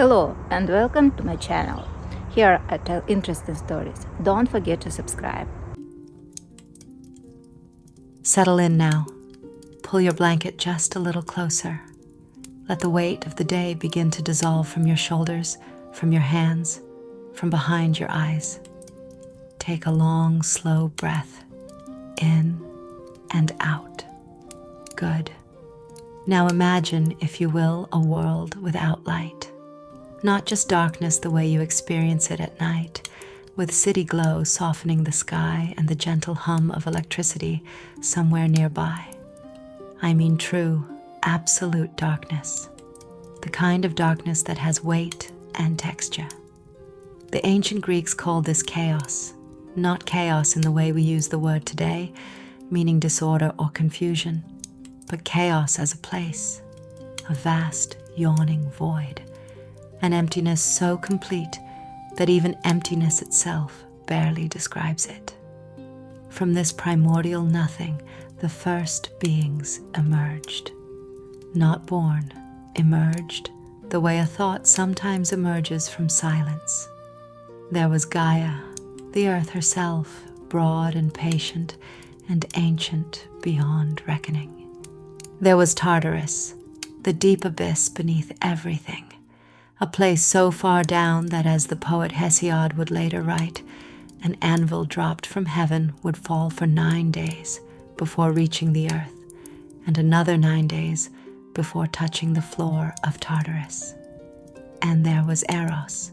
Hello and welcome to my channel. Here I tell interesting stories. Don't forget to subscribe. Settle in now. Pull your blanket just a little closer. Let the weight of the day begin to dissolve from your shoulders, from your hands, from behind your eyes. Take a long, slow breath in and out. Good. Now imagine, if you will, a world without light. Not just darkness the way you experience it at night, with city glow softening the sky and the gentle hum of electricity somewhere nearby. I mean true, absolute darkness. The kind of darkness that has weight and texture. The ancient Greeks called this chaos, not chaos in the way we use the word today, meaning disorder or confusion, but chaos as a place, a vast, yawning void, an emptiness so complete that even emptiness itself barely describes it. From this primordial nothing, the first beings emerged. Not born, emerged, the way a thought sometimes emerges from silence. There was Gaia, the earth herself, broad and patient and ancient beyond reckoning. There was Tartarus, the deep abyss beneath everything, a place so far down that, as the poet Hesiod would later write, an anvil dropped from heaven would fall for 9 days before reaching the earth, and another 9 days before touching the floor of Tartarus. And there was Eros,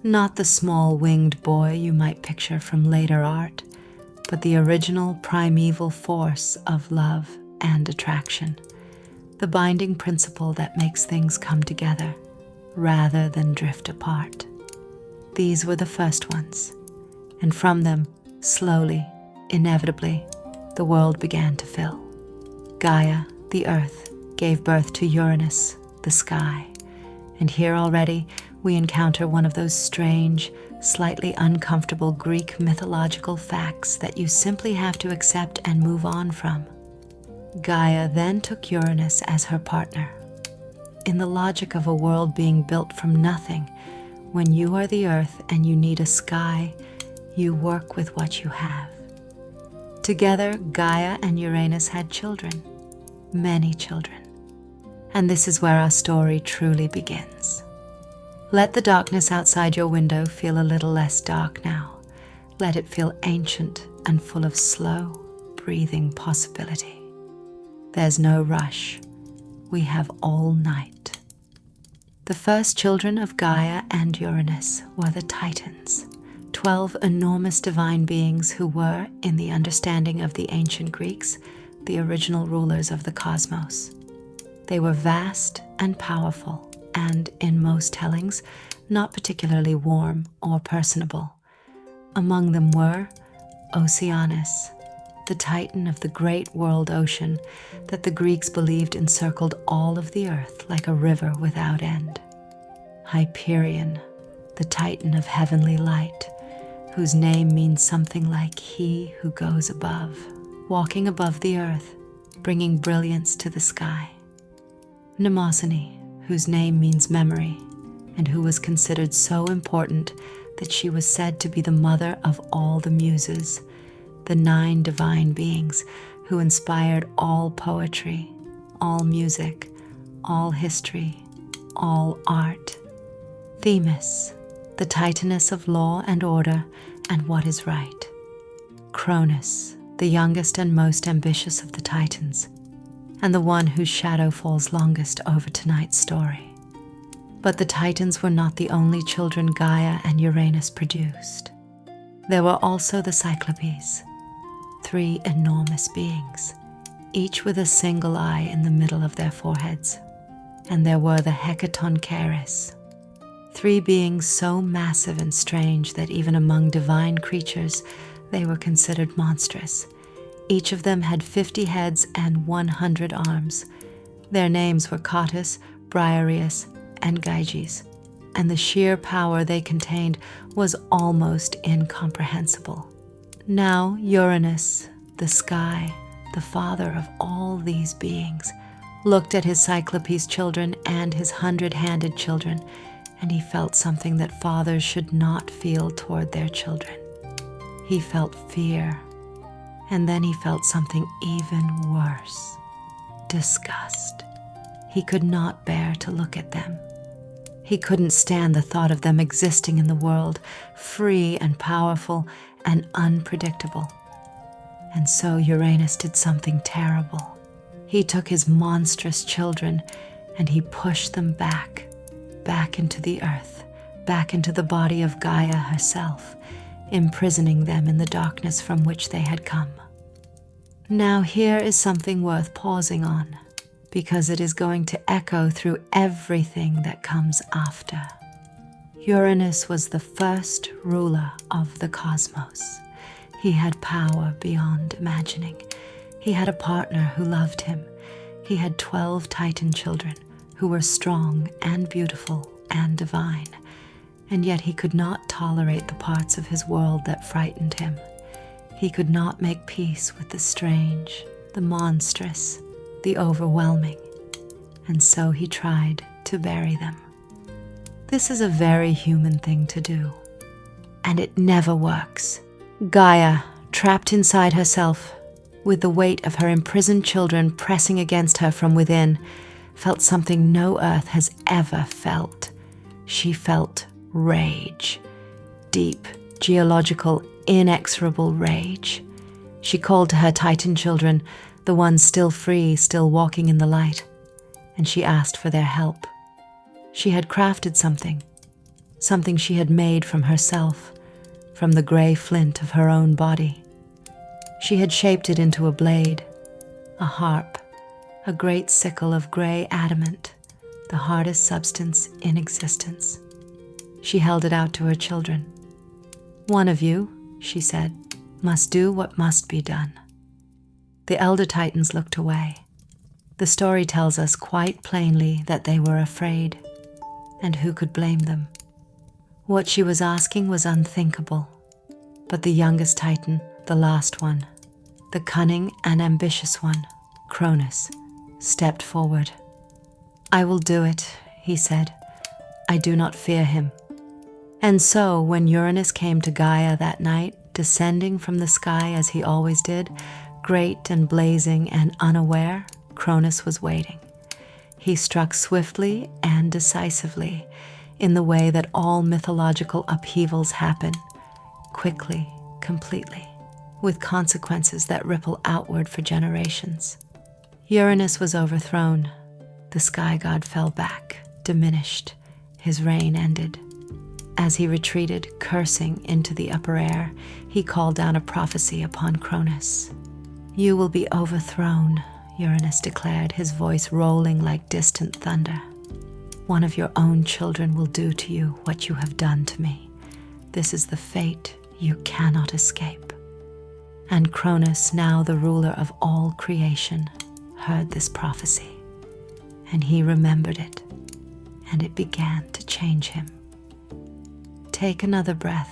not the small winged boy you might picture from later art, but the original primeval force of love and attraction, the binding principle that makes things come together rather than drift apart. These were the first ones, and from them, slowly, inevitably, the world began to fill. Gaia, the earth, gave birth to Uranus, the sky, and here already we encounter one of those strange, slightly uncomfortable Greek mythological facts that you simply have to accept and move on from. Gaia then took Uranus as her partner. In the logic of a world being built from nothing, when you are the earth and you need a sky, you work with what you have. Together, Gaia and Uranus had children, many children. And this is where our story truly begins. Let the darkness outside your window feel a little less dark now. Let it feel ancient and full of slow, breathing possibility. There's no rush. We have all night. The first children of Gaia and Uranus were the Titans, 12 enormous divine beings who were, in the understanding of the ancient Greeks, the original rulers of the cosmos. They were vast and powerful, and, in most tellings, not particularly warm or personable. Among them were Oceanus, the titan of the great world ocean that the Greeks believed encircled all of the earth like a river without end. Hyperion, the titan of heavenly light, whose name means something like he who goes above, walking above the earth, bringing brilliance to the sky. Mnemosyne, whose name means memory, and who was considered so important that she was said to be the mother of all the muses, the 9 divine beings who inspired all poetry, all music, all history, all art. Themis, the titaness of law and order and what is right. Cronus, the youngest and most ambitious of the Titans, and the one whose shadow falls longest over tonight's story. But the Titans were not the only children Gaia and Uranus produced. There were also the Cyclopes, 3 enormous beings, each with a single eye in the middle of their foreheads. And there were the Hecatoncheires, 3 beings so massive and strange that even among divine creatures they were considered monstrous. Each of them had 50 heads and 100 arms. Their names were Cottus, Briareus, and Gyges, and the sheer power they contained was almost incomprehensible. Now Uranus, the sky, the father of all these beings, looked at his Cyclopes children and his 100-handed children and he felt something that fathers should not feel toward their children. He felt fear, and then he felt something even worse, disgust. He could not bear to look at them. He couldn't stand the thought of them existing in the world, free and powerful and unpredictable. And so Uranus did something terrible. He took his monstrous children and he pushed them back into the earth, back into the body of Gaia herself, imprisoning them in the darkness from which they had come. Now here is something worth pausing on, because it is going to echo through everything that comes after. Uranus was the first ruler of the cosmos. He had power beyond imagining. He had a partner who loved him. He had 12 Titan children who were strong and beautiful and divine, and yet he could not tolerate the parts of his world that frightened him. He could not make peace with the strange, the monstrous, the overwhelming, and so he tried to bury them. This is a very human thing to do, and it never works. Gaia, trapped inside herself, with the weight of her imprisoned children pressing against her from within, felt something no earth has ever felt. She felt rage, deep, geological, inexorable rage. She called to her Titan children, the ones still free, still walking in the light, and she asked for their help. She had crafted something she had made from herself, from the gray flint of her own body. She had shaped it into a blade, a harp, a great sickle of gray adamant, the hardest substance in existence. She held it out to her children. "One of you," she said, "must do what must be done." The elder Titans looked away. The story tells us quite plainly that they were afraid, and who could blame them? What she was asking was unthinkable, but the youngest Titan, the last one, the cunning and ambitious one, Cronus, stepped forward. "I will do it," he said. "I do not fear him." And so, when Uranus came to Gaia that night, descending from the sky as he always did, great and blazing and unaware, Cronus was waiting. He struck swiftly and decisively, in the way that all mythological upheavals happen, quickly, completely, with consequences that ripple outward for generations. Uranus was overthrown. The sky god fell back, diminished. His reign ended. As he retreated, cursing, into the upper air, he called down a prophecy upon Cronus. "You will be overthrown," Uranus declared, his voice rolling like distant thunder. "One of your own children will do to you what you have done to me. This is the fate you cannot escape." And Cronus, now the ruler of all creation, heard this prophecy, and he remembered it, and it began to change him. Take another breath.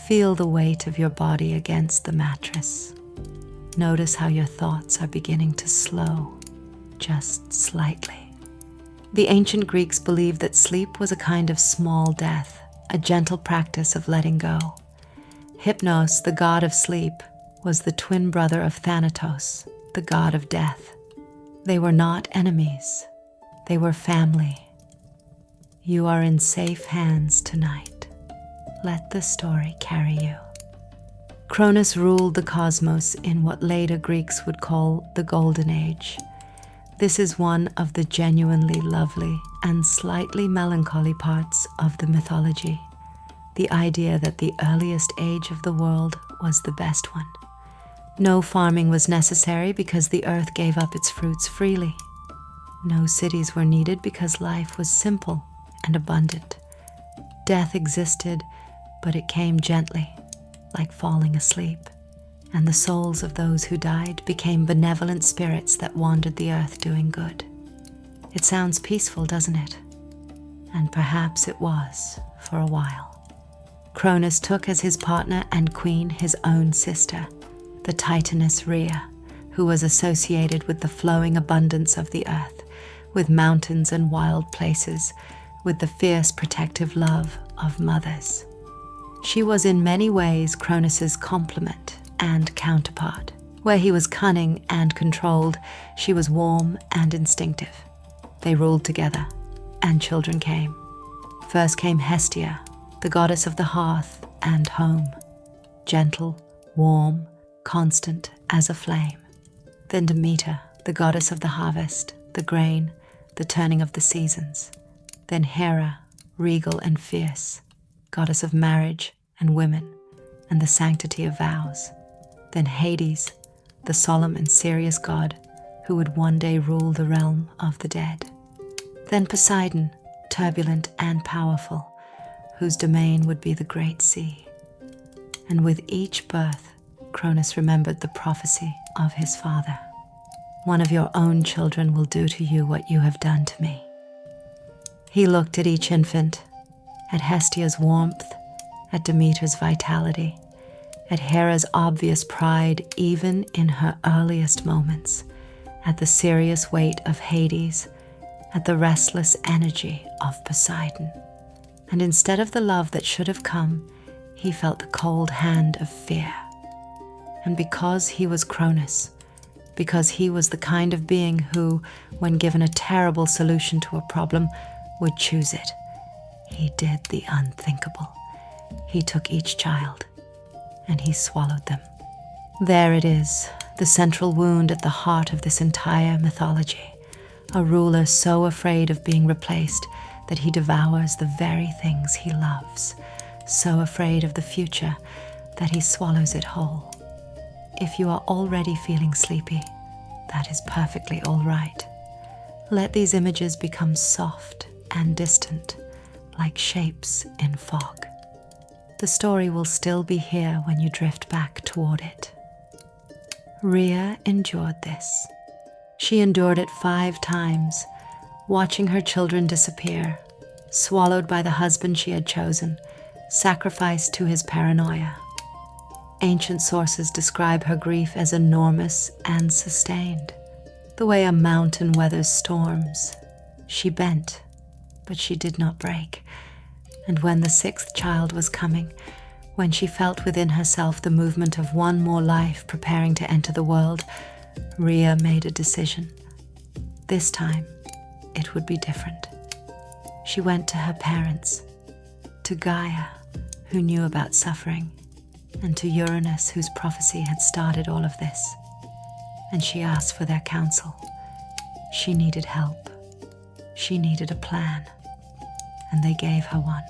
Feel the weight of your body against the mattress. Notice how your thoughts are beginning to slow, just slightly. The ancient Greeks believed that sleep was a kind of small death, a gentle practice of letting go. Hypnos, the god of sleep, was the twin brother of Thanatos, the god of death. They were not enemies. They were family. You are in safe hands tonight. Let the story carry you. Cronus ruled the cosmos in what later Greeks would call the Golden Age. This is one of the genuinely lovely and slightly melancholy parts of the mythology, the idea that the earliest age of the world was the best one. No farming was necessary because the earth gave up its fruits freely. No cities were needed because life was simple and abundant. Death existed, but it came gently, like falling asleep, and the souls of those who died became benevolent spirits that wandered the earth doing good. It sounds peaceful, doesn't it? And perhaps it was for a while. Cronus took as his partner and queen his own sister, the Titaness Rhea, who was associated with the flowing abundance of the earth, with mountains and wild places, with the fierce protective love of mothers. She was in many ways Cronus's complement and counterpart. Where he was cunning and controlled, she was warm and instinctive. They ruled together, and children came. First came Hestia, the goddess of the hearth and home, gentle, warm, constant as a flame. Then Demeter, the goddess of the harvest, the grain, the turning of the seasons. Then Hera, regal and fierce, goddess of marriage and women and the sanctity of vows. Then Hades, the solemn and serious god who would one day rule the realm of the dead. Then Poseidon, turbulent and powerful, whose domain would be the great sea. And with each birth, Cronus remembered the prophecy of his father. One of your own children will do to you what you have done to me. He looked at each infant, at Hestia's warmth, at Demeter's vitality, at Hera's obvious pride even in her earliest moments, at the serious weight of Hades, at the restless energy of Poseidon. And instead of the love that should have come, he felt the cold hand of fear. And because he was Cronus, because he was the kind of being who, when given a terrible solution to a problem, would choose it, he did the unthinkable. He took each child, and he swallowed them. There it is, the central wound at the heart of this entire mythology. A ruler so afraid of being replaced that he devours the very things he loves, so afraid of the future that he swallows it whole. If you are already feeling sleepy, that is perfectly all right. Let these images become soft and distant, like shapes in fog. The story will still be here when you drift back toward it. Rhea endured this. She endured it 5 times, watching her children disappear, swallowed by the husband she had chosen, sacrificed to his paranoia. Ancient sources describe her grief as enormous and sustained. The way a mountain weathers storms. She bent, but she did not break. And when the 6th child was coming, when she felt within herself the movement of one more life preparing to enter the world, Rhea made a decision. This time, it would be different. She went to her parents, to Gaia, who knew about suffering, and to Uranus, whose prophecy had started all of this. And she asked for their counsel. She needed help. She needed a plan, and they gave her one.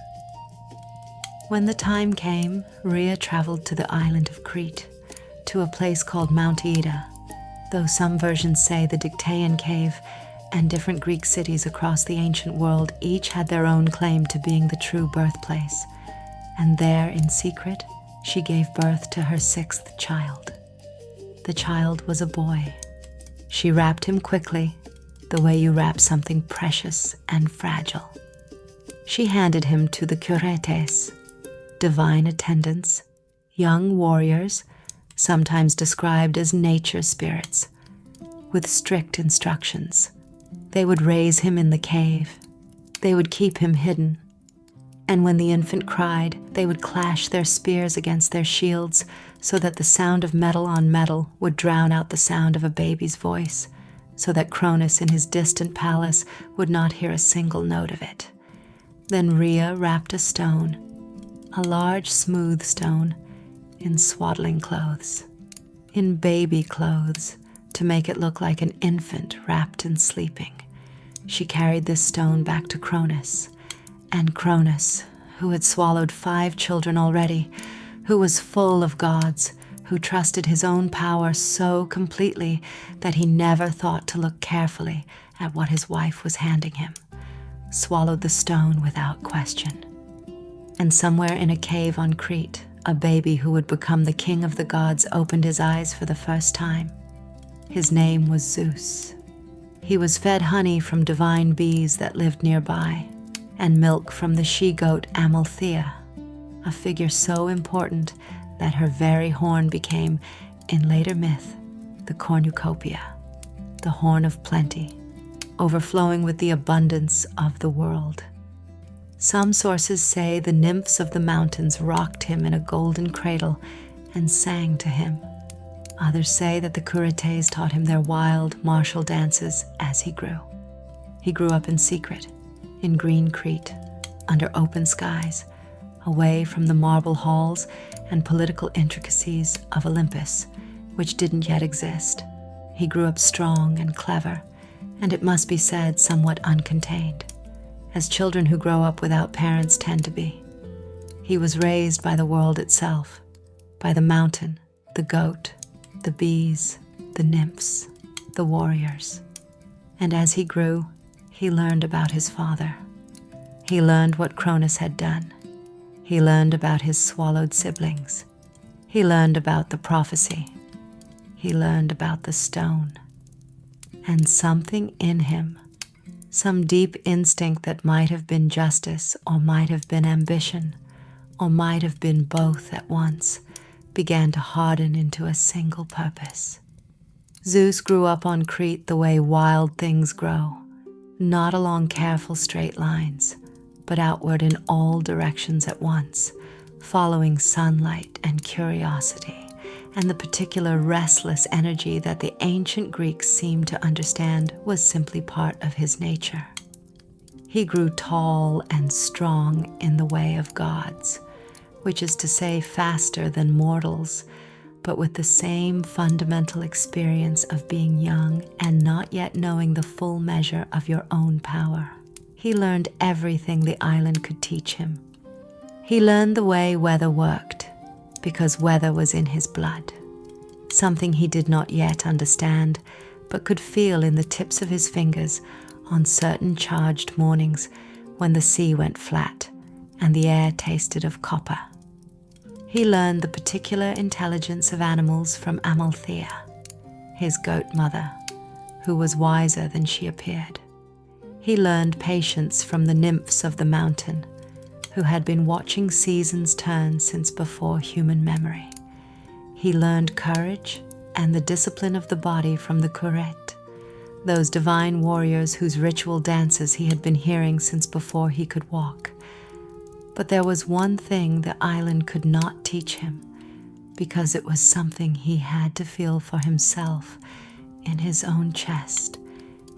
When the time came, Rhea traveled to the island of Crete, to a place called Mount Ida, though some versions say the Dictaean cave and different Greek cities across the ancient world each had their own claim to being the true birthplace. And there, in secret, she gave birth to her 6th child. The child was a boy. She wrapped him quickly, the way you wrap something precious and fragile. She handed him to the curetes, divine attendants, young warriors, sometimes described as nature spirits, with strict instructions. They would raise him in the cave. They would keep him hidden. And when the infant cried, they would clash their spears against their shields so that the sound of metal on metal would drown out the sound of a baby's voice, so that Cronus in his distant palace would not hear a single note of it. Then Rhea wrapped a stone, a large smooth stone, in swaddling clothes, in baby clothes, to make it look like an infant wrapped and sleeping. She carried this stone back to Cronus, and Cronus, who had swallowed 5 children already, who was full of gods, who trusted his own power so completely that he never thought to look carefully at what his wife was handing him, swallowed the stone without question. And somewhere in a cave on Crete, a baby who would become the king of the gods opened his eyes for the first time. His name was Zeus. He was fed honey from divine bees that lived nearby, and milk from the she-goat Amalthea, a figure so important that her very horn became, in later myth, the cornucopia, the horn of plenty, overflowing with the abundance of the world. Some sources say the nymphs of the mountains rocked him in a golden cradle and sang to him. Others say that the Curetes taught him their wild, martial dances as he grew. He grew up in secret, in green Crete, under open skies, away from the marble halls and political intricacies of Olympus, which didn't yet exist. He grew up strong and clever, and it must be said somewhat uncontained, as children who grow up without parents tend to be. He was raised by the world itself, by the mountain, the goat, the bees, the nymphs, the warriors. And as he grew, he learned about his father. He learned what Cronus had done. He learned about his swallowed siblings. He learned about the prophecy. He learned about the stone. And something in him, some deep instinct that might have been justice or might have been ambition or might have been both at once, began to harden into a single purpose. Zeus grew up on Crete the way wild things grow, not along careful straight lines, but outward in all directions at once, following sunlight and curiosity, and the particular restless energy that the ancient Greeks seemed to understand was simply part of his nature. He grew tall and strong in the way of gods, which is to say faster than mortals, but with the same fundamental experience of being young and not yet knowing the full measure of your own power. He learned everything the island could teach him. He learned the way weather worked, because weather was in his blood, something he did not yet understand, but could feel in the tips of his fingers on certain charged mornings when the sea went flat and the air tasted of copper. He learned the particular intelligence of animals from Amalthea, his goat mother, who was wiser than she appeared. He learned patience from the nymphs of the mountain, who had been watching seasons turn since before human memory. He learned courage and the discipline of the body from the Crete, those divine warriors whose ritual dances he had been hearing since before he could walk. But there was one thing the island could not teach him, because it was something he had to feel for himself in his own chest,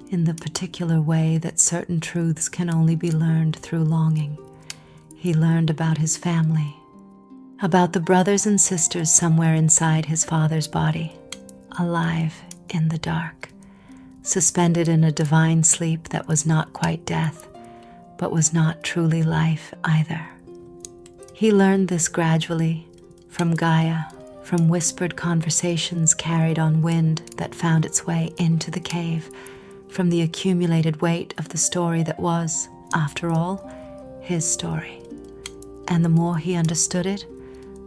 in the particular way that certain truths can only be learned through longing. He learned about his family, about the brothers and sisters somewhere inside his father's body, alive in the dark, suspended in a divine sleep that was not quite death, but was not truly life either. He learned this gradually from Gaia, from whispered conversations carried on wind that found its way into the cave, from the accumulated weight of the story that was, after all, his story. And the more he understood it,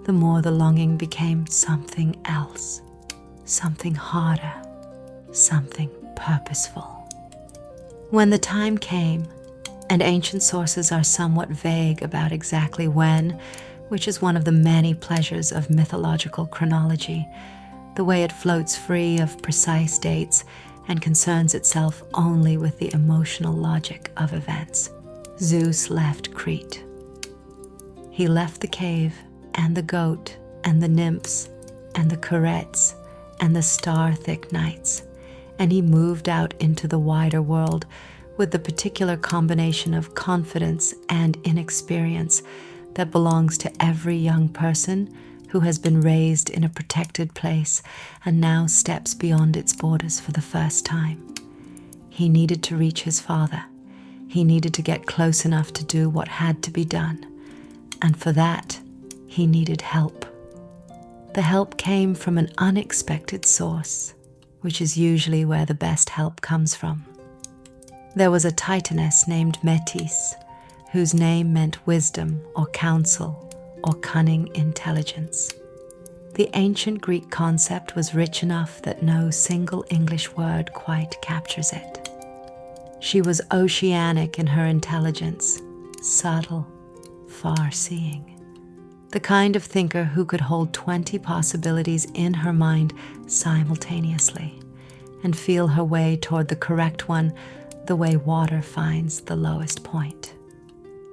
the more the longing became something else, something harder, something purposeful. When the time came, and ancient sources are somewhat vague about exactly when, which is one of the many pleasures of mythological chronology, the way it floats free of precise dates and concerns itself only with the emotional logic of events. Zeus left Crete. He left the cave and the goat and the nymphs and the Curetes and the star-thick nights, and he moved out into the wider world with the particular combination of confidence and inexperience that belongs to every young person who has been raised in a protected place and now steps beyond its borders for the first time. He needed to reach his father. He needed to get close enough to do what had to be done. And for that, he needed help. The help came from an unexpected source, which is usually where the best help comes from. There was a Titaness named Metis, whose name meant wisdom or counsel or cunning intelligence. The ancient Greek concept was rich enough that no single English word quite captures it. She was oceanic in her intelligence, subtle, far-seeing. The kind of thinker who could hold 20 possibilities in her mind simultaneously and feel her way toward the correct one the way water finds the lowest point.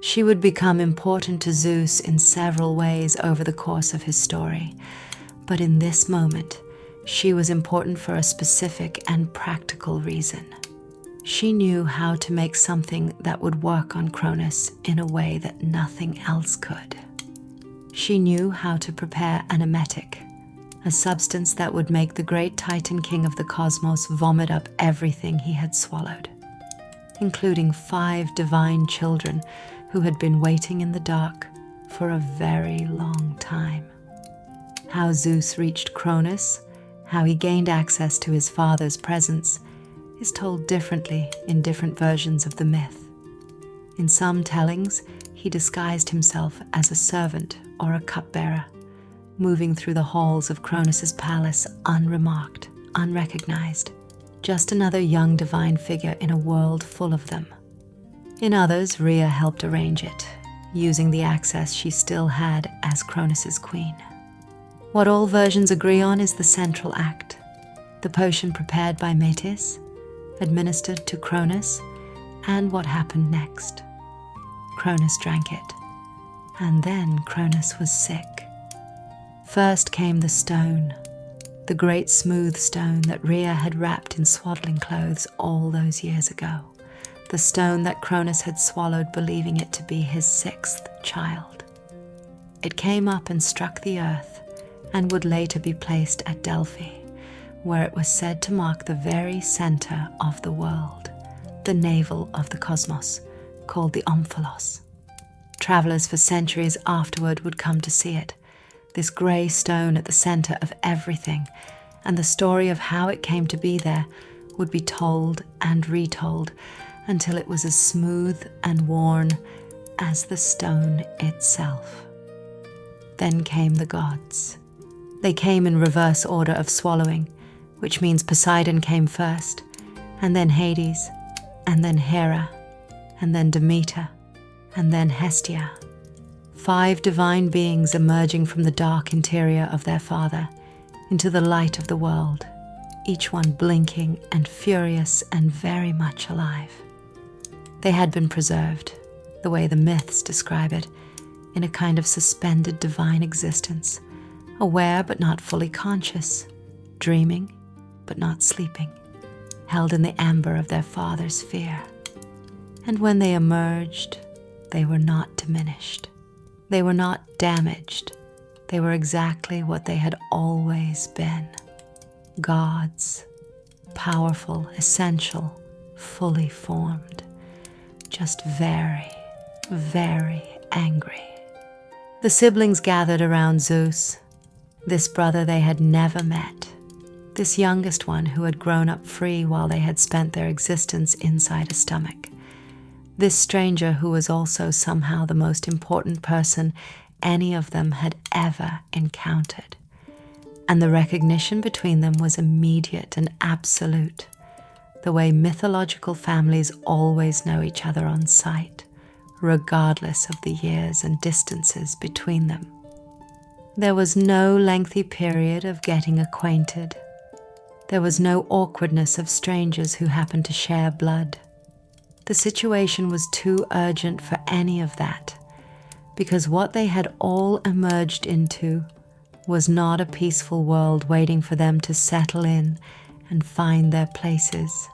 She would become important to Zeus in several ways over the course of his story, but in this moment, she was important for a specific and practical reason. She knew how to make something that would work on Cronus in a way that nothing else could. She knew how to prepare an emetic, a substance that would make the great Titan king of the cosmos vomit up everything he had swallowed, including 5 divine children who had been waiting in the dark for a very long time. How Zeus reached Cronus, how he gained access to his father's presence, is told differently in different versions of the myth. In some tellings, he disguised himself as a servant or a cupbearer, moving through the halls of Cronus's palace unremarked, unrecognized, just another young divine figure in a world full of them. In others, Rhea helped arrange it, using the access she still had as Cronus's queen. What all versions agree on is the central act, the potion prepared by Metis, administered to Cronus, and what happened next. Cronus drank it, and then Cronus was sick. First came the stone, the great smooth stone that Rhea had wrapped in swaddling clothes all those years ago, the stone that Cronus had swallowed believing it to be his 6th child. It came up and struck the earth and would later be placed at Delphi, where it was said to mark the very center of the world, the navel of the cosmos, called the Omphalos. Travelers for centuries afterward would come to see it, this grey stone at the center of everything, and the story of how it came to be there would be told and retold until it was as smooth and worn as the stone itself. Then came the gods. They came in reverse order of swallowing, which means Poseidon came first, and then Hades, and then Hera, and then Demeter, and then Hestia. 5 divine beings emerging from the dark interior of their father into the light of the world, each one blinking and furious and very much alive. They had been preserved, the way the myths describe it, in a kind of suspended divine existence, aware but not fully conscious, dreaming but not sleeping, held in the amber of their father's fear. And when they emerged, they were not diminished. They were not damaged. They were exactly what they had always been. Gods, powerful, essential, fully formed, just very, very angry. The siblings gathered around Zeus, this brother they had never met, this youngest one who had grown up free while they had spent their existence inside a stomach. This stranger who was also somehow the most important person any of them had ever encountered. And the recognition between them was immediate and absolute, the way mythological families always know each other on sight, regardless of the years and distances between them. There was no lengthy period of getting acquainted. There was no awkwardness of strangers who happened to share blood. The situation was too urgent for any of that, because what they had all emerged into was not a peaceful world waiting for them to settle in and find their places.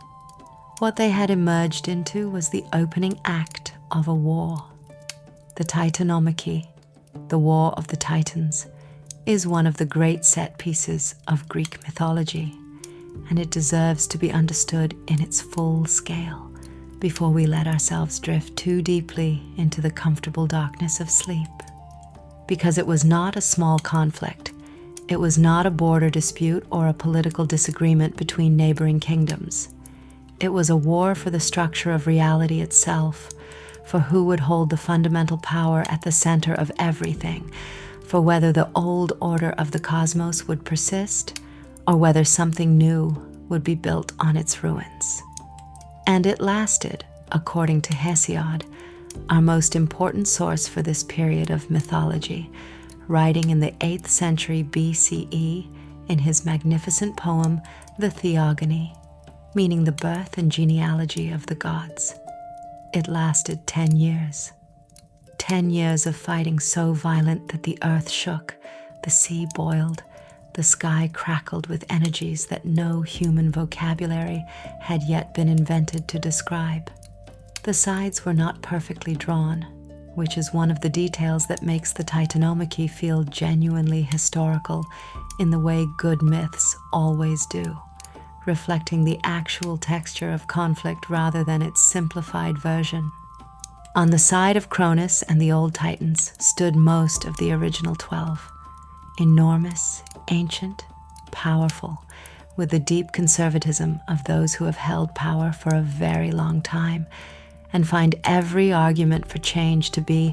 What they had emerged into was the opening act of a war. The Titanomachy, the War of the Titans, is one of the great set pieces of Greek mythology, and it deserves to be understood in its full scale before we let ourselves drift too deeply into the comfortable darkness of sleep. Because it was not a small conflict, it was not a border dispute or a political disagreement between neighboring kingdoms. It was a war for the structure of reality itself, for who would hold the fundamental power at the center of everything, for whether the old order of the cosmos would persist, or whether something new would be built on its ruins. And it lasted, according to Hesiod, our most important source for this period of mythology, writing in the 8th century BCE in his magnificent poem, The Theogony, meaning the birth and genealogy of the gods. It lasted 10 years. 10 years of fighting so violent that the earth shook, the sea boiled, the sky crackled with energies that no human vocabulary had yet been invented to describe. The sides were not perfectly drawn, which is one of the details that makes the Titanomachy feel genuinely historical in the way good myths always do, reflecting the actual texture of conflict rather than its simplified version. On the side of Cronus and the old Titans stood most of the original 12, enormous, ancient, powerful, with the deep conservatism of those who have held power for a very long time and find every argument for change to be,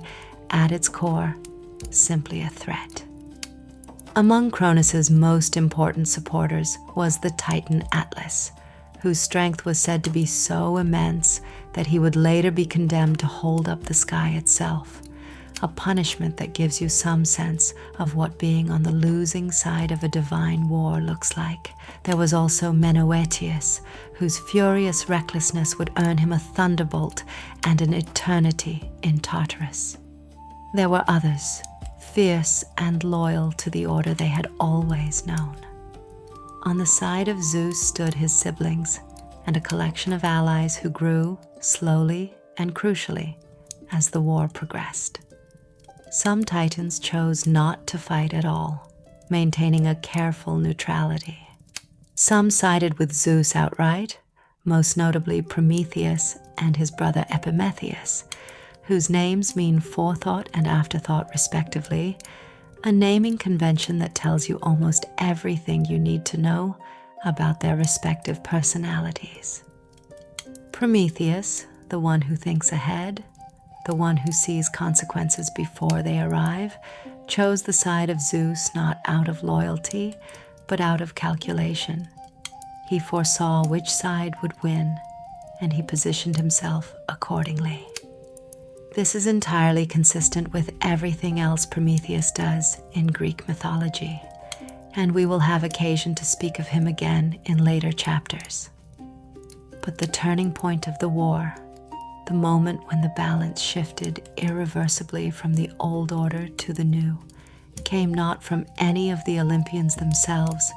at its core, simply a threat. Among Cronus's most important supporters was the Titan Atlas, whose strength was said to be so immense that he would later be condemned to hold up the sky itself, a punishment that gives you some sense of what being on the losing side of a divine war looks like. There was also Menoetius, whose furious recklessness would earn him a Thunderbolt and an eternity in Tartarus. There were others, fierce and loyal to the order they had always known. On the side of Zeus stood his siblings and a collection of allies who grew, slowly and crucially, as the war progressed. Some Titans chose not to fight at all, maintaining a careful neutrality. Some sided with Zeus outright, most notably Prometheus and his brother Epimetheus, whose names mean forethought and afterthought respectively, a naming convention that tells you almost everything you need to know about their respective personalities. Prometheus, the one who thinks ahead, the one who sees consequences before they arrive, chose the side of Zeus not out of loyalty, but out of calculation. He foresaw which side would win, and he positioned himself accordingly. This is entirely consistent with everything else Prometheus does in Greek mythology, and we will have occasion to speak of him again in later chapters. But the turning point of the war, the moment when the balance shifted irreversibly from the old order to the new, came not from any of the Olympians themselves,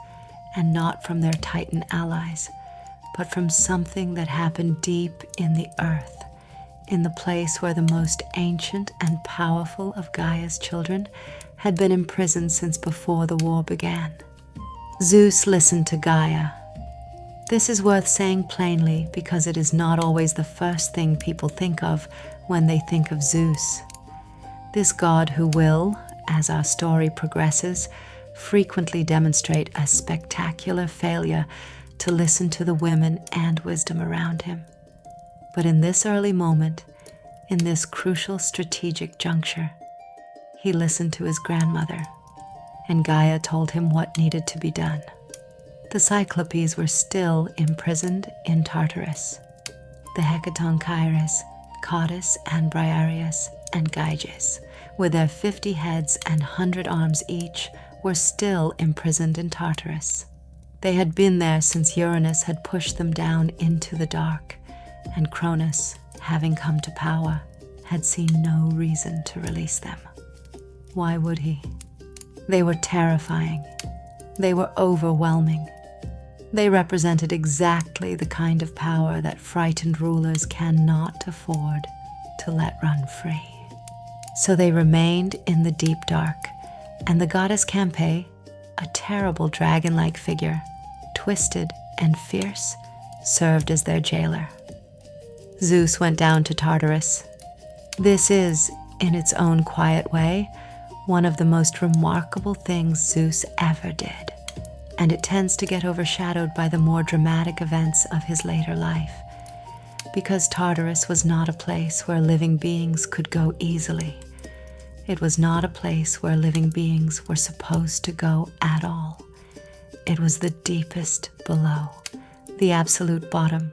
and not from their Titan allies, but from something that happened deep in the earth, in the place where the most ancient and powerful of Gaia's children had been imprisoned since before the war began. Zeus listened to Gaia. This is worth saying plainly because it is not always the first thing people think of when they think of Zeus. This god who will, as our story progresses, frequently demonstrate a spectacular failure to listen to the women and wisdom around him. But in this early moment, in this crucial strategic juncture, he listened to his grandmother, and Gaia told him what needed to be done. The Cyclopes were still imprisoned in Tartarus. The Hecatonchires, Cottus and Briareus and Gyges, with their 50 heads and 100 arms each, were still imprisoned in Tartarus. They had been there since Uranus had pushed them down into the dark, and Cronus, having come to power, had seen no reason to release them. Why would he? They were terrifying. They were overwhelming. They represented exactly the kind of power that frightened rulers cannot afford to let run free. So they remained in the deep dark, and the goddess Campe, a terrible dragon-like figure, twisted and fierce, served as their jailer. Zeus went down to Tartarus. This is, in its own quiet way, one of the most remarkable things Zeus ever did, and it tends to get overshadowed by the more dramatic events of his later life, because Tartarus was not a place where living beings could go easily. It was not a place where living beings were supposed to go at all. It was the deepest below, the absolute bottom,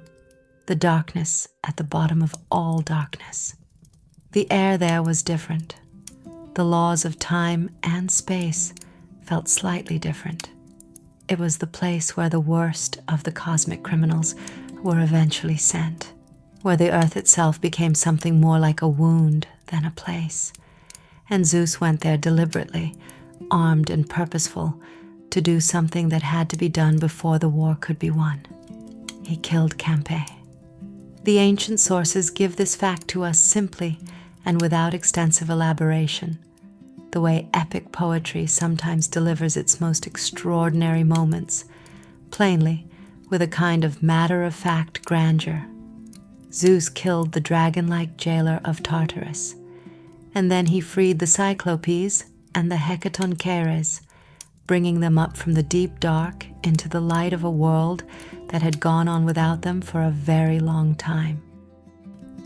the darkness at the bottom of all darkness. The air there was different. The laws of time and space felt slightly different. It was the place where the worst of the cosmic criminals were eventually sent, where the earth itself became something more like a wound than a place. And Zeus went there deliberately, armed and purposeful, to do something that had to be done before the war could be won. He killed Campe. The ancient sources give this fact to us simply and without extensive elaboration, the way epic poetry sometimes delivers its most extraordinary moments, plainly, with a kind of matter-of-fact grandeur. Zeus killed the dragon-like jailer of Tartarus, and then he freed the Cyclopes and the Hecatoncheires, bringing them up from the deep dark into the light of a world that had gone on without them for a very long time.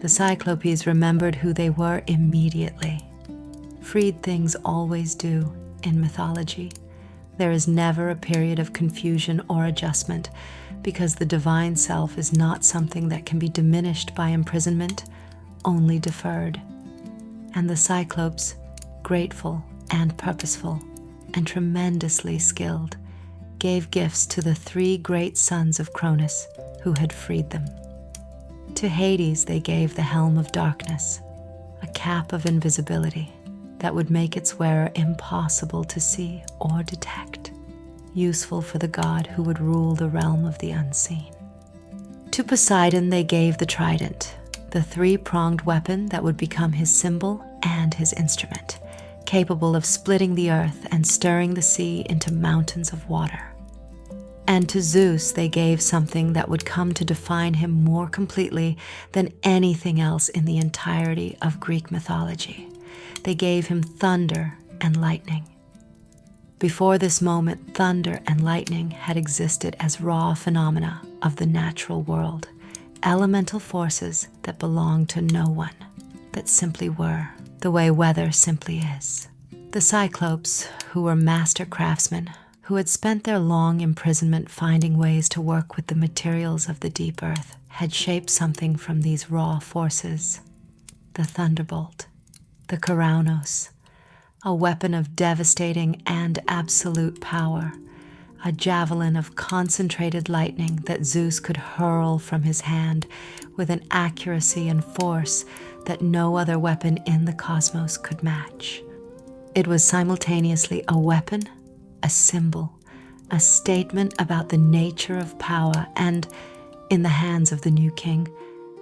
The Cyclopes remembered who they were immediately. Freed things always do in mythology. There is never a period of confusion or adjustment, because the divine self is not something that can be diminished by imprisonment, only deferred. And the Cyclopes, grateful and purposeful and tremendously skilled, gave gifts to the 3 great sons of Cronus who had freed them. To Hades they gave the helm of darkness, a cap of invisibility that would make its wearer impossible to see or detect, useful for the god who would rule the realm of the unseen. To Poseidon they gave the trident, the 3-pronged weapon that would become his symbol and his instrument, capable of splitting the earth and stirring the sea into mountains of water. And to Zeus they gave something that would come to define him more completely than anything else in the entirety of Greek mythology. They gave him thunder and lightning. Before this moment, thunder and lightning had existed as raw phenomena of the natural world, elemental forces that belonged to no one, that simply were, the way weather simply is. The Cyclopes, who were master craftsmen, who had spent their long imprisonment finding ways to work with the materials of the deep earth, had shaped something from these raw forces. The Thunderbolt, the Keraunos, a weapon of devastating and absolute power, a javelin of concentrated lightning that Zeus could hurl from his hand with an accuracy and force that no other weapon in the cosmos could match. It was simultaneously a weapon, a symbol, a statement about the nature of power, and, in the hands of the new king,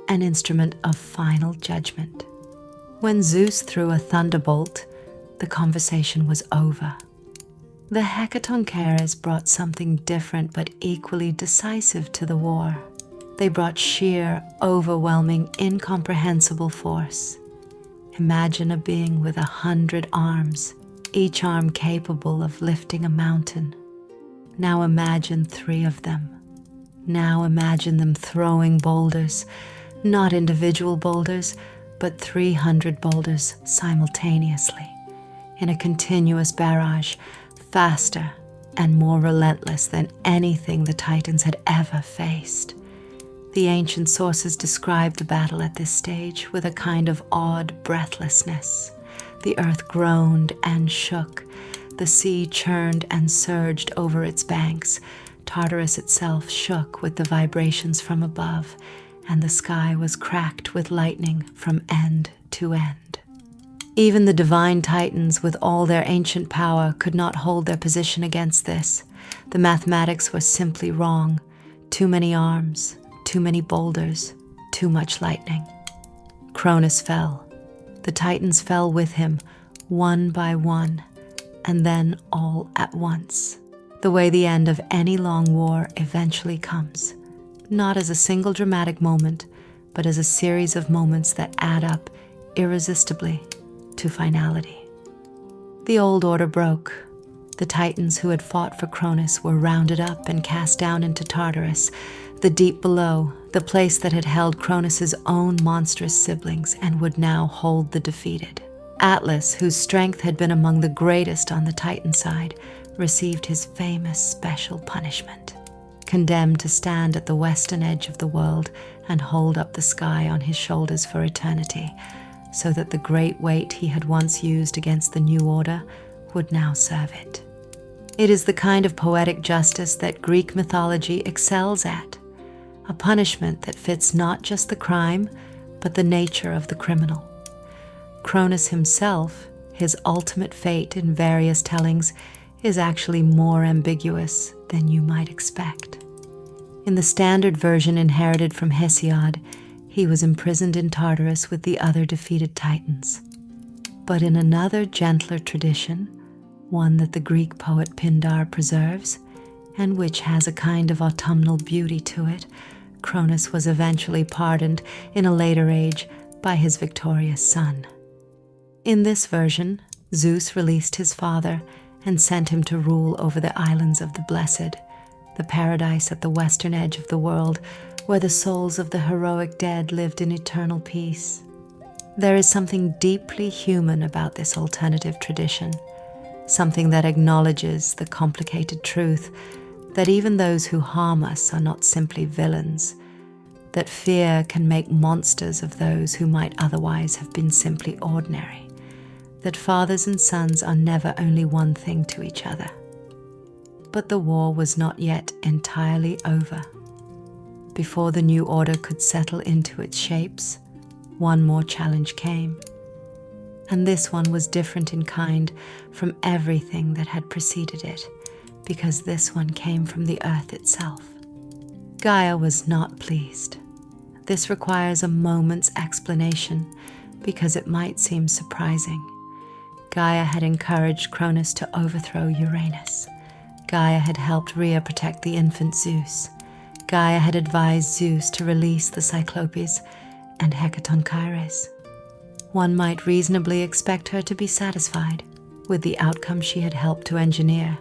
an instrument of final judgment. When Zeus threw a thunderbolt, the conversation was over. The Hecatoncheires brought something different but equally decisive to the war. They brought sheer, overwhelming, incomprehensible force. Imagine a being with 100 arms, each arm capable of lifting a mountain. Now imagine 3 of them. Now imagine them throwing boulders, not individual boulders, but 300 boulders simultaneously, in a continuous barrage, faster and more relentless than anything the Titans had ever faced. The ancient sources describe the battle at this stage with a kind of awed breathlessness. The earth groaned and shook. The sea churned and surged over its banks. Tartarus itself shook with the vibrations from above, and the sky was cracked with lightning from end to end. Even the divine Titans, with all their ancient power, could not hold their position against this. The mathematics were simply wrong. Too many arms, too many boulders, too much lightning. Cronus fell. The Titans fell with him, one by one, and then all at once, the way the end of any long war eventually comes, not as a single dramatic moment, but as a series of moments that add up irresistibly to finality. The old order broke. The Titans who had fought for Cronus were rounded up and cast down into Tartarus, the deep below, the place that had held Cronus's own monstrous siblings and would now hold the defeated. Atlas, whose strength had been among the greatest on the Titan side, received his famous special punishment, condemned to stand at the western edge of the world and hold up the sky on his shoulders for eternity, so that the great weight he had once used against the new order would now serve it. It is the kind of poetic justice that Greek mythology excels at, a punishment that fits not just the crime, but the nature of the criminal. Cronus himself, his ultimate fate in various tellings, is actually more ambiguous than you might expect. In the standard version inherited from Hesiod, he was imprisoned in Tartarus with the other defeated Titans. But in another gentler tradition, one that the Greek poet Pindar preserves, and which has a kind of autumnal beauty to it, Cronus was eventually pardoned in a later age by his victorious son. In this version, Zeus released his father and sent him to rule over the islands of the Blessed, the paradise at the western edge of the world, where the souls of the heroic dead lived in eternal peace. There is something deeply human about this alternative tradition, something that acknowledges the complicated truth that even those who harm us are not simply villains, that fear can make monsters of those who might otherwise have been simply ordinary, that fathers and sons are never only one thing to each other. But the war was not yet entirely over. Before the new order could settle into its shapes, one more challenge came. And this one was different in kind from everything that had preceded it, because this one came from the earth itself. Gaia was not pleased. This requires a moment's explanation, because it might seem surprising. Gaia had encouraged Cronus to overthrow Uranus. Gaia had helped Rhea protect the infant Zeus. Gaia had advised Zeus to release the Cyclopes and Hecatonchires. One might reasonably expect her to be satisfied with the outcome she had helped to engineer.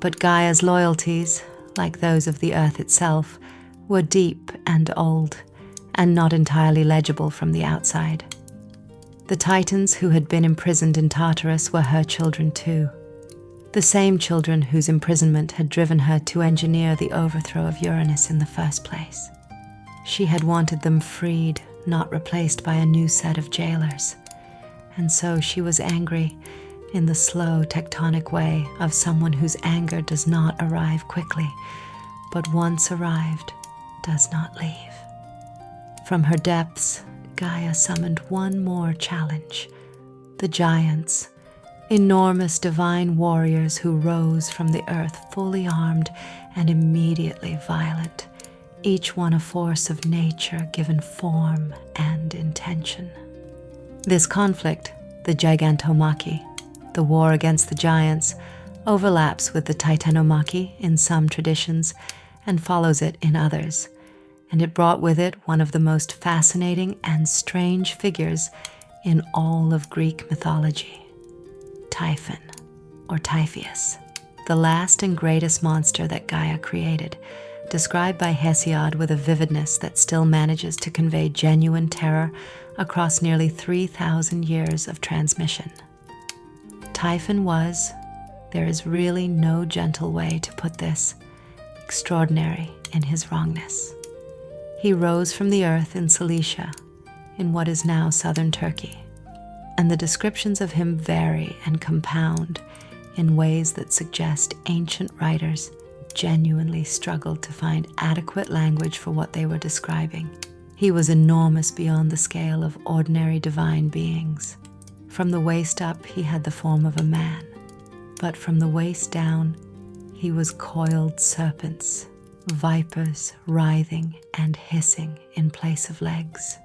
But Gaia's loyalties, like those of the earth itself, were deep and old, and not entirely legible from the outside. The Titans who had been imprisoned in Tartarus were her children too, the same children whose imprisonment had driven her to engineer the overthrow of Uranus in the first place. She had wanted them freed, not replaced by a new set of jailers, and so she was angry in the slow, tectonic way of someone whose anger does not arrive quickly, but once arrived, does not leave. From her depths, Gaia summoned one more challenge: the giants, enormous divine warriors who rose from the earth fully armed and immediately violent, each one a force of nature given form and intention. This conflict, the Gigantomachy, the war against the giants, overlaps with the Titanomachy in some traditions and follows it in others, and it brought with it one of the most fascinating and strange figures in all of Greek mythology: Typhon, or Typhoeus, the last and greatest monster that Gaia created, described by Hesiod with a vividness that still manages to convey genuine terror across nearly 3,000 years of transmission. Typhon was, there is really no gentle way to put this, extraordinary in his wrongness. He rose from the earth in Cilicia, in what is now southern Turkey, and the descriptions of him vary and compound in ways that suggest ancient writers genuinely struggled to find adequate language for what they were describing. He was enormous beyond the scale of ordinary divine beings. From the waist up, he had the form of a man, but from the waist down, he was coiled serpents, vipers writhing and hissing in place of legs.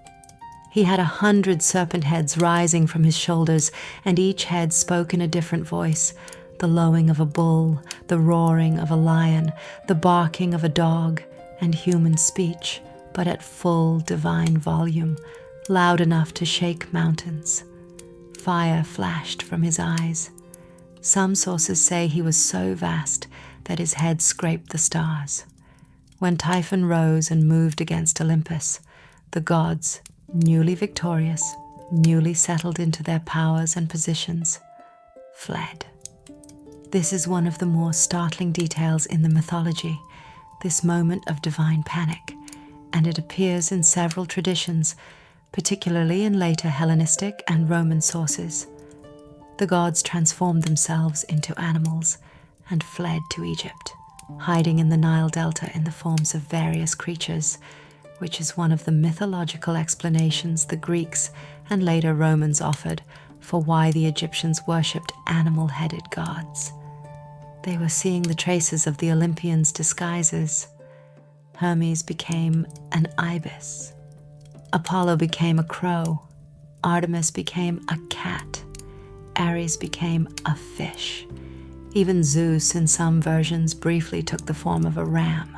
He had 100 serpent heads rising from his shoulders, and each head spoke in a different voice: the lowing of a bull, the roaring of a lion, the barking of a dog, and human speech, but at full divine volume, loud enough to shake mountains. Fire flashed from his eyes. Some sources say he was so vast that his head scraped the stars. When Typhon rose and moved against Olympus, the gods, newly victorious, newly settled into their powers and positions, fled. This is one of the more startling details in the mythology, this moment of divine panic, and it appears in several traditions, particularly in later Hellenistic and Roman sources. The gods transformed themselves into animals and fled to Egypt, hiding in the Nile Delta in the forms of various creatures, which is one of the mythological explanations the Greeks and later Romans offered for why the Egyptians worshipped animal-headed gods. They were seeing the traces of the Olympians' disguises. Hermes became an ibis. Apollo became a crow. Artemis became a cat. Ares became a fish. Even Zeus, in some versions, briefly took the form of a ram.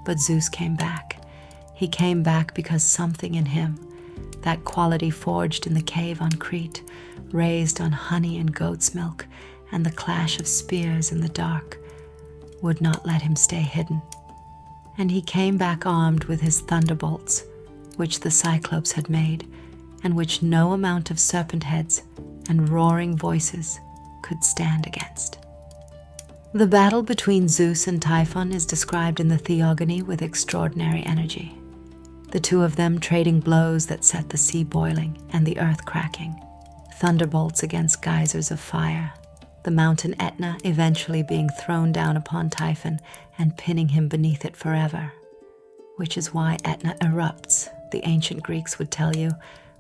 But Zeus came back. He came back because something in him, that quality forged in the cave on Crete, raised on honey and goat's milk, and the clash of spears in the dark, would not let him stay hidden. And he came back armed with his thunderbolts, which the Cyclopes had made, and which no amount of serpent heads and roaring voices could stand against. The battle between Zeus and Typhon is described in the Theogony with extraordinary energy. The two of them trading blows that set the sea boiling and the earth cracking, thunderbolts against geysers of fire, the mountain Etna eventually being thrown down upon Typhon and pinning him beneath it forever, which is why Etna erupts, the ancient Greeks would tell you,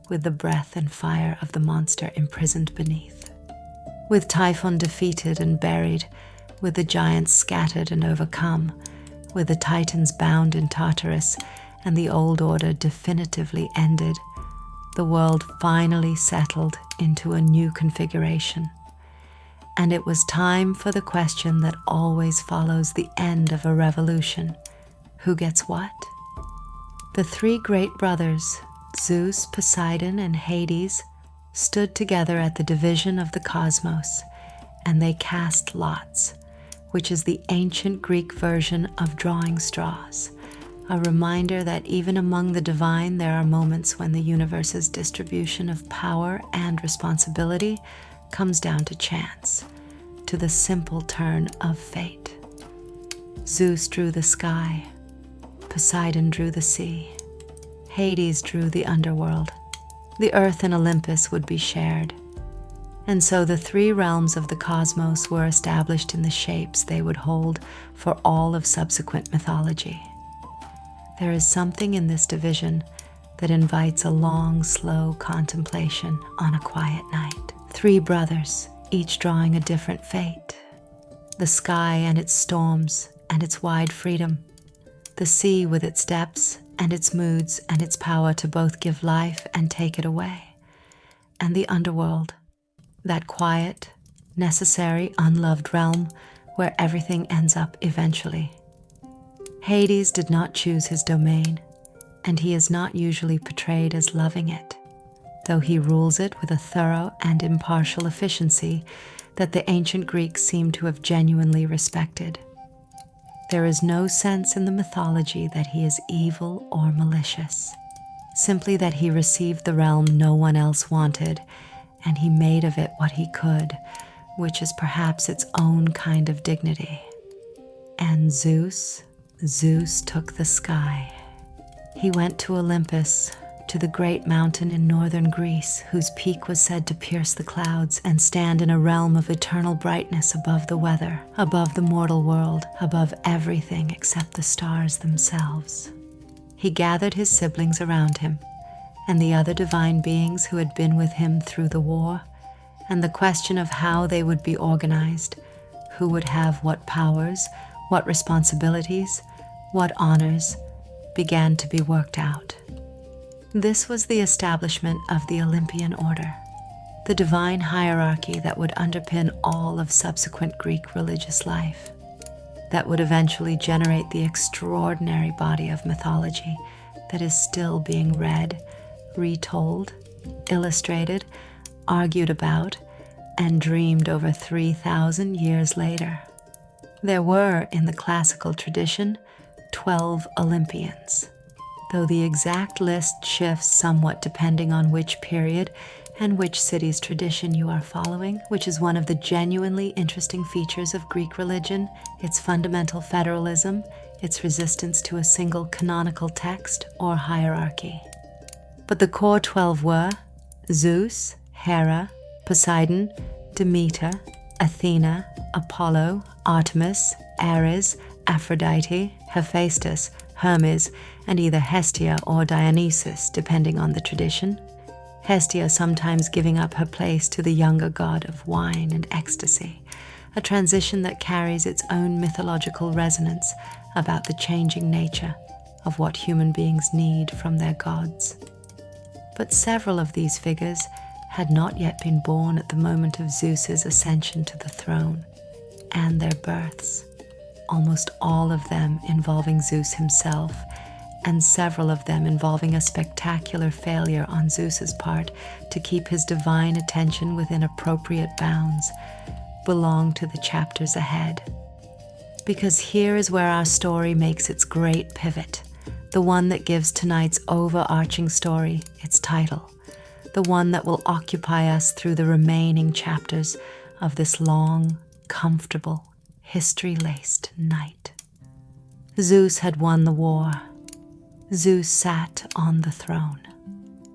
with the breath and fire of the monster imprisoned beneath. With Typhon defeated and buried, with the giants scattered and overcome, with the Titans bound in Tartarus, and the old order definitively ended, the world finally settled into a new configuration. And it was time for the question that always follows the end of a revolution: who gets what? The three great brothers, Zeus, Poseidon, and Hades, stood together at the division of the cosmos, and they cast lots, which is the ancient Greek version of drawing straws, a reminder that even among the divine there are moments when the universe's distribution of power and responsibility comes down to chance, to the simple turn of fate. Zeus drew the sky, Poseidon drew the sea, Hades drew the underworld. The earth and Olympus would be shared. And so the three realms of the cosmos were established in the shapes they would hold for all of subsequent mythology. There is something in this division that invites a long, slow contemplation on a quiet night. Three brothers, each drawing a different fate. The sky and its storms and its wide freedom. The sea with its depths and its moods and its power to both give life and take it away. And the underworld, that quiet, necessary, unloved realm where everything ends up eventually. Hades did not choose his domain, and he is not usually portrayed as loving it, though he rules it with a thorough and impartial efficiency that the ancient Greeks seem to have genuinely respected. There is no sense in the mythology that he is evil or malicious, simply that he received the realm no one else wanted, and he made of it what he could, which is perhaps its own kind of dignity. And Zeus took the sky. He went to Olympus, to the great mountain in northern Greece, whose peak was said to pierce the clouds and stand in a realm of eternal brightness above the weather, above the mortal world, above everything except the stars themselves. He gathered his siblings around him, and the other divine beings who had been with him through the war, and the question of how they would be organized, who would have what powers, what responsibilities, what honors, began to be worked out. This was the establishment of the Olympian order, the divine hierarchy that would underpin all of subsequent Greek religious life, that would eventually generate the extraordinary body of mythology that is still being read, retold, illustrated, argued about, and dreamed over 3,000 years later. There were, in the classical tradition, 12 Olympians, though the exact list shifts somewhat depending on which period and which city's tradition you are following, which is one of the genuinely interesting features of Greek religion, its fundamental federalism, its resistance to a single canonical text or hierarchy. But the core 12 were Zeus, Hera, Poseidon, Demeter, Athena, Apollo, Artemis, Ares, Aphrodite, Hephaestus, Hermes, and either Hestia or Dionysus, depending on the tradition. Hestia sometimes giving up her place to the younger god of wine and ecstasy, a transition that carries its own mythological resonance about the changing nature of what human beings need from their gods. But several of these figures had not yet been born at the moment of Zeus's ascension to the throne, and their births, almost all of them involving Zeus himself, and several of them involving a spectacular failure on Zeus's part to keep his divine attention within appropriate bounds, belong to the chapters ahead. Because here is where our story makes its great pivot, the one that gives tonight's overarching story its title, the one that will occupy us through the remaining chapters of this long, comfortable, history-laced night. Zeus had won the war. Zeus sat on the throne.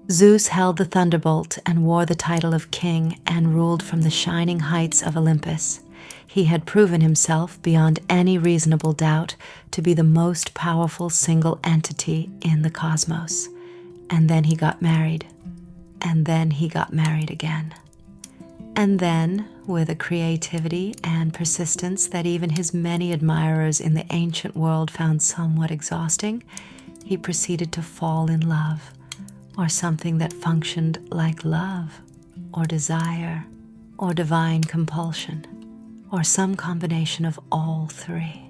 Zeus held the Thunderbolt and wore the title of king and ruled from the shining heights of Olympus. He had proven himself beyond any reasonable doubt to be the most powerful single entity in the cosmos. And then he got married. And then he got married again. And then, with a creativity and persistence that even his many admirers in the ancient world found somewhat exhausting, he proceeded to fall in love, or something that functioned like love, or desire, or divine compulsion, or some combination of all three,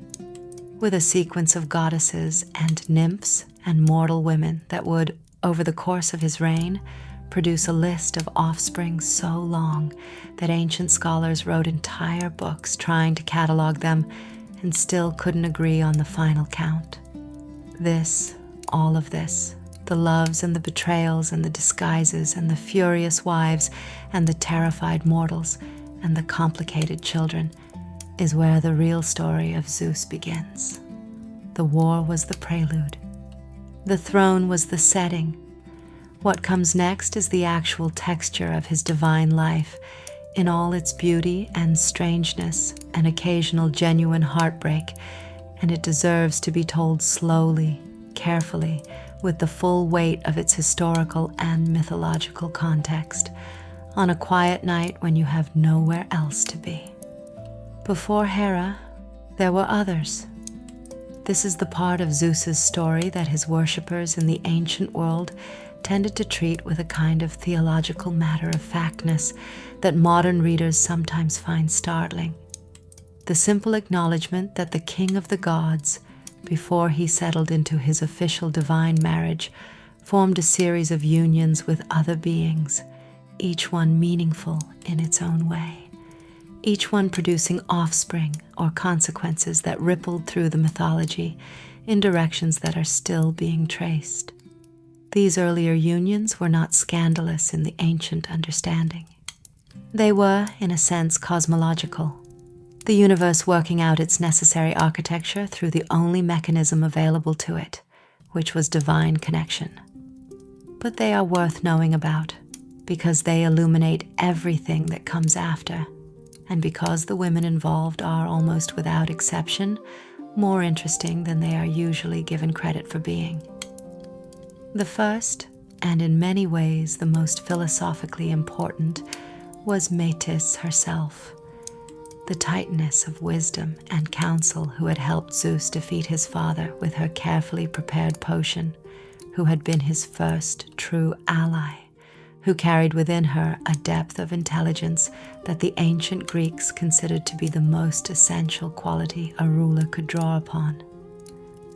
with a sequence of goddesses and nymphs and mortal women that would, over the course of his reign, produce a list of offspring so long that ancient scholars wrote entire books trying to catalog them and still couldn't agree on the final count. All of this, the loves and the betrayals and the disguises and the furious wives and the terrified mortals and the complicated children, is where the real story of Zeus begins. The war was the prelude. The throne was the setting. What comes next is the actual texture of his divine life, in all its beauty and strangeness and occasional genuine heartbreak, and it deserves to be told slowly, carefully, with the full weight of its historical and mythological context, on a quiet night when you have nowhere else to be. Before Hera, there were others. This is the part of Zeus's story that his worshippers in the ancient world tended to treat with a kind of theological matter-of-factness that modern readers sometimes find startling. The simple acknowledgement that the king of the gods, before he settled into his official divine marriage, formed a series of unions with other beings, each one meaningful in its own way, each one producing offspring or consequences that rippled through the mythology in directions that are still being traced. These earlier unions were not scandalous in the ancient understanding. They were, in a sense, cosmological, the universe working out its necessary architecture through the only mechanism available to it, which was divine connection. But they are worth knowing about, because they illuminate everything that comes after, and because the women involved are, almost without exception, more interesting than they are usually given credit for being. The first, and in many ways the most philosophically important, was Metis herself, the Titaness of wisdom and counsel who had helped Zeus defeat his father with her carefully prepared potion, who had been his first true ally, who carried within her a depth of intelligence that the ancient Greeks considered to be the most essential quality a ruler could draw upon.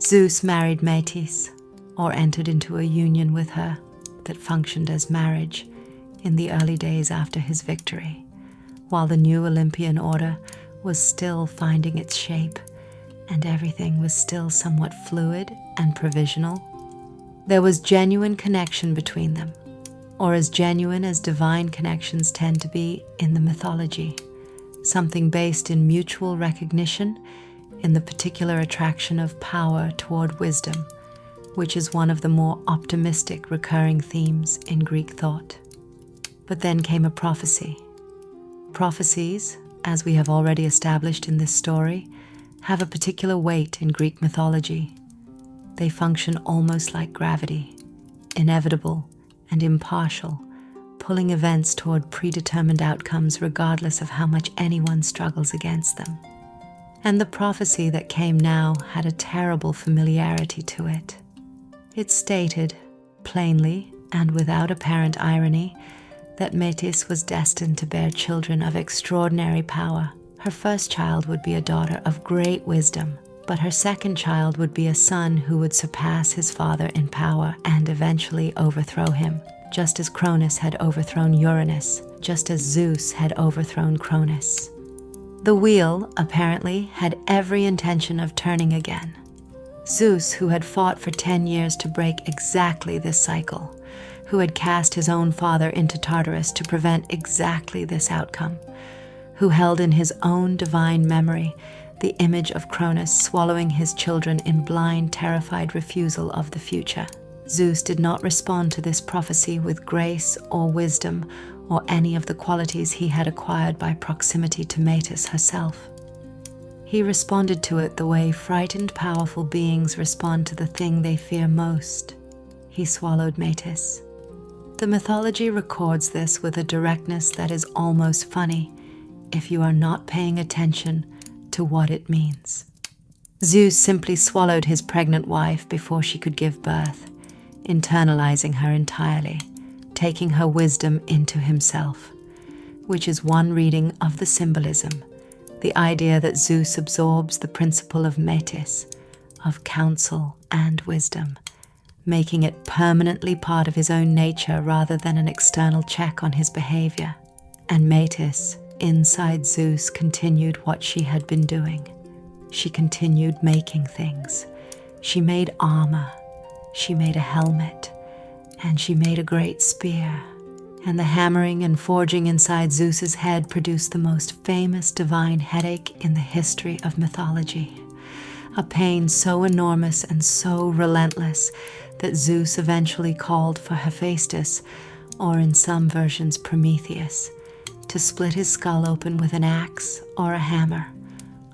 Zeus married Metis, or entered into a union with her that functioned as marriage in the early days after his victory, while the new Olympian order was still finding its shape and everything was still somewhat fluid and provisional. There was genuine connection between them, or as genuine as divine connections tend to be in the mythology, something based in mutual recognition, in the particular attraction of power toward wisdom, which is one of the more optimistic recurring themes in Greek thought. But then came a prophecy. Prophecies, as we have already established in this story, have a particular weight in Greek mythology. They function almost like gravity, inevitable and impartial, pulling events toward predetermined outcomes regardless of how much anyone struggles against them. And the prophecy that came now had a terrible familiarity to it. It stated, plainly and without apparent irony, that Metis was destined to bear children of extraordinary power. Her first child would be a daughter of great wisdom, but her second child would be a son who would surpass his father in power and eventually overthrow him, just as Cronus had overthrown Uranus, just as Zeus had overthrown Cronus. The wheel, apparently, had every intention of turning again. Zeus, who had fought for 10 years to break exactly this cycle, who had cast his own father into Tartarus to prevent exactly this outcome, who held in his own divine memory the image of Cronus swallowing his children in blind, terrified refusal of the future. Zeus did not respond to this prophecy with grace or wisdom or any of the qualities he had acquired by proximity to Metis herself. He responded to it the way frightened, powerful beings respond to the thing they fear most. He swallowed Metis. The mythology records this with a directness that is almost funny if you are not paying attention to what it means. Zeus simply swallowed his pregnant wife before she could give birth, internalizing her entirely, taking her wisdom into himself, which is one reading of the symbolism, the idea that Zeus absorbs the principle of Metis, of counsel and wisdom, making it permanently part of his own nature rather than an external check on his behavior. And Metis, inside Zeus, continued what she had been doing. She continued making things. She made armor. She made a helmet. And she made a great spear. And the hammering and forging inside Zeus's head produced the most famous divine headache in the history of mythology. A pain so enormous and so relentless that Zeus eventually called for Hephaestus, or in some versions Prometheus, to split his skull open with an axe or a hammer,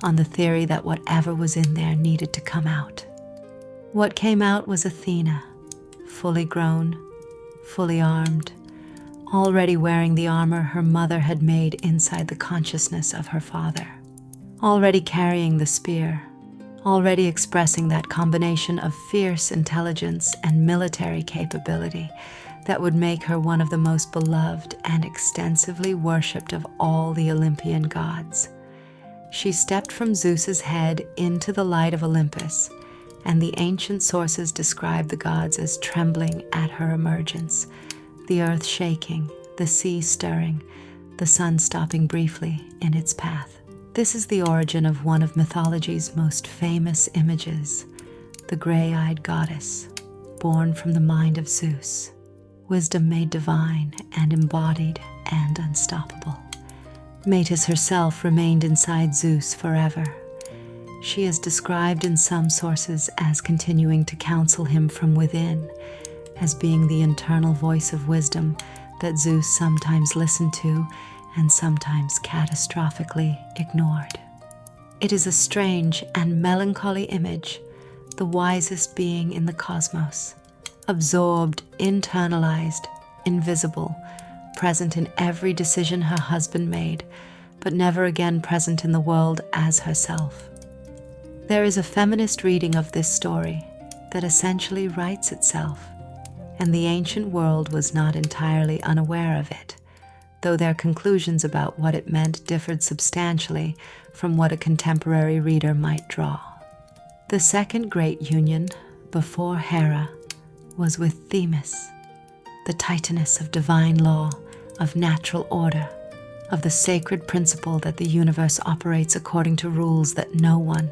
on the theory that whatever was in there needed to come out. What came out was Athena, fully grown, fully armed, already wearing the armor her mother had made inside the consciousness of her father, already carrying the spear, already expressing that combination of fierce intelligence and military capability that would make her one of the most beloved and extensively worshipped of all the Olympian gods. She stepped from Zeus's head into the light of Olympus, and the ancient sources describe the gods as trembling at her emergence, the earth shaking, the sea stirring, the sun stopping briefly in its path. This is the origin of one of mythology's most famous images, the gray-eyed goddess, born from the mind of Zeus, wisdom made divine and embodied and unstoppable. Metis herself remained inside Zeus forever. She is described in some sources as continuing to counsel him from within, as being the internal voice of wisdom that Zeus sometimes listened to and sometimes catastrophically ignored. It is a strange and melancholy image, the wisest being in the cosmos, absorbed, internalized, invisible, present in every decision her husband made, but never again present in the world as herself. There is a feminist reading of this story that essentially writes itself, and the ancient world was not entirely unaware of it, though their conclusions about what it meant differed substantially from what a contemporary reader might draw. The second great union, before Hera, was with Themis, the Titaness of divine law, of natural order, of the sacred principle that the universe operates according to rules that no one,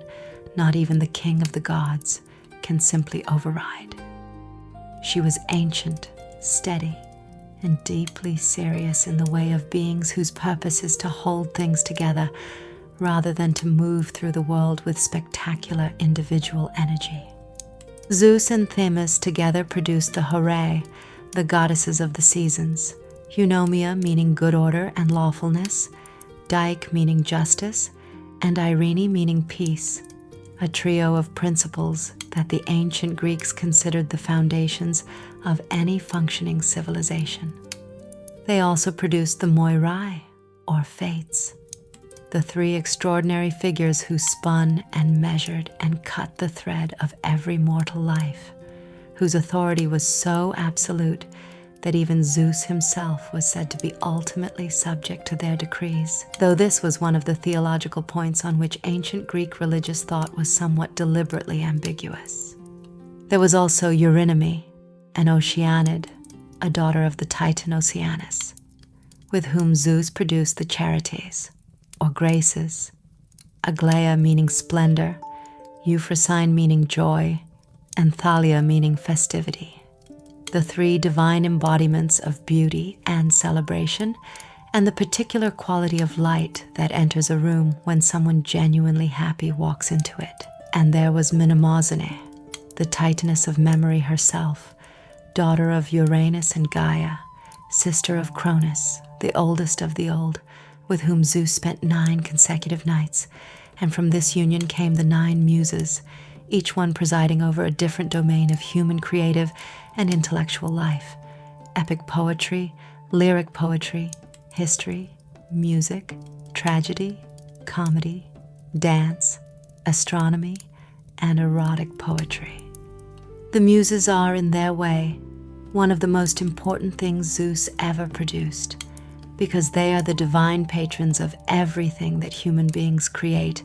not even the king of the gods, can simply override. She was ancient, steady, and deeply serious in the way of beings whose purpose is to hold things together rather than to move through the world with spectacular individual energy. Zeus and Themis together produced the Horae, the goddesses of the seasons, Eunomia meaning good order and lawfulness, Dike meaning justice, and Irene meaning peace, a trio of principles that the ancient Greeks considered the foundations of any functioning civilization. They also produced the Moirai, or Fates, the three extraordinary figures who spun and measured and cut the thread of every mortal life, whose authority was so absolute that even Zeus himself was said to be ultimately subject to their decrees, though this was one of the theological points on which ancient Greek religious thought was somewhat deliberately ambiguous. There was also Eurynome, an Oceanid, a daughter of the Titan Oceanus, with whom Zeus produced the Charites, or Graces, Aglaia meaning splendor, Euphrosyne meaning joy, and Thalia meaning festivity, the three divine embodiments of beauty and celebration, and the particular quality of light that enters a room when someone genuinely happy walks into it. And there was Mnemosyne, the Titaness of memory herself, daughter of Uranus and Gaia, sister of Cronus, the oldest of the old, with whom Zeus spent 9 consecutive nights, and from this union came the 9 muses, each one presiding over a different domain of human creative and intellectual life: epic poetry, lyric poetry, history, music, tragedy, comedy, dance, astronomy, and erotic poetry. The muses are, in their way, one of the most important things Zeus ever produced, because they are the divine patrons of everything that human beings create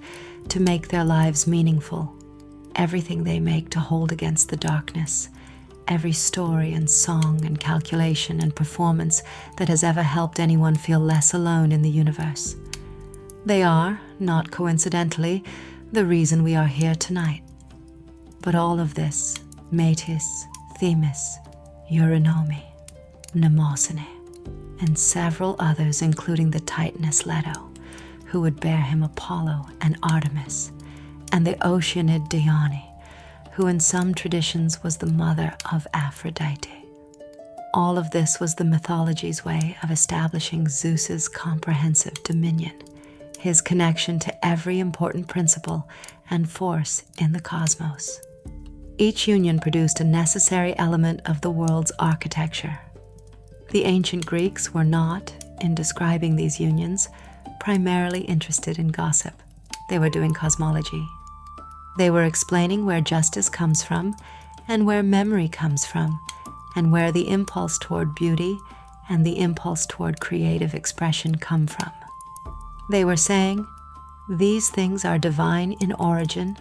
to make their lives meaningful, everything they make to hold against the darkness, every story and song and calculation and performance that has ever helped anyone feel less alone in the universe. They are, not coincidentally, the reason we are here tonight. But all of this, Metis, Themis, Eurynome, Mnemosyne, and several others, including the Titaness Leto, who would bear him Apollo and Artemis, and the Oceanid Dione, who in some traditions was the mother of Aphrodite. All of this was the mythology's way of establishing Zeus's comprehensive dominion, his connection to every important principle and force in the cosmos. Each union produced a necessary element of the world's architecture. The ancient Greeks were not, in describing these unions, primarily interested in gossip. They were doing cosmology. They were explaining where justice comes from and where memory comes from, and where the impulse toward beauty and the impulse toward creative expression come from. They were saying, these things are divine in origin.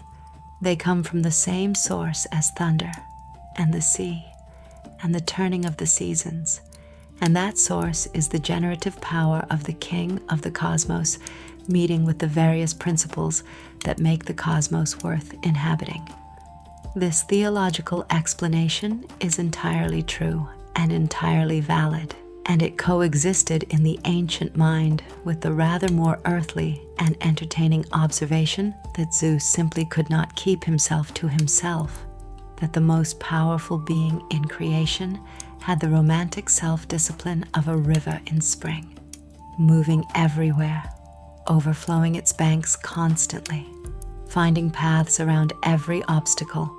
They come from the same source as thunder and the sea and the turning of the seasons. And that source is the generative power of the king of the cosmos meeting with the various principles that make the cosmos worth inhabiting. This theological explanation is entirely true and entirely valid, and it coexisted in the ancient mind with the rather more earthly and entertaining observation that Zeus simply could not keep himself to himself, that the most powerful being in creation had the romantic self-discipline of a river in spring, moving everywhere, overflowing its banks constantly, finding paths around every obstacle,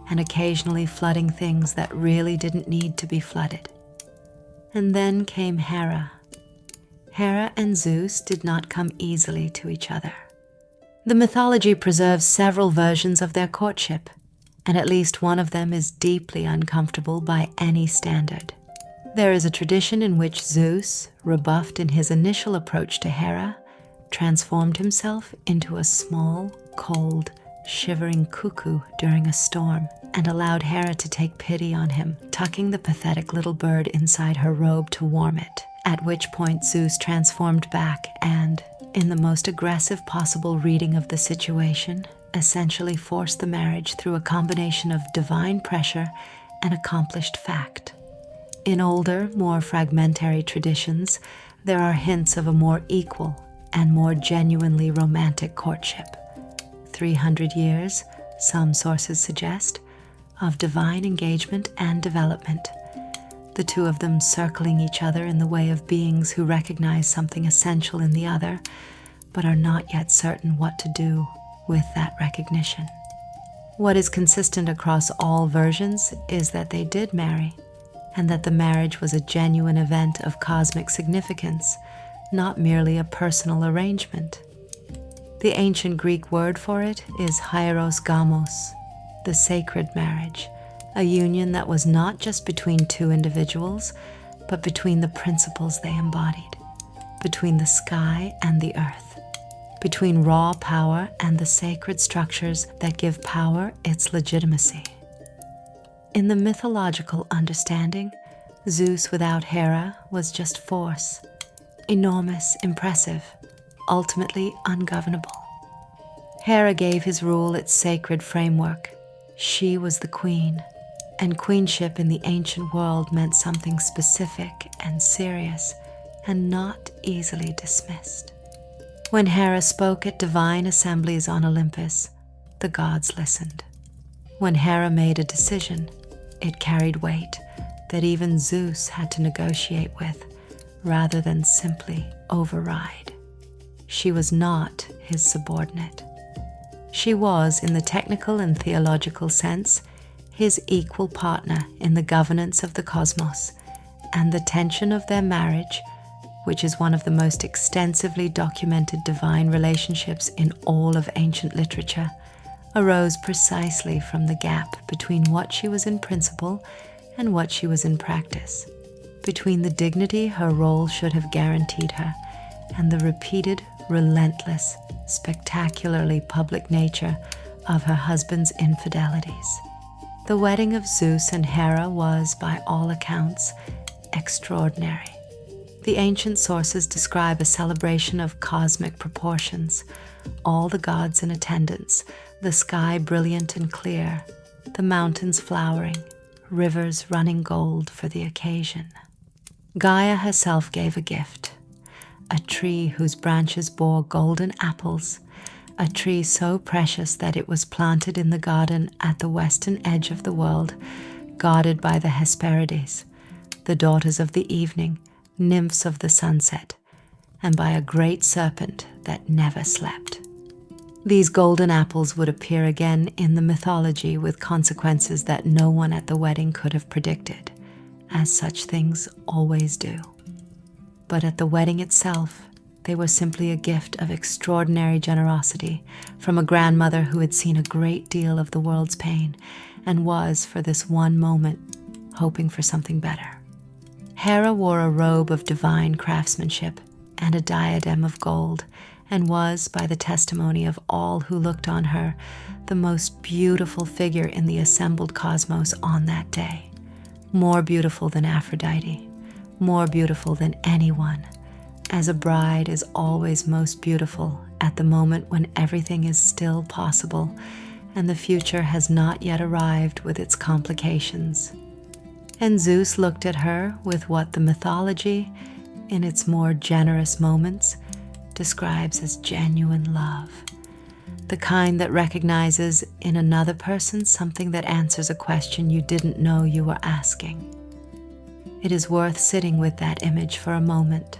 and occasionally flooding things that really didn't need to be flooded. And then came Hera. Hera and Zeus did not come easily to each other. The mythology preserves several versions of their courtship, and at least one of them is deeply uncomfortable by any standard. There is a tradition in which Zeus, rebuffed in his initial approach to Hera, transformed himself into a small, cold, shivering cuckoo during a storm and allowed Hera to take pity on him, tucking the pathetic little bird inside her robe to warm it, at which point Zeus transformed back and, in the most aggressive possible reading of the situation, essentially forced the marriage through a combination of divine pressure and accomplished fact. In older, more fragmentary traditions, there are hints of a more equal and more genuinely romantic courtship. 300 years, some sources suggest, of divine engagement and development, the two of them circling each other in the way of beings who recognize something essential in the other, but are not yet certain what to do with that recognition. What is consistent across all versions is that they did marry, and that the marriage was a genuine event of cosmic significance, not merely a personal arrangement. The ancient Greek word for it is hieros gamos, the sacred marriage, a union that was not just between two individuals, but between the principles they embodied, between the sky and the earth, between raw power and the sacred structures that give power its legitimacy. In the mythological understanding, Zeus without Hera was just force, enormous, impressive, ultimately ungovernable. Hera gave his rule its sacred framework. She was the queen, and queenship in the ancient world meant something specific and serious, and not easily dismissed. When Hera spoke at divine assemblies on Olympus, the gods listened. When Hera made a decision, it carried weight that even Zeus had to negotiate with, rather than simply override. She was not his subordinate. She was, in the technical and theological sense, his equal partner in the governance of the cosmos, and the tension of their marriage, which is one of the most extensively documented divine relationships in all of ancient literature, arose precisely from the gap between what she was in principle and what she was in practice, between the dignity her role should have guaranteed her and the repeated, relentless, spectacularly public nature of her husband's infidelities. The wedding of Zeus and Hera was, by all accounts, extraordinary. The ancient sources describe a celebration of cosmic proportions, all the gods in attendance, the sky brilliant and clear, the mountains flowering, rivers running gold for the occasion. Gaia herself gave a gift, a tree whose branches bore golden apples, a tree so precious that it was planted in the garden at the western edge of the world, guarded by the Hesperides, the daughters of the evening, nymphs of the sunset, and by a great serpent that never slept. These golden apples would appear again in the mythology with consequences that no one at the wedding could have predicted, as such things always do. But at the wedding itself, they were simply a gift of extraordinary generosity from a grandmother who had seen a great deal of the world's pain and was, for this one moment, hoping for something better. Hera wore a robe of divine craftsmanship and a diadem of gold, and was, by the testimony of all who looked on her, the most beautiful figure in the assembled cosmos on that day. More beautiful than Aphrodite, more beautiful than anyone, as a bride is always most beautiful at the moment when everything is still possible and the future has not yet arrived with its complications. And Zeus looked at her with what the mythology, in its more generous moments, describes as genuine love, the kind that recognizes in another person something that answers a question you didn't know you were asking. It is worth sitting with that image for a moment.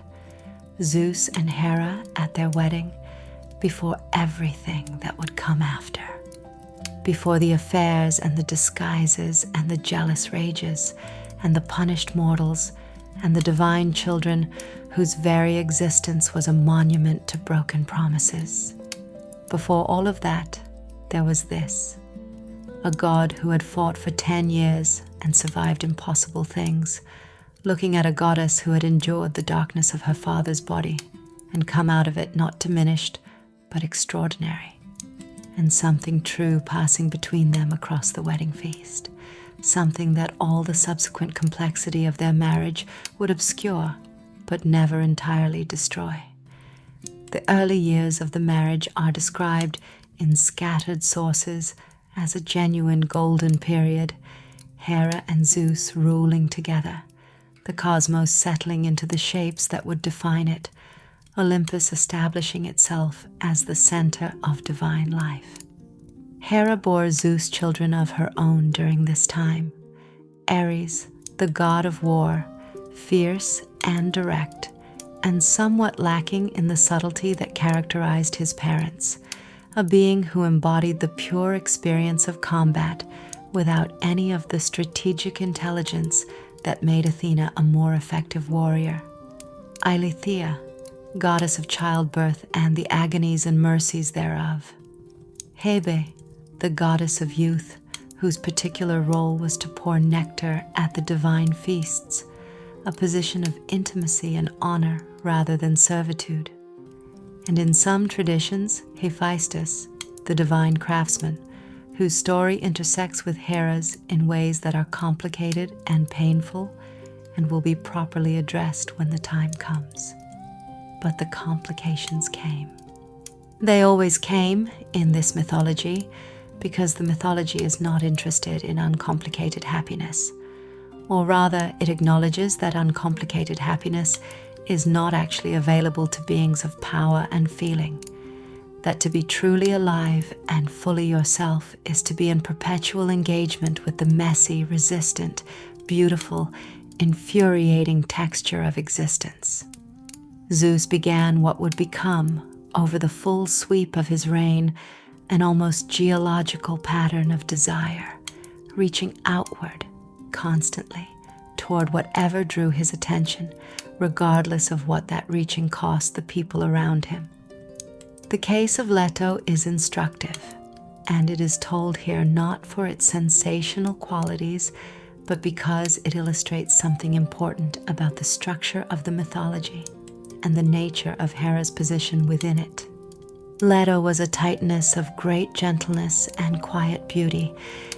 Zeus and Hera at their wedding, before everything that would come after, before the affairs and the disguises and the jealous rages and the punished mortals and the divine children whose very existence was a monument to broken promises. Before all of that, there was this, a god who had fought for 10 years and survived impossible things, looking at a goddess who had endured the darkness of her father's body and come out of it not diminished, but extraordinary, and something true passing between them across the wedding feast, something that all the subsequent complexity of their marriage would obscure, but never entirely destroy. The early years of the marriage are described in scattered sources as a genuine golden period, Hera and Zeus ruling together, the cosmos settling into the shapes that would define it, Olympus establishing itself as the center of divine life. Hera bore Zeus children of her own during this time. Ares, the god of war, fierce and direct, and somewhat lacking in the subtlety that characterized his parents, a being who embodied the pure experience of combat without any of the strategic intelligence that made Athena a more effective warrior. Eileithyia, goddess of childbirth and the agonies and mercies thereof. Hebe, the goddess of youth, whose particular role was to pour nectar at the divine feasts, a position of intimacy and honor rather than servitude. And in some traditions, Hephaestus, the divine craftsman, whose story intersects with Hera's in ways that are complicated and painful and will be properly addressed when the time comes. But the complications came. They always came in this mythology because the mythology is not interested in uncomplicated happiness, or rather it acknowledges that uncomplicated happiness is not actually available to beings of power and feeling, that to be truly alive and fully yourself is to be in perpetual engagement with the messy, resistant, beautiful, infuriating texture of existence. Zeus began what would become, over the full sweep of his reign, an almost geological pattern of desire, reaching outward constantly toward whatever drew his attention, regardless of what that reaching cost the people around him. The case of Leto is instructive, and it is told here not for its sensational qualities, but because it illustrates something important about the structure of the mythology and the nature of Hera's position within it. Leto was a titaness of great gentleness and quiet beauty,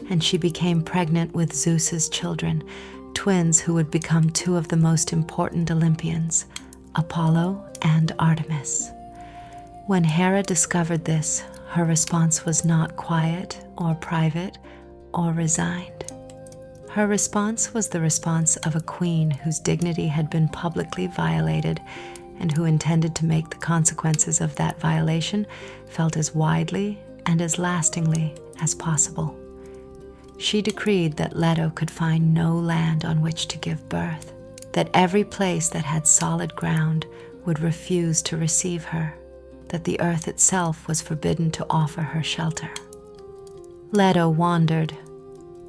and she became pregnant with Zeus's children, twins who would become two of the most important Olympians, Apollo and Artemis. When Hera discovered this, her response was not quiet or private or resigned. Her response was the response of a queen whose dignity had been publicly violated and who intended to make the consequences of that violation felt as widely and as lastingly as possible. She decreed that Leto could find no land on which to give birth, that every place that had solid ground would refuse to receive her, that the earth itself was forbidden to offer her shelter. Leto wandered.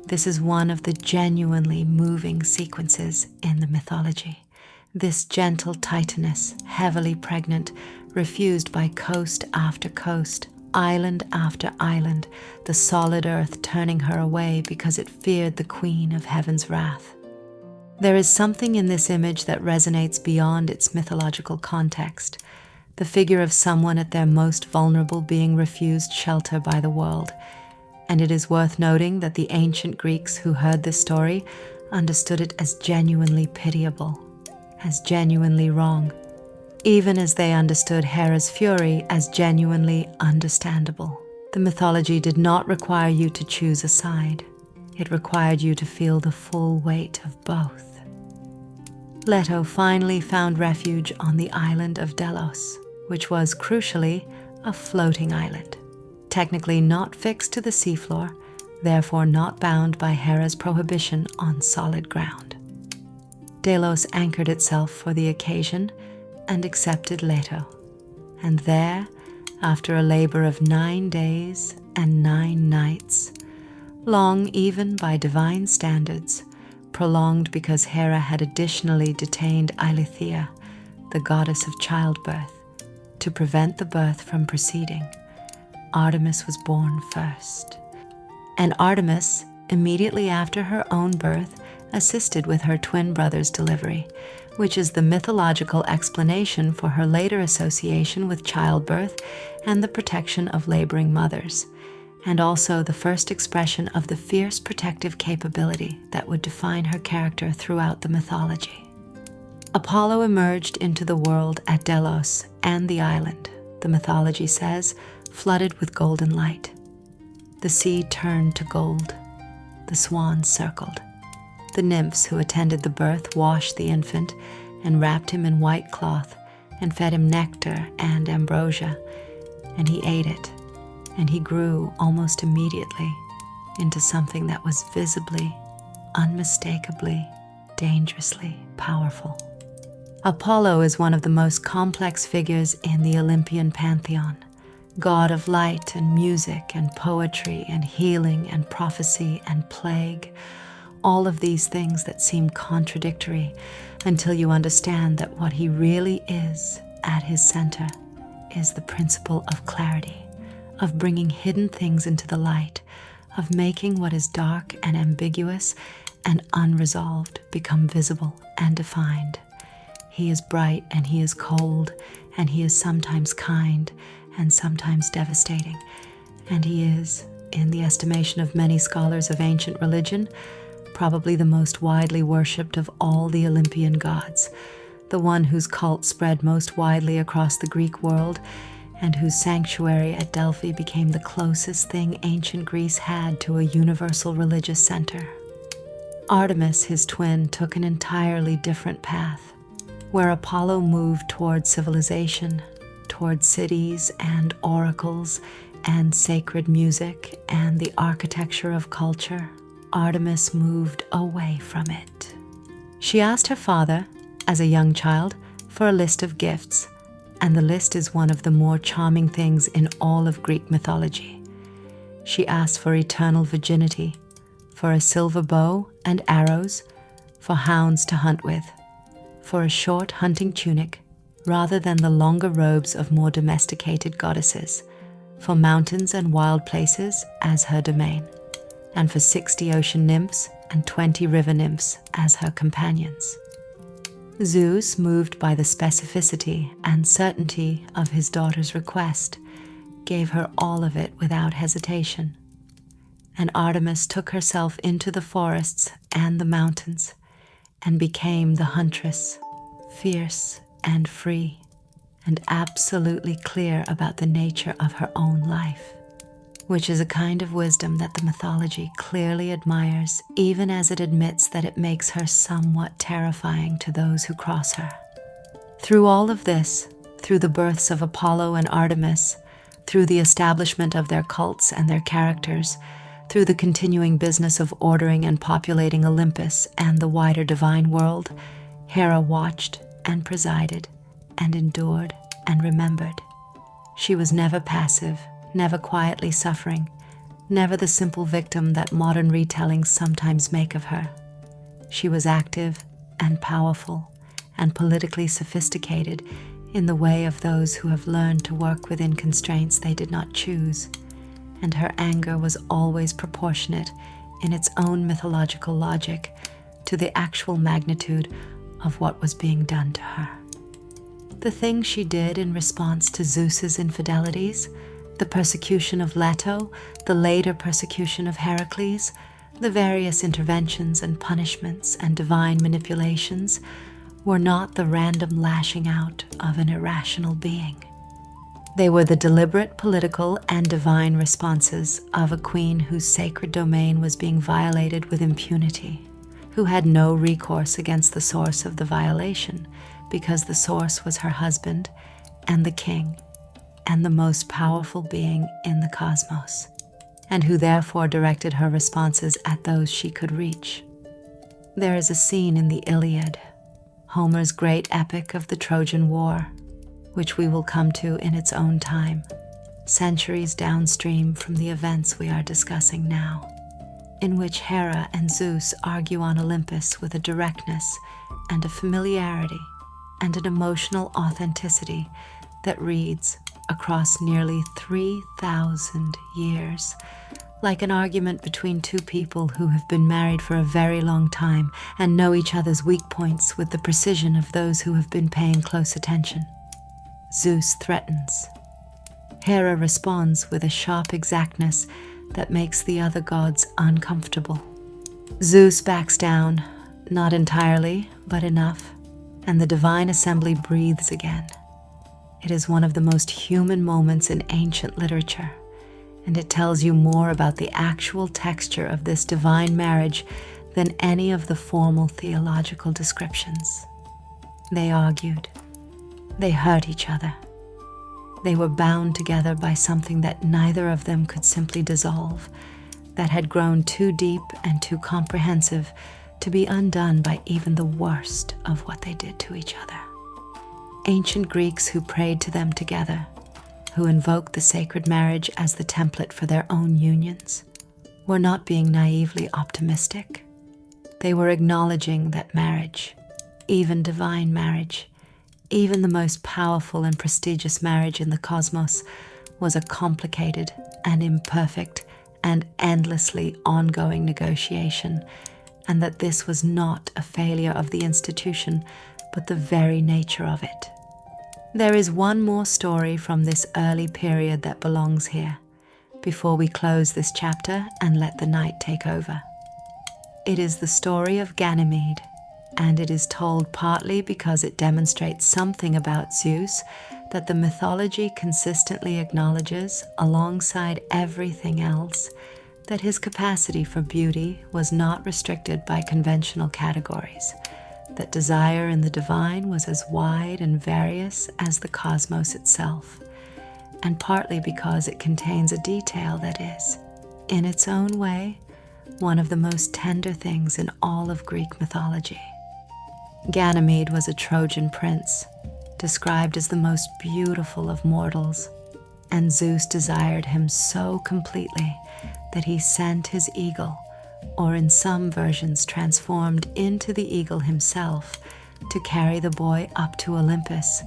This is one of the genuinely moving sequences in the mythology. This gentle titaness, heavily pregnant, refused by coast after coast, island after island, the solid earth turning her away because it feared the queen of heaven's wrath. There is something in this image that resonates beyond its mythological context, the figure of someone at their most vulnerable being refused shelter by the world. And it is worth noting that the ancient Greeks who heard this story understood it as genuinely pitiable, as genuinely wrong, even as they understood Hera's fury as genuinely understandable. The mythology did not require you to choose a side. It required you to feel the full weight of both. Leto finally found refuge on the island of Delos, which was, crucially, a floating island, technically not fixed to the seafloor, therefore not bound by Hera's prohibition on solid ground. Delos anchored itself for the occasion and accepted Leto, and there, after a labor of 9 days and 9 nights, long even by divine standards, prolonged because Hera had additionally detained Eileithyia, the goddess of childbirth, to prevent the birth from proceeding, Artemis was born first. And Artemis, immediately after her own birth, assisted with her twin brother's delivery, which is the mythological explanation for her later association with childbirth and the protection of laboring mothers, and also the first expression of the fierce protective capability that would define her character throughout the mythology. Apollo emerged into the world at Delos and the island, the mythology says, flooded with golden light. The sea turned to gold. The swans circled. The nymphs who attended the birth washed the infant and wrapped him in white cloth and fed him nectar and ambrosia, and he ate it, and he grew almost immediately into something that was visibly, unmistakably, dangerously powerful. Apollo is one of the most complex figures in the Olympian pantheon, god of light and music and poetry and healing and prophecy and plague, all of these things that seem contradictory until you understand that what he really is at his center is the principle of clarity, of bringing hidden things into the light, of making what is dark and ambiguous and unresolved become visible and defined. He is bright and he is cold, and he is sometimes kind and sometimes devastating, and he is, in the estimation of many scholars of ancient religion, probably the most widely worshipped of all the Olympian gods, the one whose cult spread most widely across the Greek world, and whose sanctuary at Delphi became the closest thing ancient Greece had to a universal religious center. Artemis, his twin, took an entirely different path, where Apollo moved toward civilization, toward cities and oracles and sacred music and the architecture of culture. Artemis moved away from it. She asked her father, as a young child, for a list of gifts, and the list is one of the more charming things in all of Greek mythology. She asked for eternal virginity, for a silver bow and arrows, for hounds to hunt with, for a short hunting tunic rather than the longer robes of more domesticated goddesses, for mountains and wild places as her domain, and for 60 ocean nymphs and 20 river nymphs as her companions. Zeus, moved by the specificity and certainty of his daughter's request, gave her all of it without hesitation. And Artemis took herself into the forests and the mountains and became the huntress, fierce and free, and absolutely clear about the nature of her own life, which is a kind of wisdom that the mythology clearly admires, even as it admits that it makes her somewhat terrifying to those who cross her. Through all of this, through the births of Apollo and Artemis, through the establishment of their cults and their characters, through the continuing business of ordering and populating Olympus and the wider divine world, Hera watched and presided and endured and remembered. She was never passive, never quietly suffering, never the simple victim that modern retellings sometimes make of her. She was active and powerful and politically sophisticated in the way of those who have learned to work within constraints they did not choose, and her anger was always proportionate in its own mythological logic to the actual magnitude of what was being done to her. The things she did in response to Zeus's infidelities, the persecution of Leto, the later persecution of Heracles, the various interventions and punishments and divine manipulations, were not the random lashing out of an irrational being. They were the deliberate political and divine responses of a queen whose sacred domain was being violated with impunity, who had no recourse against the source of the violation, because the source was her husband and the king and the most powerful being in the cosmos, and who therefore directed her responses at those she could reach. There is a scene in the Iliad, Homer's great epic of the Trojan War, which we will come to in its own time, centuries downstream from the events we are discussing now, in which Hera and Zeus argue on Olympus with a directness and a familiarity and an emotional authenticity that reads, across nearly 3,000 years, like an argument between two people who have been married for a very long time and know each other's weak points with the precision of those who have been paying close attention. Zeus threatens. Hera responds with a sharp exactness that makes the other gods uncomfortable. Zeus backs down, not entirely, but enough, and the divine assembly breathes again. It is one of the most human moments in ancient literature, and it tells you more about the actual texture of this divine marriage than any of the formal theological descriptions. They argued. They hurt each other. They were bound together by something that neither of them could simply dissolve, that had grown too deep and too comprehensive to be undone by even the worst of what they did to each other. ancient Greeks who prayed to them together, who invoked the sacred marriage as the template for their own unions, were not being naively optimistic. They were acknowledging that marriage, even divine marriage, even the most powerful and prestigious marriage in the cosmos, was a complicated and imperfect and endlessly ongoing negotiation, and that this was not a failure of the institution, but the very nature of it. There is one more story from this early period that belongs here, before we close this chapter and let the night take over. It is the story of Ganymede, and it is told partly because it demonstrates something about Zeus that the mythology consistently acknowledges alongside everything else, that his capacity for beauty was not restricted by conventional categories, that desire in the divine was as wide and various as the cosmos itself, and partly because it contains a detail that is, in its own way, one of the most tender things in all of Greek mythology. Ganymede was a Trojan prince, described as the most beautiful of mortals, and Zeus desired him so completely that he sent his eagle, or in some versions transformed into the eagle himself, to carry the boy up to Olympus,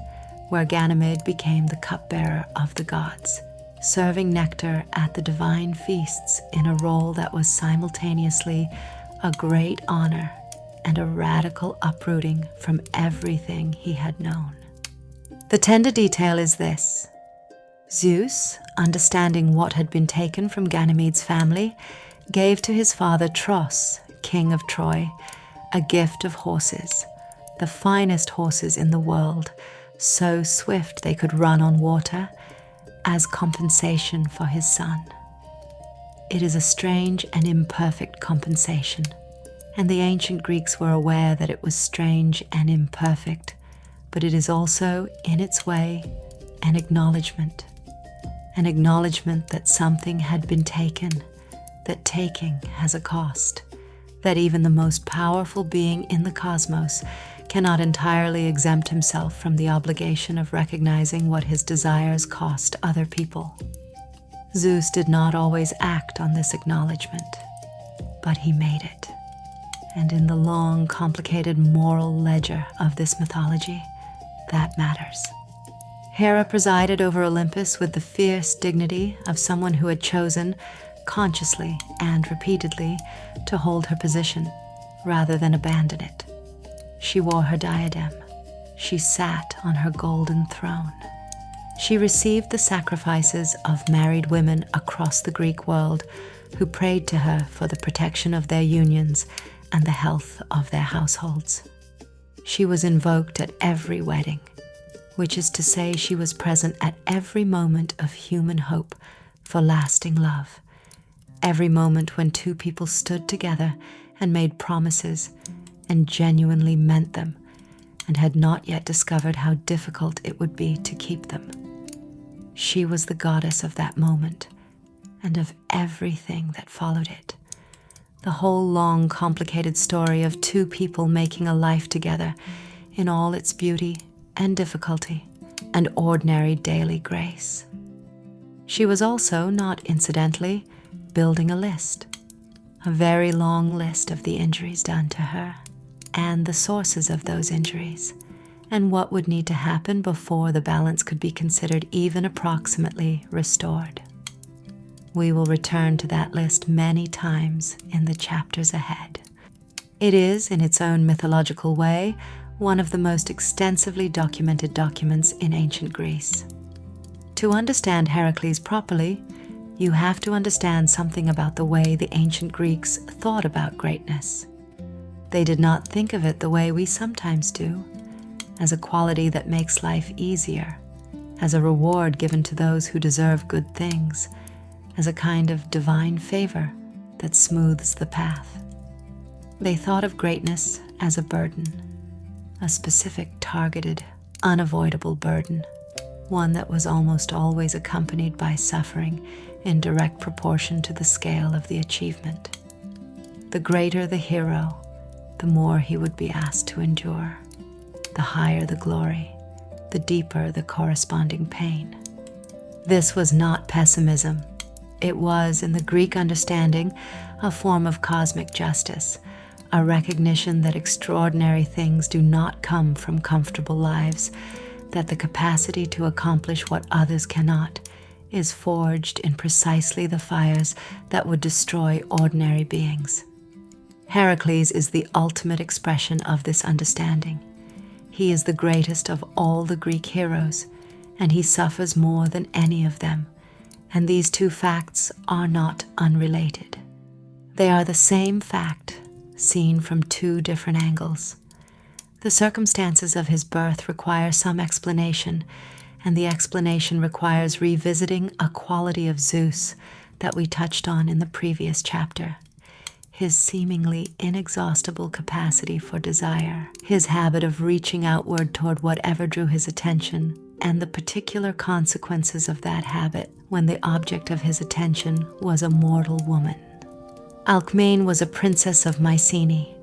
where Ganymede became the cupbearer of the gods, serving nectar at the divine feasts in a role that was simultaneously a great honor and a radical uprooting from everything he had known. The tender detail is this: Zeus, understanding what had been taken from Ganymede's family, gave to his father Tros, king of Troy, a gift of horses, the finest horses in the world, so swift they could run on water, as compensation for his son. It is a strange and imperfect compensation, and the ancient Greeks were aware that it was strange and imperfect, but it is also, in its way, an acknowledgement that something had been taken, that taking has a cost, that even the most powerful being in the cosmos cannot entirely exempt himself from the obligation of recognizing what his desires cost other people. Zeus did not always act on this acknowledgement, but he made it. And in the long, complicated moral ledger of this mythology, that matters. Hera presided over Olympus with the fierce dignity of someone who had chosen, consciously and repeatedly, to hold her position rather than abandon it. She wore her diadem. She sat on her golden throne. She received the sacrifices of married women across the Greek world who prayed to her for the protection of their unions and the health of their households. She was invoked at every wedding, which is to say she was present at every moment of human hope for lasting love, every moment when two people stood together and made promises and genuinely meant them, and had not yet discovered how difficult it would be to keep them. She was the goddess of that moment, and of everything that followed it. The whole long, complicated story of two people making a life together in all its beauty and difficulty and ordinary daily grace. She was also, not incidentally, building a list, a very long list of the injuries done to her, and the sources of those injuries, and what would need to happen before the balance could be considered even approximately restored. We will return to that list many times in the chapters ahead. It is, in its own mythological way, one of the most extensively documented documents in ancient Greece. To understand Heracles properly, you have to understand something about the way the ancient Greeks thought about greatness. They did not think of it the way we sometimes do, as a quality that makes life easier, as a reward given to those who deserve good things, as a kind of divine favor that smooths the path. They thought of greatness as a burden, a specific, targeted, unavoidable burden, one that was almost always accompanied by suffering in direct proportion to the scale of the achievement. The greater the hero, the more he would be asked to endure. The higher the glory, the deeper the corresponding pain. This was not pessimism. It was, in the Greek understanding, a form of cosmic justice, a recognition that extraordinary things do not come from comfortable lives, that the capacity to accomplish what others cannot is forged in precisely the fires that would destroy ordinary beings. Heracles is the ultimate expression of this understanding. He is the greatest of all the Greek heroes, and he suffers more than any of them, and these two facts are not unrelated. They are the same fact, seen from two different angles. The circumstances of his birth require some explanation, and the explanation requires revisiting a quality of Zeus that we touched on in the previous chapter. His seemingly inexhaustible capacity for desire, his habit of reaching outward toward whatever drew his attention, and the particular consequences of that habit when the object of his attention was a mortal woman. Alcmene was a princess of Mycenae,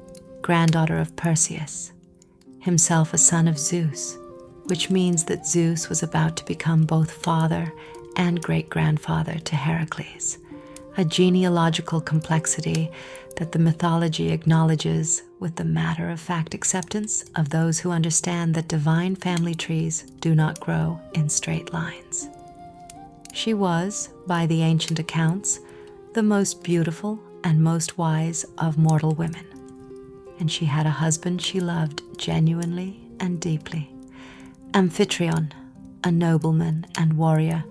granddaughter of Perseus, himself a son of Zeus, which means that Zeus was about to become both father and great-grandfather to Heracles, a genealogical complexity that the mythology acknowledges with the matter-of-fact acceptance of those who understand that divine family trees do not grow in straight lines. She was, by the ancient accounts, the most beautiful and most wise of mortal women, and she had a husband she loved genuinely and deeply, Amphitryon, a nobleman and warrior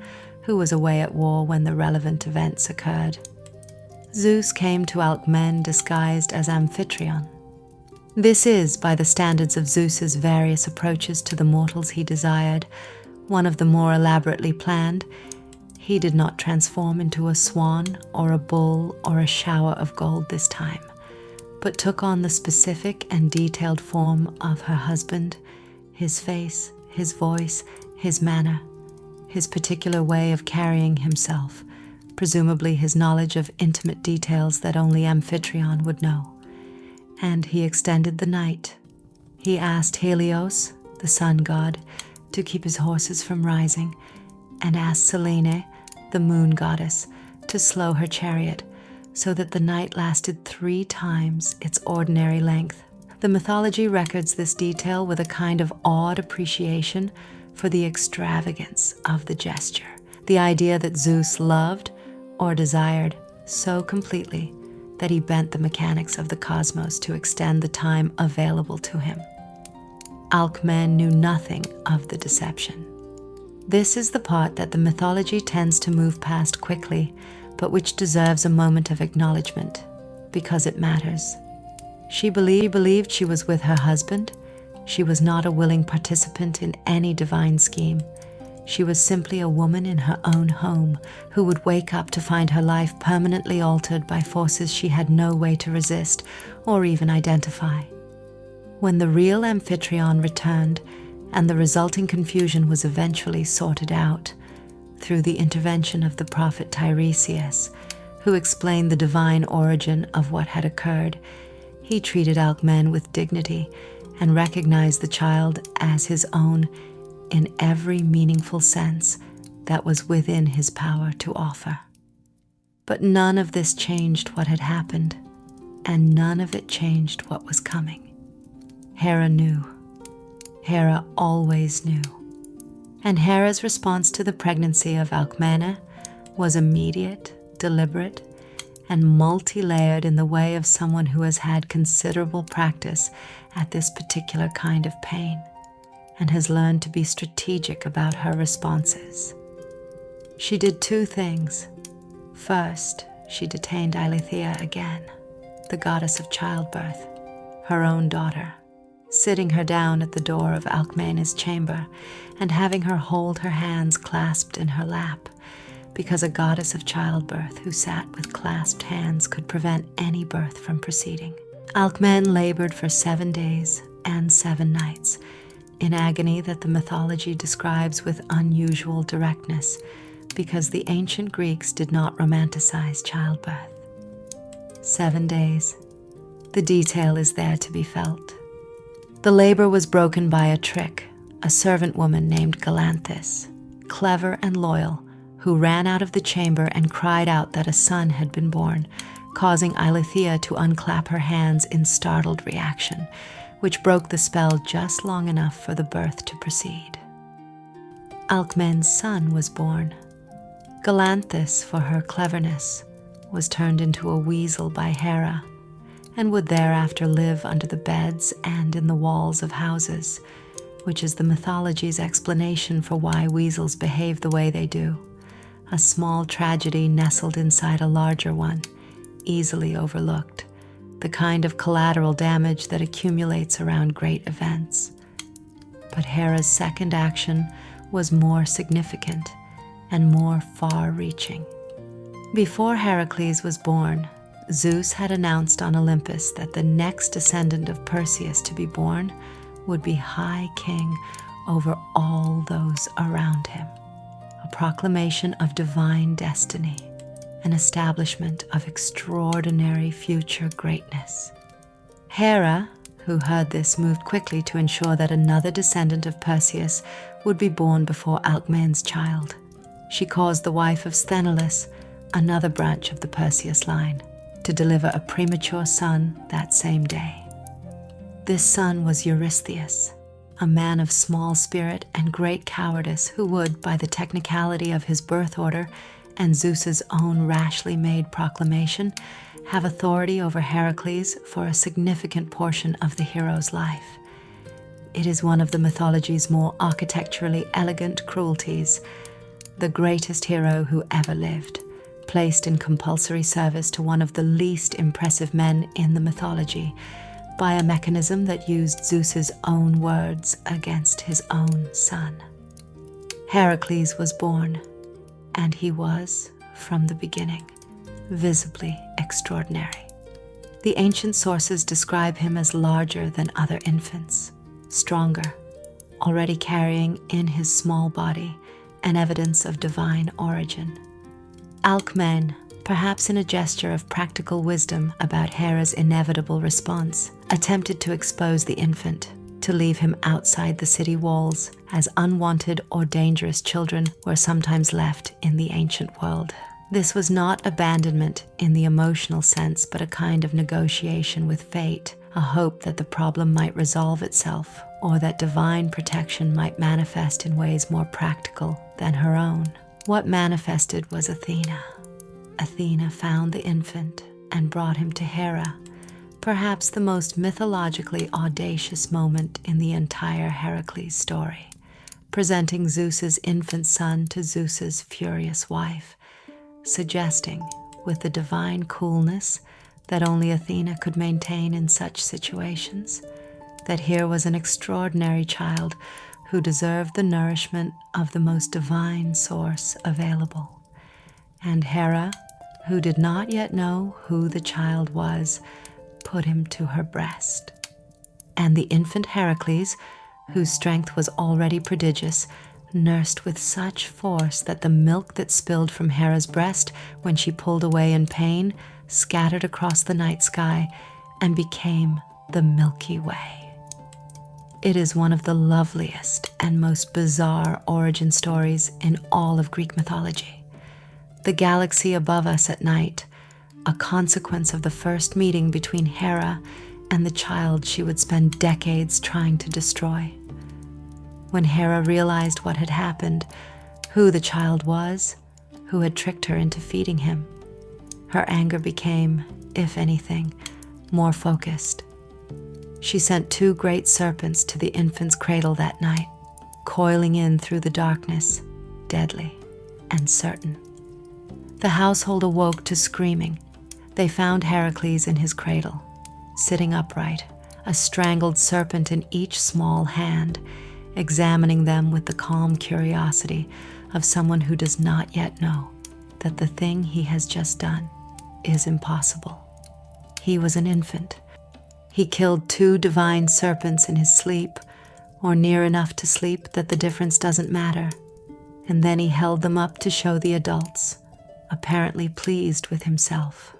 who was away at war when the relevant events occurred. Zeus came to Alcmene disguised as Amphitryon. This is, by the standards of Zeus's various approaches to the mortals he desired, one of the more elaborately planned. He did not transform into a swan or a bull or a shower of gold this time, but took on the specific and detailed form of her husband, his face, his voice, his manner, his particular way of carrying himself, presumably his knowledge of intimate details that only Amphitryon would know. And he extended the night. He asked Helios, the sun god, to keep his horses from rising, and asked Selene, the moon goddess, to slow her chariot, so that the night lasted 3 times its ordinary length. The mythology records this detail with a kind of awed appreciation for the extravagance of the gesture, the idea that Zeus loved or desired so completely that he bent the mechanics of the cosmos to extend the time available to him. Alcmene knew nothing of the deception. This is the part that the mythology tends to move past quickly, but which deserves a moment of acknowledgement, because it matters. She believed she was with her husband. She was not a willing participant in any divine scheme. She was simply a woman in her own home who would wake up to find her life permanently altered by forces she had no way to resist or even identify. When the real Amphitryon returned and the resulting confusion was eventually sorted out through the intervention of the prophet Tiresias, who explained the divine origin of what had occurred, he treated Alcmene with dignity and recognized the child as his own in every meaningful sense that was within his power to offer. But none of this changed what had happened, and none of it changed what was coming. Hera knew. Hera always knew. And Hera's response to the pregnancy of Alcmene was immediate, deliberate, and multi-layered in the way of someone who has had considerable practice at this particular kind of pain and has learned to be strategic about her responses. She did 2 things. First, she detained Eileithyia again, the goddess of childbirth, her own daughter, sitting her down at the door of Alcmene's chamber and having her hold her hands clasped in her lap, because a goddess of childbirth who sat with clasped hands could prevent any birth from proceeding. Alcmene labored for 7 days and 7 nights, in agony that the mythology describes with unusual directness, because the ancient Greeks did not romanticize childbirth. 7 days. The detail is there to be felt. The labor was broken by a trick, a servant woman named Galanthis, clever and loyal, who ran out of the chamber and cried out that a son had been born, causing Eileithyia to unclap her hands in startled reaction, which broke the spell just long enough for the birth to proceed. Alcmaeon's son was born. Galanthis, for her cleverness, was turned into a weasel by Hera, and would thereafter live under the beds and in the walls of houses, which is the mythology's explanation for why weasels behave the way they do. A small tragedy nestled inside a larger one, easily overlooked, the kind of collateral damage that accumulates around great events. But Hera's second action was more significant and more far-reaching. Before Heracles was born, Zeus had announced on Olympus that the next descendant of Perseus to be born would be High King over all those around him, a proclamation of divine destiny, an establishment of extraordinary future greatness. Hera, who heard this, moved quickly to ensure that another descendant of Perseus would be born before Alcmaeon's child. She caused the wife of Sthenelus, another branch of the Perseus line, to deliver a premature son that same day. This son was Eurystheus, a man of small spirit and great cowardice who would, by the technicality of his birth order and Zeus's own rashly made proclamation, have authority over Heracles for a significant portion of the hero's life. It is one of the mythology's more architecturally elegant cruelties. The greatest hero who ever lived, placed in compulsory service to one of the least impressive men in the mythology, by a mechanism that used Zeus's own words against his own son. Heracles was born, and he was, from the beginning, visibly extraordinary. The ancient sources describe him as larger than other infants, stronger, already carrying in his small body an evidence of divine origin. Alcmaeon, perhaps in a gesture of practical wisdom about Hera's inevitable response, attempted to expose the infant, to leave him outside the city walls, as unwanted or dangerous children were sometimes left in the ancient world. This was not abandonment in the emotional sense, but a kind of negotiation with fate, a hope that the problem might resolve itself, or that divine protection might manifest in ways more practical than her own. What manifested was Athena. Athena found the infant and brought him to Hera, perhaps the most mythologically audacious moment in the entire Heracles story, presenting Zeus's infant son to Zeus's furious wife, suggesting, with the divine coolness that only Athena could maintain in such situations, that here was an extraordinary child who deserved the nourishment of the most divine source available. And Hera, who did not yet know who the child was, put him to her breast. And the infant Heracles, whose strength was already prodigious, nursed with such force that the milk that spilled from Hera's breast when she pulled away in pain scattered across the night sky and became the Milky Way. It is one of the loveliest and most bizarre origin stories in all of Greek mythology. The galaxy above us at night, a consequence of the first meeting between Hera and the child she would spend decades trying to destroy. When Hera realized what had happened, who the child was, who had tricked her into feeding him, her anger became, if anything, more focused. She sent 2 great serpents to the infant's cradle that night, coiling in through the darkness, deadly and certain. The household awoke to screaming. They found Heracles in his cradle, sitting upright, a strangled serpent in each small hand, examining them with the calm curiosity of someone who does not yet know that the thing he has just done is impossible. He was an infant. He killed 2 divine serpents in his sleep, or near enough to sleep that the difference doesn't matter. And then he held them up to show the adults, apparently pleased with himself.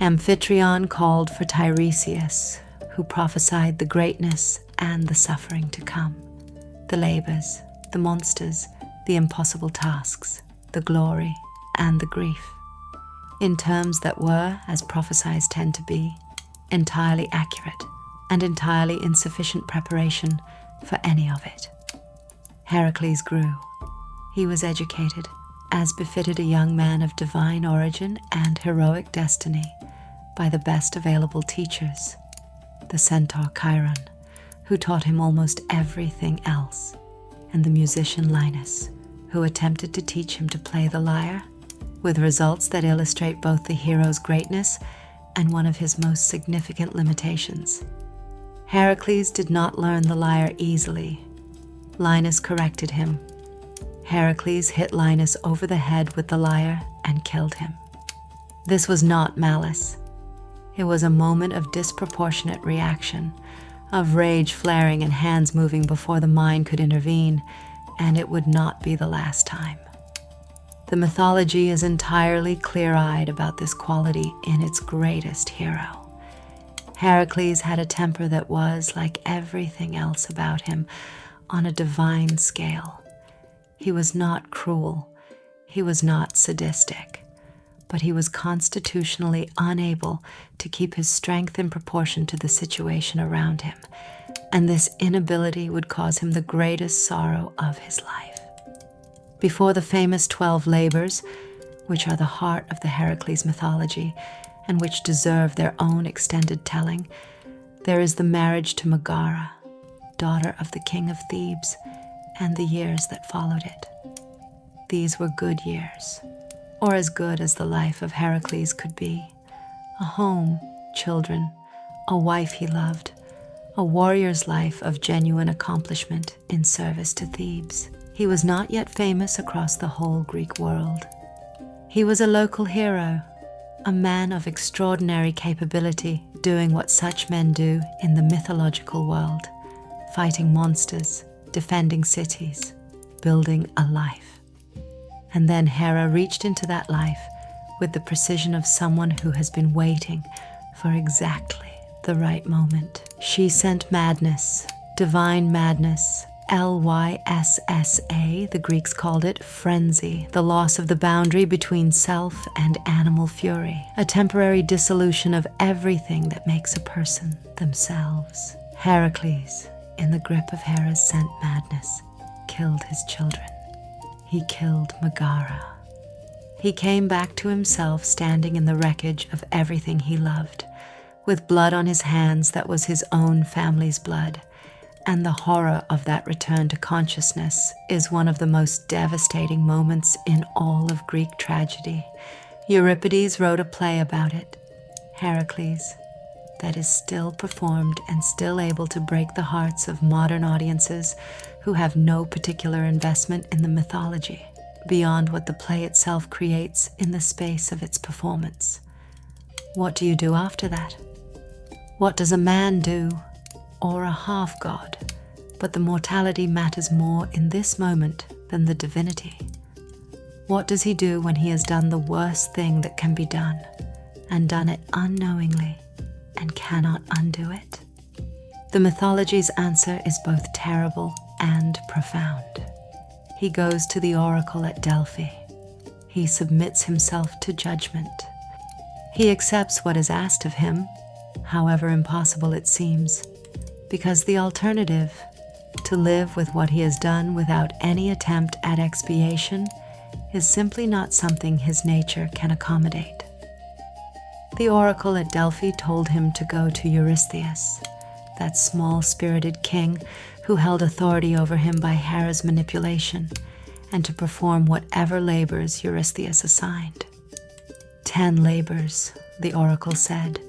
Amphitryon called for Tiresias, who prophesied the greatness and the suffering to come. the labors, the monsters, the impossible tasks, the glory, and the grief, in terms that were, as prophecies tend to be, entirely accurate and entirely insufficient preparation for any of it. Heracles grew. He was educated, as befitted a young man of divine origin and heroic destiny, by the best available teachers, the centaur Chiron, who taught him almost everything else, and the musician Linus, who attempted to teach him to play the lyre, with results that illustrate both the hero's greatness and one of his most significant limitations. Heracles did not learn the lyre easily. Linus corrected him. Heracles hit Linus over the head with the lyre and killed him. This was not malice. It was a moment of disproportionate reaction, of rage flaring and hands moving before the mind could intervene, and it would not be the last time. The mythology is entirely clear-eyed about this quality in its greatest hero. Heracles had a temper that was, like everything else about him, on a divine scale. He was not cruel, he was not sadistic, but he was constitutionally unable to keep his strength in proportion to the situation around him, and this inability would cause him the greatest sorrow of his life. Before the famous 12 labors, which are the heart of the Heracles mythology and which deserve their own extended telling, there is the marriage to Megara, daughter of the king of Thebes, and the years that followed it. These were good years, or as good as the life of Heracles could be. A home, children, a wife he loved, a warrior's life of genuine accomplishment in service to Thebes. He was not yet famous across the whole Greek world. He was a local hero, a man of extraordinary capability, doing what such men do in the mythological world, fighting monsters, defending cities, building a life. And then Hera reached into that life with the precision of someone who has been waiting for exactly the right moment. She sent madness, divine madness, Lyssa, the Greeks called it frenzy, the loss of the boundary between self and animal fury, a temporary dissolution of everything that makes a person themselves. Heracles, in the grip of Hera's sent madness, killed his children. He killed Megara. He came back to himself standing in the wreckage of everything he loved, with blood on his hands that was his own family's blood. And the horror of that return to consciousness is one of the most devastating moments in all of Greek tragedy. Euripides wrote a play about it, Heracles, that is still performed and still able to break the hearts of modern audiences who have no particular investment in the mythology, beyond what the play itself creates in the space of its performance. What do you do after that? What does a man do? Or a half-god, but the mortality matters more in this moment than the divinity. What does he do when he has done the worst thing that can be done, and done it unknowingly, and cannot undo it? The mythology's answer is both terrible and profound. He goes to the oracle at Delphi. He submits himself to judgment. He accepts what is asked of him, however impossible it seems, because the alternative, to live with what he has done without any attempt at expiation, is simply not something his nature can accommodate. The oracle at Delphi told him to go to Eurystheus, that small-spirited king who held authority over him by Hera's manipulation, and to perform whatever labors Eurystheus assigned. 10 labors, the oracle said,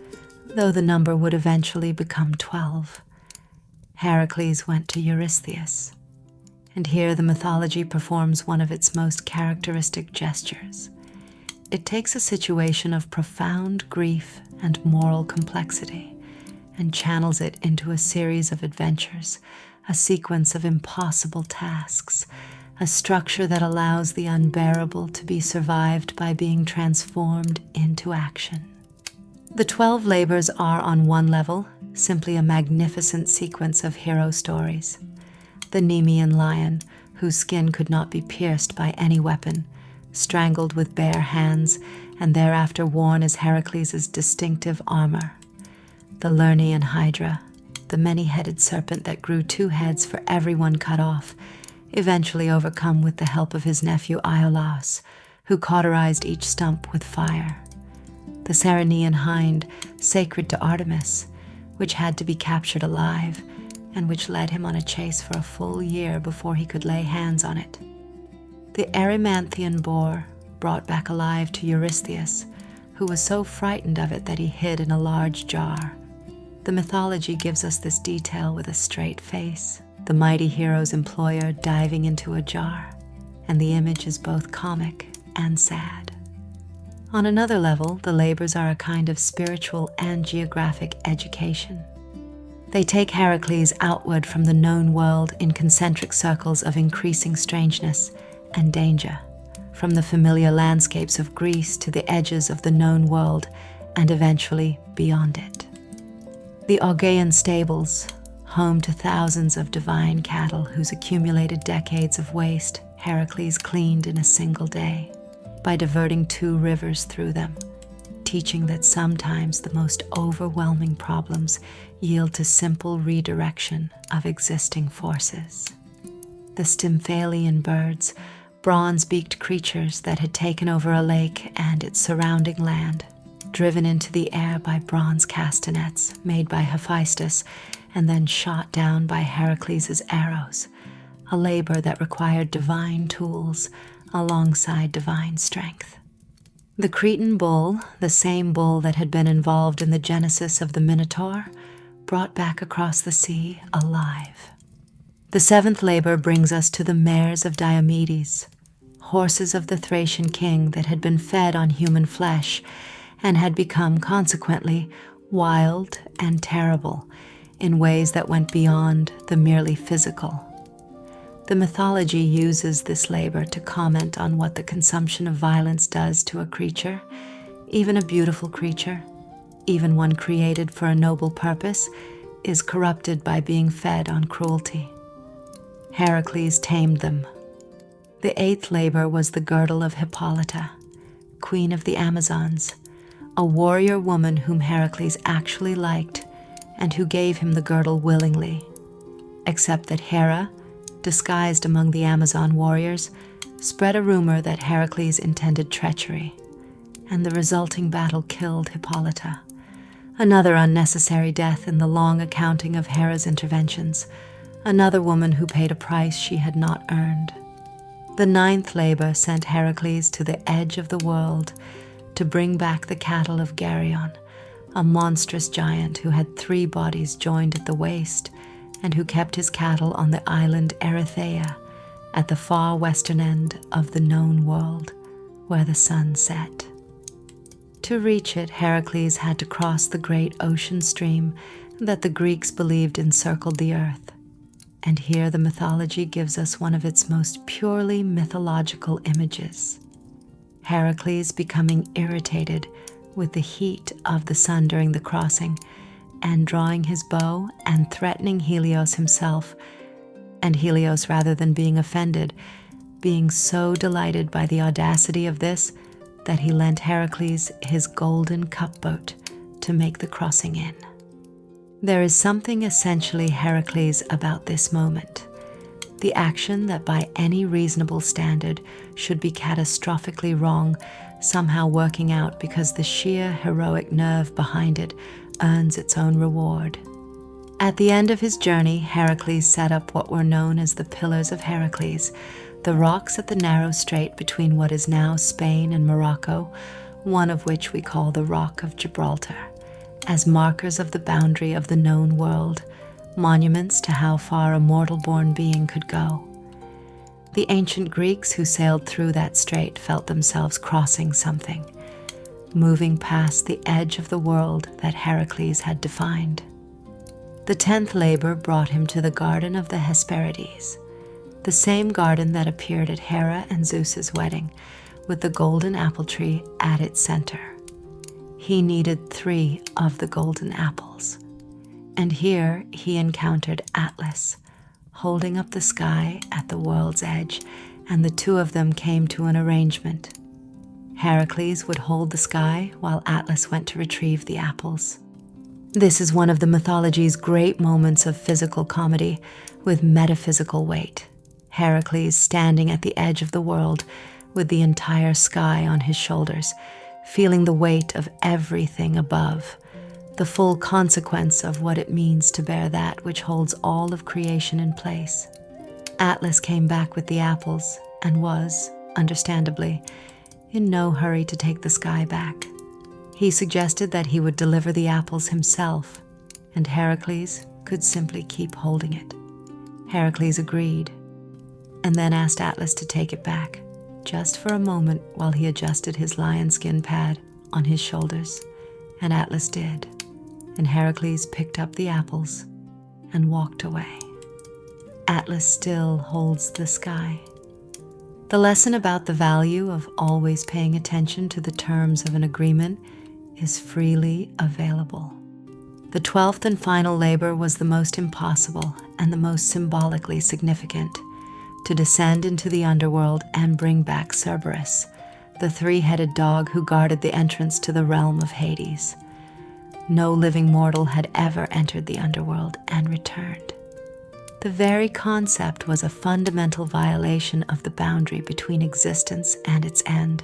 though the number would eventually become 12. Heracles went to Eurystheus, and here the mythology performs one of its most characteristic gestures. It takes a situation of profound grief and moral complexity and channels it into a series of adventures, a sequence of impossible tasks, a structure that allows the unbearable to be survived by being transformed into action. The 12 labors are, on one level, simply a magnificent sequence of hero stories. the Nemean lion, whose skin could not be pierced by any weapon, strangled with bare hands and thereafter worn as Heracles' distinctive armor. The Lernaean hydra, the many-headed serpent that grew 2 heads for every one cut off, eventually overcome with the help of his nephew Iolaus, who cauterized each stump with fire. The Ceryneian hind, sacred to Artemis, which had to be captured alive, and which led him on a chase for a full year before he could lay hands on it. The Erymanthian boar, brought back alive to Eurystheus, who was so frightened of it that he hid in a large jar. The mythology gives us this detail with a straight face, the mighty hero's employer diving into a jar, and the image is both comic and sad. On another level, the labors are a kind of spiritual and geographic education. They take Heracles outward from the known world in concentric circles of increasing strangeness and danger, from the familiar landscapes of Greece to the edges of the known world and eventually beyond it. The Augean stables, home to thousands of divine cattle whose accumulated decades of waste Heracles cleaned in a single day by diverting 2 rivers through them, teaching that sometimes the most overwhelming problems yield to simple redirection of existing forces. The Stymphalian birds, bronze-beaked creatures that had taken over a lake and its surrounding land, driven into the air by bronze castanets made by Hephaestus and then shot down by Heracles' arrows, a labor that required divine tools alongside divine strength. The Cretan bull, the same bull that had been involved in the genesis of the Minotaur, brought back across the sea alive. The 7th labor brings us to the mares of Diomedes, horses of the Thracian king that had been fed on human flesh and had become, consequently, wild and terrible in ways that went beyond the merely physical. The mythology uses this labor to comment on what the consumption of violence does to a creature, even a beautiful creature, even one created for a noble purpose, is corrupted by being fed on cruelty. Heracles tamed them. The 8th labor was the girdle of Hippolyta, queen of the Amazons, a warrior woman whom Heracles actually liked and who gave him the girdle willingly, except that Hera, disguised among the Amazon warriors, spread a rumor that Heracles intended treachery, and the resulting battle killed Hippolyta, another unnecessary death in the long accounting of Hera's interventions, another woman who paid a price she had not earned. The 9th labor sent Heracles to the edge of the world to bring back the cattle of Geryon, a monstrous giant who had 3 bodies joined at the waist and who kept his cattle on the island Erythea at the far western end of the known world, where the sun set. To reach it, Heracles had to cross the great ocean stream that the Greeks believed encircled the earth. And here the mythology gives us one of its most purely mythological images. Heracles becoming irritated with the heat of the sun during the crossing, and drawing his bow and threatening Helios himself, and Helios, rather than being offended, being so delighted by the audacity of this that he lent Heracles his golden cupboat to make the crossing in. There is something essentially Heracles about this moment, the action that by any reasonable standard should be catastrophically wrong, somehow working out because the sheer heroic nerve behind it earns its own reward. At the end of his journey, Heracles set up what were known as the Pillars of Heracles, the rocks at the narrow strait between what is now Spain and Morocco, one of which we call the Rock of Gibraltar, as markers of the boundary of the known world, monuments to how far a mortal-born being could go. The ancient Greeks who sailed through that strait felt themselves crossing something, moving past the edge of the world that Heracles had defined. The 10th labor brought him to the garden of the Hesperides, the same garden that appeared at Hera and Zeus's wedding, with the golden apple tree at its center. He needed 3 of the golden apples, and here he encountered Atlas, holding up the sky at the world's edge, and the two of them came to an arrangement. Heracles would hold the sky while Atlas went to retrieve the apples. This is one of the mythology's great moments of physical comedy with metaphysical weight. Heracles standing at the edge of the world with the entire sky on his shoulders, feeling the weight of everything above, the full consequence of what it means to bear that which holds all of creation in place. Atlas came back with the apples and was, understandably, in no hurry to take the sky back. He suggested that he would deliver the apples himself, and Heracles could simply keep holding it. Heracles agreed, and then asked Atlas to take it back, just for a moment while he adjusted his lion skin pad on his shoulders, and Atlas did, and Heracles picked up the apples and walked away. Atlas still holds the sky. The lesson about the value of always paying attention to the terms of an agreement is freely available. The 12th and final labor was the most impossible and the most symbolically significant: to descend into the underworld and bring back Cerberus, the three-headed dog who guarded the entrance to the realm of Hades. No living mortal had ever entered the underworld and returned. The very concept was a fundamental violation of the boundary between existence and its end.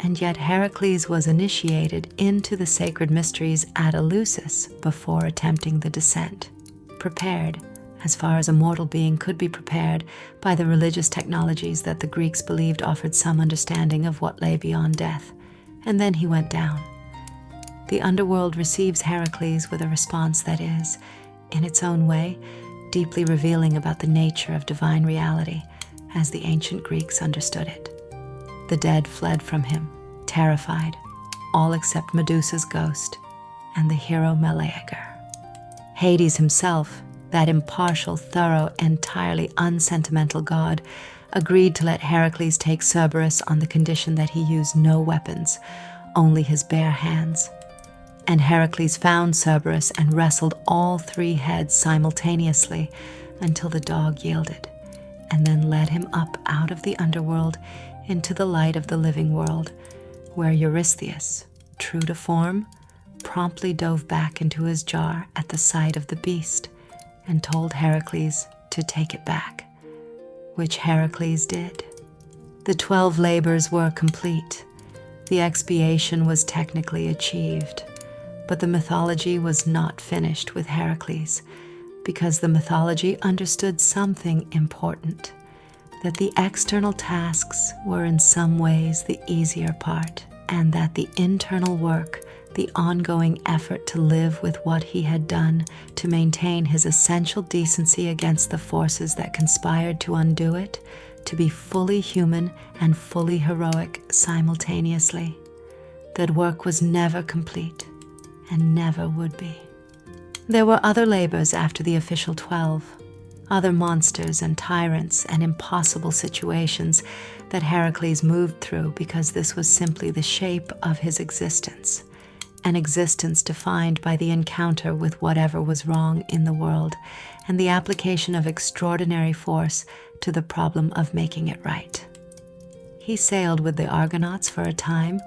And yet Heracles was initiated into the sacred mysteries at Eleusis before attempting the descent, prepared, as far as a mortal being could be prepared, by the religious technologies that the Greeks believed offered some understanding of what lay beyond death. And then he went down. The underworld receives Heracles with a response that is, in its own way, deeply revealing about the nature of divine reality, as the ancient Greeks understood it. The dead fled from him, terrified, all except Medusa's ghost and the hero Meleager. Hades himself, that impartial, thorough, entirely unsentimental god, agreed to let Heracles take Cerberus on the condition that he use no weapons, only his bare hands. And Heracles found Cerberus and wrestled all three heads simultaneously until the dog yielded, and then led him up out of the underworld into the light of the living world, where Eurystheus, true to form, promptly dove back into his jar at the sight of the beast and told Heracles to take it back, which Heracles did. The 12 labors were complete. The expiation was technically achieved, but the mythology was not finished with Heracles, because the mythology understood something important, that the external tasks were in some ways the easier part, and that the internal work, the ongoing effort to live with what he had done, to maintain his essential decency against the forces that conspired to undo it, to be fully human and fully heroic simultaneously. That work was never complete and never would be. There were other labors after the official 12, other monsters and tyrants and impossible situations that Heracles moved through, because this was simply the shape of his existence, an existence defined by the encounter with whatever was wrong in the world and the application of extraordinary force to the problem of making it right. He sailed with the Argonauts for a time,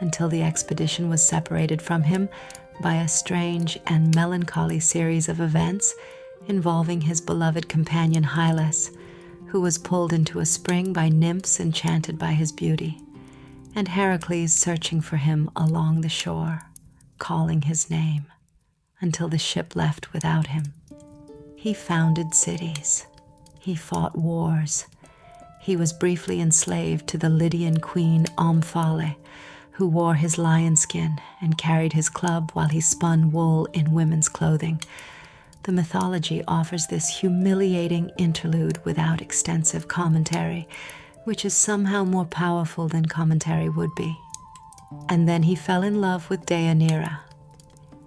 until the expedition was separated from him by a strange and melancholy series of events involving his beloved companion Hylas, who was pulled into a spring by nymphs enchanted by his beauty, and Heracles searching for him along the shore, calling his name, until the ship left without him. He founded cities. He fought wars. He was briefly enslaved to the Lydian queen Omphale, who wore his lion skin and carried his club while he spun wool in women's clothing. The mythology offers this humiliating interlude without extensive commentary, which is somehow more powerful than commentary would be. And then he fell in love with Deianira.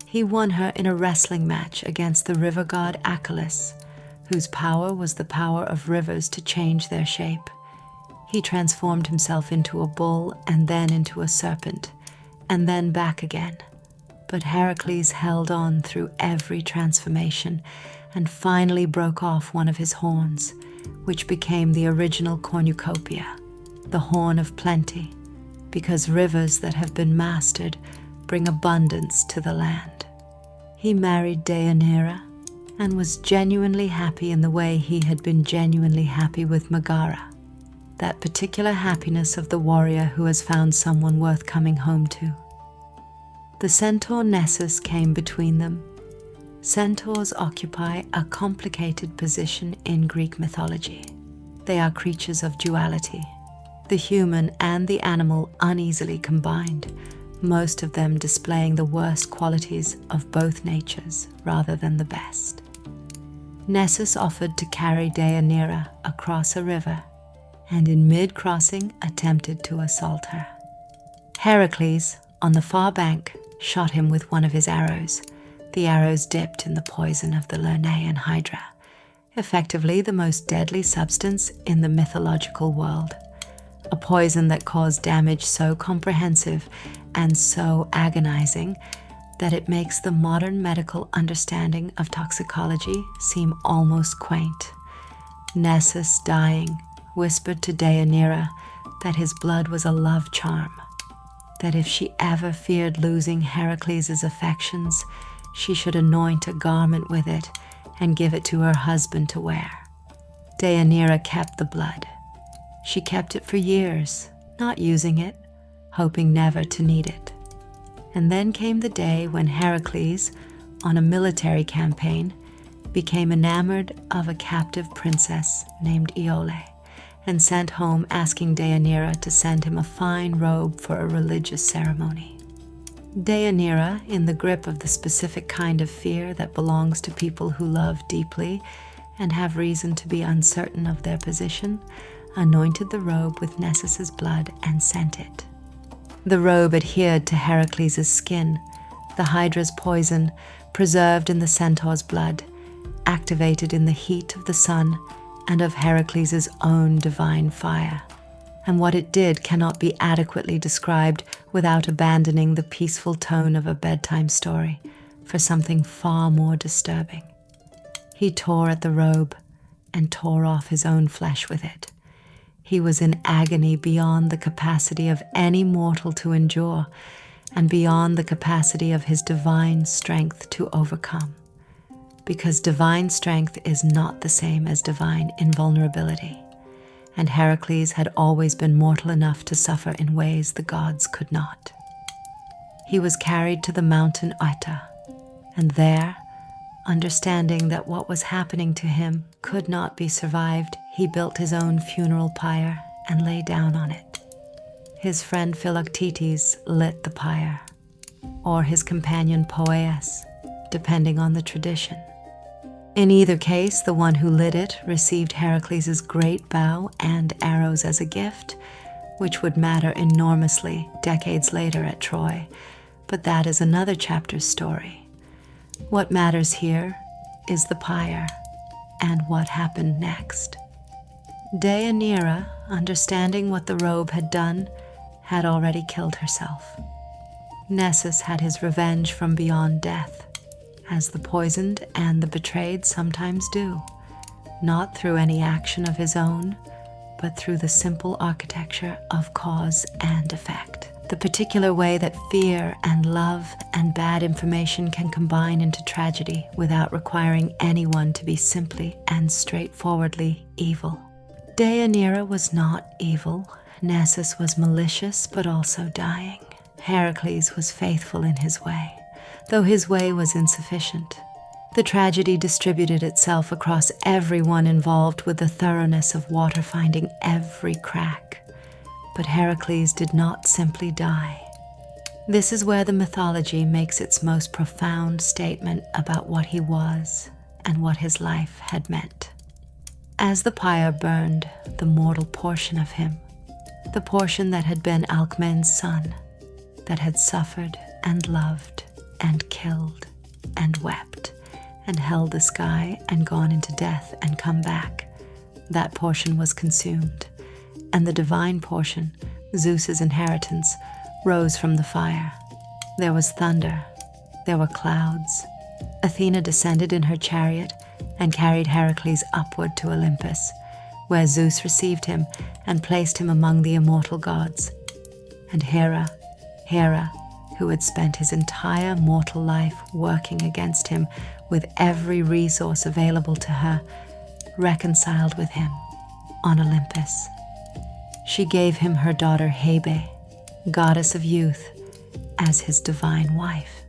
He won her in a wrestling match against the river god Achelous, whose power was the power of rivers to change their shape. He transformed himself into a bull and then into a serpent, and then back again. But Heracles held on through every transformation and finally broke off one of his horns, which became the original cornucopia, the horn of plenty, because rivers that have been mastered bring abundance to the land. He married Deianira and was genuinely happy in the way he had been genuinely happy with Megara, that particular happiness of the warrior who has found someone worth coming home to. The centaur Nessus came between them. Centaurs occupy a complicated position in Greek mythology. They are creatures of duality, the human and the animal uneasily combined, most of them displaying the worst qualities of both natures rather than the best. Nessus offered to carry Deianira across a river, and in mid-crossing attempted to assault her. Heracles, on the far bank, shot him with one of his arrows. The arrows dipped in the poison of the Lernaean Hydra, effectively the most deadly substance in the mythological world. A poison that caused damage so comprehensive and so agonizing that it makes the modern medical understanding of toxicology seem almost quaint. Nessus, dying, whispered to Deianira that his blood was a love charm, that if she ever feared losing Heracles' affections, she should anoint a garment with it and give it to her husband to wear. Deianira kept the blood. She kept it for years, not using it, hoping never to need it. And then came the day when Heracles, on a military campaign, became enamored of a captive princess named Iole, and sent home asking Deianira to send him a fine robe for a religious ceremony. Deianira, in the grip of the specific kind of fear that belongs to people who love deeply and have reason to be uncertain of their position, anointed the robe with Nessus's blood and sent it. The robe adhered to Heracles' skin, the Hydra's poison, preserved in the centaur's blood, activated in the heat of the sun and of Heracles' own divine fire. And what it did cannot be adequately described without abandoning the peaceful tone of a bedtime story for something far more disturbing. He tore at the robe and tore off his own flesh with it. He was in agony beyond the capacity of any mortal to endure, and beyond the capacity of his divine strength to overcome. Because divine strength is not the same as divine invulnerability, and Heracles had always been mortal enough to suffer in ways the gods could not. He was carried to the mountain Oeta, and there, understanding that what was happening to him could not be survived, he built his own funeral pyre and lay down on it. His friend Philoctetes lit the pyre, or his companion Poeas, depending on the tradition. In either case, the one who lit it received Heracles' great bow and arrows as a gift, which would matter enormously decades later at Troy, but that is another chapter's story. What matters here is the pyre and what happened next. Deianira, understanding what the robe had done, had already killed herself. Nessus had his revenge from beyond death, as the poisoned and the betrayed sometimes do, not through any action of his own, but through the simple architecture of cause and effect. The particular way that fear and love and bad information can combine into tragedy without requiring anyone to be simply and straightforwardly evil. Deianira was not evil. Nessus was malicious but also dying. Heracles was faithful in his way, though his way was insufficient. The tragedy distributed itself across everyone involved with the thoroughness of water finding every crack. But Heracles did not simply die. This is where the mythology makes its most profound statement about what he was and what his life had meant. As the pyre burned, the mortal portion of him, the portion that had been Alcmaeon's son, that had suffered and loved and killed and wept and held the sky and gone into death and come back, that portion was consumed, and the divine portion, Zeus's inheritance, rose from the fire. There was thunder, there were clouds. Athena descended in her chariot and carried Heracles upward to Olympus, where Zeus received him and placed him among the immortal gods. And Hera, who had spent his entire mortal life working against him with every resource available to her, reconciled with him on Olympus. She gave him her daughter Hebe, goddess of youth, as his divine wife.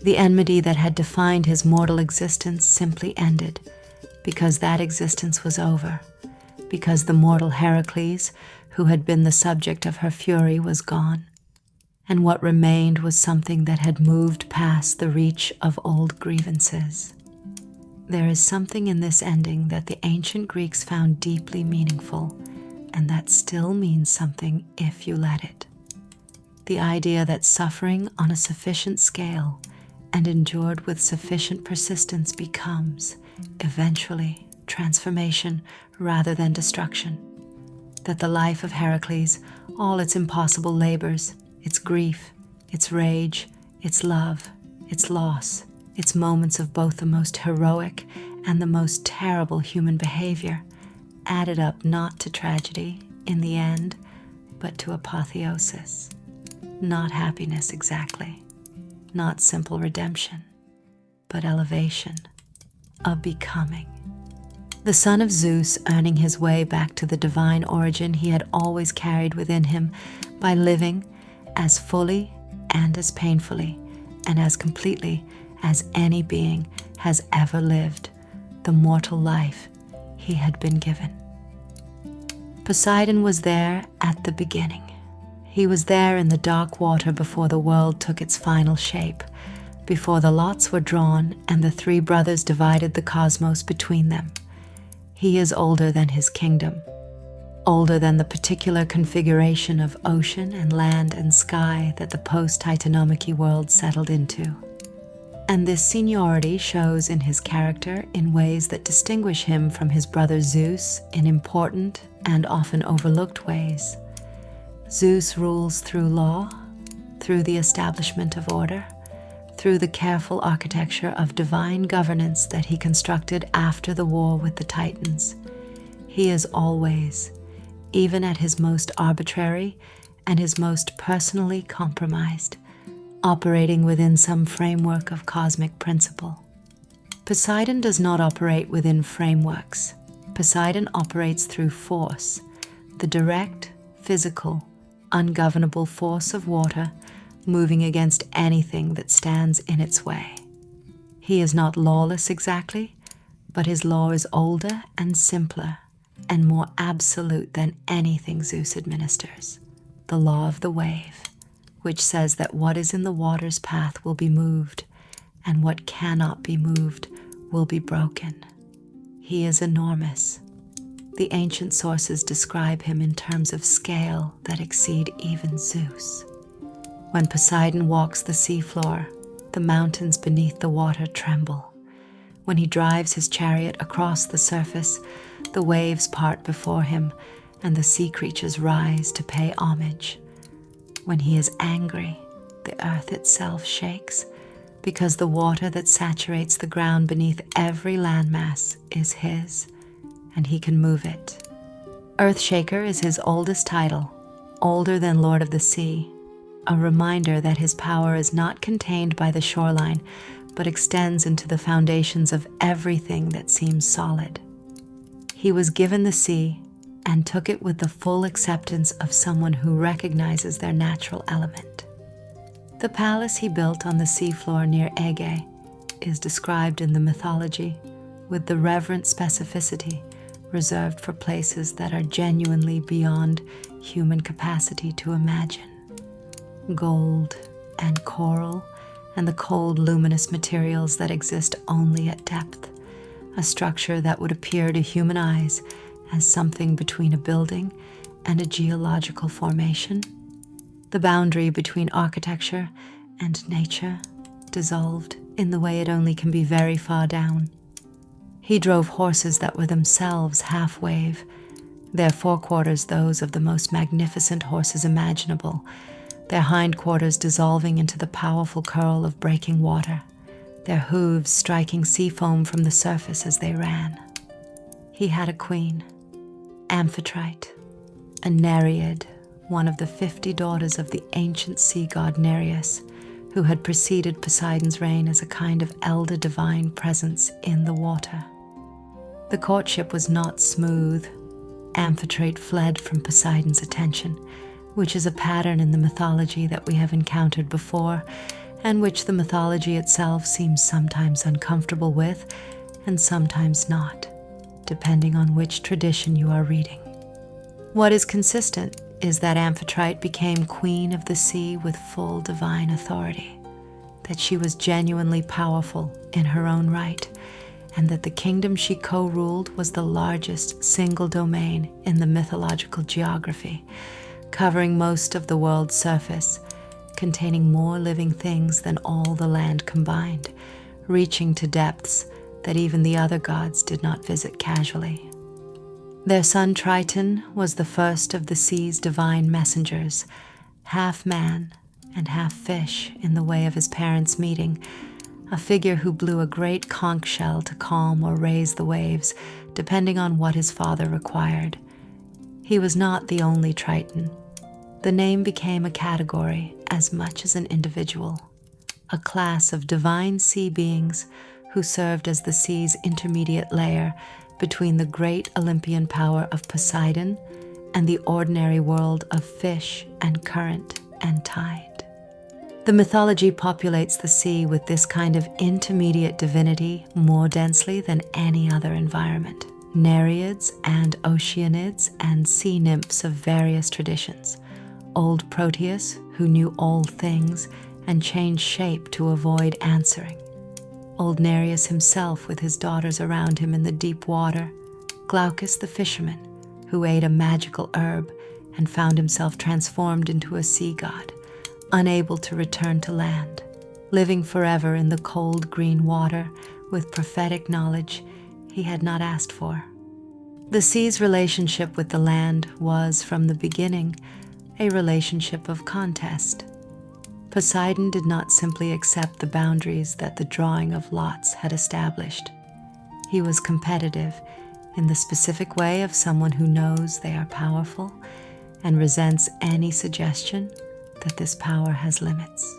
The enmity that had defined his mortal existence simply ended, because that existence was over, because the mortal Heracles, who had been the subject of her fury, was gone, and what remained was something that had moved past the reach of old grievances. There is something in this ending that the ancient Greeks found deeply meaningful, and that still means something if you let it. The idea that suffering on a sufficient scale and endured with sufficient persistence becomes, eventually, transformation rather than destruction. That the life of Heracles, all its impossible labors, its grief, its rage, its love, its loss, its moments of both the most heroic and the most terrible human behavior, added up not to tragedy in the end, but to apotheosis. Not happiness exactly, not simple redemption, but elevation, a becoming. The son of Zeus earning his way back to the divine origin he had always carried within him by living as fully and as painfully and as completely as any being has ever lived the mortal life he had been given. Poseidon was there at the beginning. He was there in the dark water before the world took its final shape, before the lots were drawn and the three brothers divided the cosmos between them. He is older than his kingdom, older than the particular configuration of ocean and land and sky that the post-Titanomachy world settled into. And this seniority shows in his character in ways that distinguish him from his brother Zeus in important and often overlooked ways. Zeus rules through law, through the establishment of order, through the careful architecture of divine governance that he constructed after the war with the Titans. He is always, even at his most arbitrary and his most personally compromised, operating within some framework of cosmic principle. Poseidon does not operate within frameworks. Poseidon operates through force, the direct, physical, ungovernable force of water moving against anything that stands in its way. He is not lawless exactly, but his law is older and simpler and more absolute than anything Zeus administers. The law of the wave, which says that what is in the water's path will be moved, and what cannot be moved will be broken. He is enormous. The ancient sources describe him in terms of scale that exceed even Zeus. When Poseidon walks the seafloor, the mountains beneath the water tremble. When he drives his chariot across the surface, the waves part before him, and the sea creatures rise to pay homage. When he is angry, the earth itself shakes, because the water that saturates the ground beneath every landmass is his, and he can move it. Earthshaker is his oldest title, older than Lord of the Sea, a reminder that his power is not contained by the shoreline, but extends into the foundations of everything that seems solid. He was given the sea and took it with the full acceptance of someone who recognizes their natural element. The palace he built on the seafloor near Ege is described in the mythology with the reverent specificity reserved for places that are genuinely beyond human capacity to imagine. Gold and coral and the cold luminous materials that exist only at depth, a structure that would appear to human eyes as something between a building and a geological formation. The boundary between architecture and nature dissolved in the way it only can be very far down. He drove horses that were themselves half-wave, their forequarters those of the most magnificent horses imaginable, their hindquarters dissolving into the powerful curl of breaking water, their hooves striking sea foam from the surface as they ran. He had a queen, Amphitrite, a Nereid, one of the 50 daughters of the ancient sea god Nereus, who had preceded Poseidon's reign as a kind of elder divine presence in the water. The courtship was not smooth. Amphitrite fled from Poseidon's attention, which is a pattern in the mythology that we have encountered before, and which the mythology itself seems sometimes uncomfortable with and sometimes not, depending on which tradition you are reading. What is consistent is that Amphitrite became queen of the sea with full divine authority, that she was genuinely powerful in her own right, and that the kingdom she co-ruled was the largest single domain in the mythological geography, covering most of the world's surface, containing more living things than all the land combined, reaching to depths that even the other gods did not visit casually. Their son Triton was the first of the sea's divine messengers, half man and half fish in the way of his parents' meeting, a figure who blew a great conch shell to calm or raise the waves, depending on what his father required. He was not the only Triton. The name became a category as much as an individual, a class of divine sea beings who served as the sea's intermediate layer between the great Olympian power of Poseidon and the ordinary world of fish and current and tide. The mythology populates the sea with this kind of intermediate divinity more densely than any other environment. Nereids and Oceanids and sea nymphs of various traditions. Old Prometheus, who knew all things and changed shape to avoid answering. Old Nereus himself with his daughters around him in the deep water. Glaucus the fisherman, who ate a magical herb and found himself transformed into a sea god, unable to return to land, living forever in the cold green water with prophetic knowledge he had not asked for. The sea's relationship with the land was, from the beginning, a relationship of contest. Poseidon did not simply accept the boundaries that the drawing of lots had established. He was competitive in the specific way of someone who knows they are powerful and resents any suggestion that this power has limits.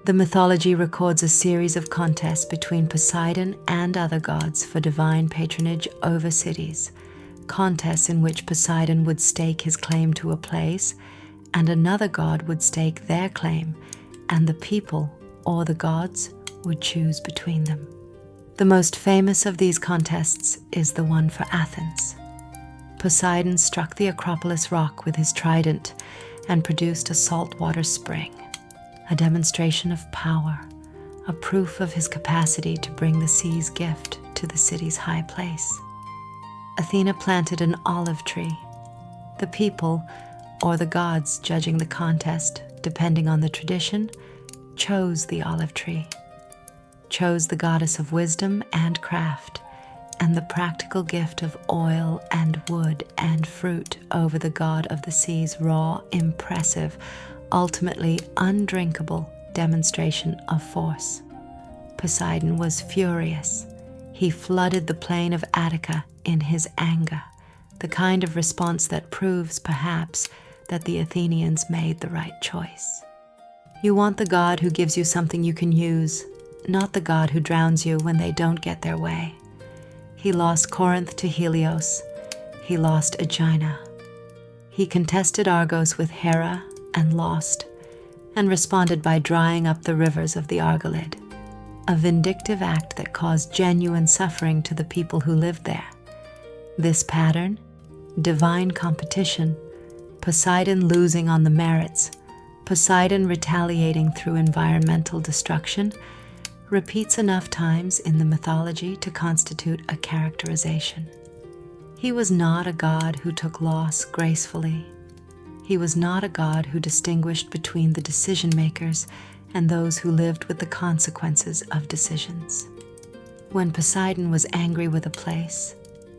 The mythology records a series of contests between Poseidon and other gods for divine patronage over cities, contests in which Poseidon would stake his claim to a place and another god would stake their claim, and the people, or the gods, would choose between them. The most famous of these contests is the one for Athens. Poseidon struck the Acropolis rock with his trident and produced a saltwater spring, a demonstration of power, a proof of his capacity to bring the sea's gift to the city's high place. Athena planted an olive tree. The people, or the gods judging the contest, depending on the tradition, chose the olive tree, chose the goddess of wisdom and craft, and the practical gift of oil and wood and fruit over the god of the sea's raw, impressive, ultimately undrinkable demonstration of force. Poseidon was furious. He flooded the plain of Attica in his anger, the kind of response that proves, perhaps, that the Athenians made the right choice. You want the god who gives you something you can use, not the god who drowns you when they don't get their way. He lost Corinth to Helios. He lost Aegina. He contested Argos with Hera and lost, and responded by drying up the rivers of the Argolid, a vindictive act that caused genuine suffering to the people who lived there. This pattern, divine competition, Poseidon losing on the merits, Poseidon retaliating through environmental destruction, repeats enough times in the mythology to constitute a characterization. He was not a god who took loss gracefully. He was not a god who distinguished between the decision makers and those who lived with the consequences of decisions. When Poseidon was angry with a place,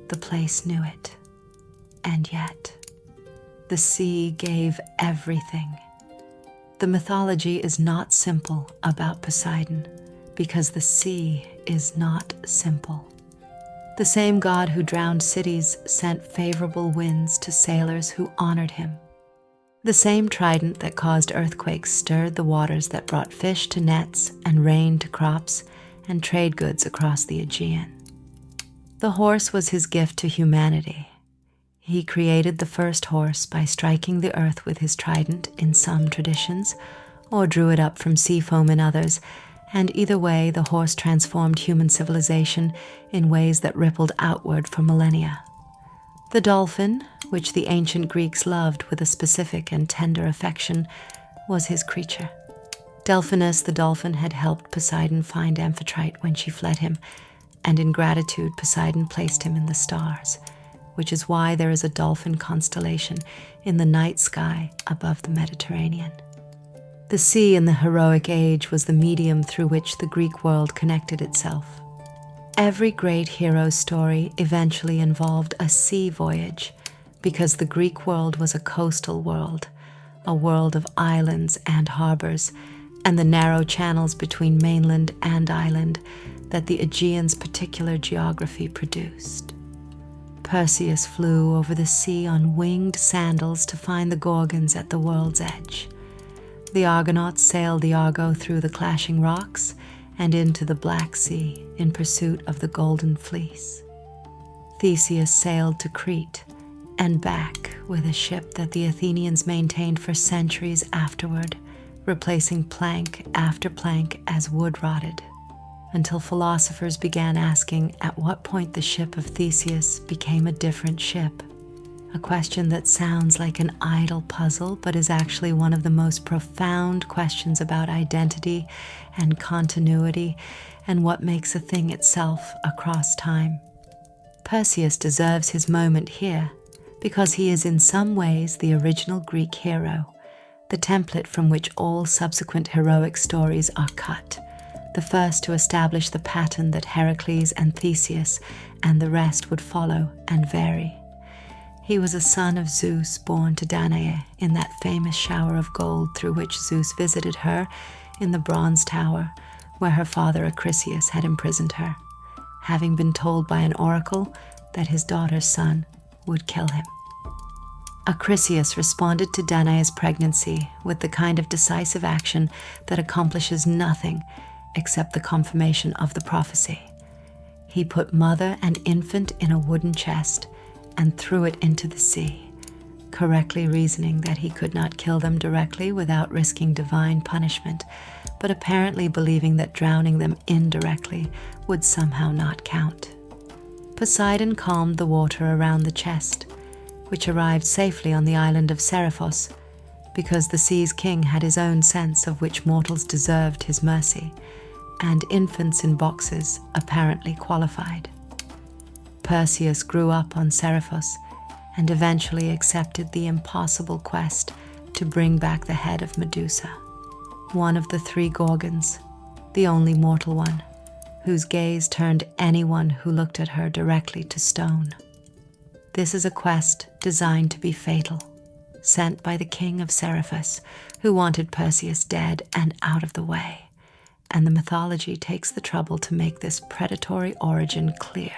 the place knew it. And yet, the sea gave everything. The mythology is not simple about Poseidon, because the sea is not simple. The same God who drowned cities sent favorable winds to sailors who honored him. The same trident that caused earthquakes stirred the waters that brought fish to nets and rain to crops and trade goods across the Aegean. The horse was his gift to humanity. He created the first horse by striking the earth with his trident in some traditions, or drew it up from sea foam in others, and either way the horse transformed human civilization in ways that rippled outward for millennia. The dolphin, which the ancient Greeks loved with a specific and tender affection, was his creature. Delphinus the dolphin had helped Poseidon find Amphitrite when she fled him, and in gratitude Poseidon placed him in the stars, which is why there is a dolphin constellation in the night sky above the Mediterranean. The sea in the heroic age was the medium through which the Greek world connected itself. Every great hero's story eventually involved a sea voyage, because the Greek world was a coastal world, a world of islands and harbors, and the narrow channels between mainland and island that the Aegean's particular geography produced. Perseus flew over the sea on winged sandals to find the Gorgons at the world's edge. The Argonauts sailed the Argo through the clashing rocks and into the Black Sea in pursuit of the Golden Fleece. Theseus sailed to Crete and back with a ship that the Athenians maintained for centuries afterward, replacing plank after plank as wood rotted, until philosophers began asking at what point the ship of Theseus became a different ship. A question that sounds like an idle puzzle, but is actually one of the most profound questions about identity and continuity and what makes a thing itself across time. Perseus deserves his moment here because he is in some ways the original Greek hero, the template from which all subsequent heroic stories are cut, the first to establish the pattern that Heracles and Theseus and the rest would follow and vary. He was a son of Zeus born to Danae in that famous shower of gold through which Zeus visited her in the bronze tower where her father Acrisius had imprisoned her, having been told by an oracle that his daughter's son would kill him. Acrisius responded to Danae's pregnancy with the kind of decisive action that accomplishes nothing except the confirmation of the prophecy. He put mother and infant in a wooden chest and threw it into the sea, correctly reasoning that he could not kill them directly without risking divine punishment, but apparently believing that drowning them indirectly would somehow not count. Poseidon calmed the water around the chest, which arrived safely on the island of Seriphos, because the sea's king had his own sense of which mortals deserved his mercy, and infants in boxes apparently qualified. Perseus grew up on Seriphos and eventually accepted the impossible quest to bring back the head of Medusa, one of the three Gorgons, the only mortal one, whose gaze turned anyone who looked at her directly to stone. This is a quest designed to be fatal, sent by the king of Seriphos, who wanted Perseus dead and out of the way, and the mythology takes the trouble to make this predatory origin clear.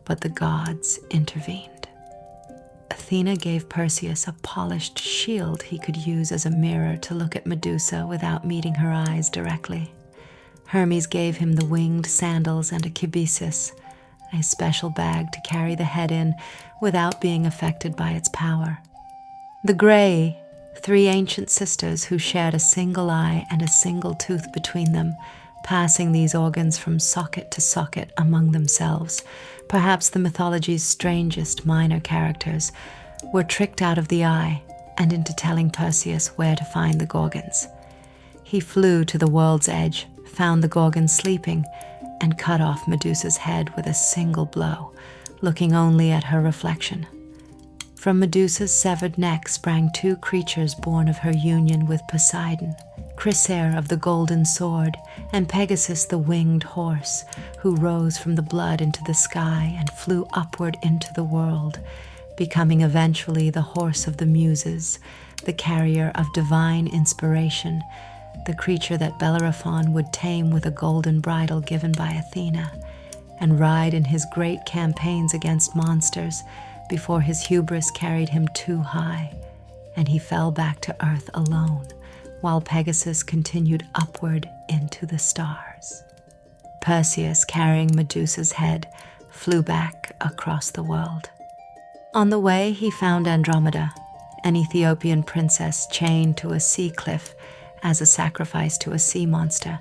But the gods intervened. Athena gave Perseus a polished shield he could use as a mirror to look at Medusa without meeting her eyes directly. Hermes gave him the winged sandals and a kibisis, a special bag to carry the head in without being affected by its power. The Grey, three ancient sisters who shared a single eye and a single tooth between them, passing these organs from socket to socket among themselves, perhaps the mythology's strangest minor characters, were tricked out of the eye and into telling Perseus where to find the Gorgons. He flew to the world's edge, found the Gorgons sleeping, and cut off Medusa's head with a single blow, looking only at her reflection. From Medusa's severed neck sprang two creatures born of her union with Poseidon, Chrysaor of the golden sword, and Pegasus the winged horse, who rose from the blood into the sky and flew upward into the world, becoming eventually the horse of the Muses, the carrier of divine inspiration, the creature that Bellerophon would tame with a golden bridle given by Athena, and ride in his great campaigns against monsters before his hubris carried him too high, and he fell back to earth alone, while Pegasus continued upward into the stars. Perseus, carrying Medusa's head, flew back across the world. On the way, he found Andromeda, an Ethiopian princess chained to a sea cliff as a sacrifice to a sea monster,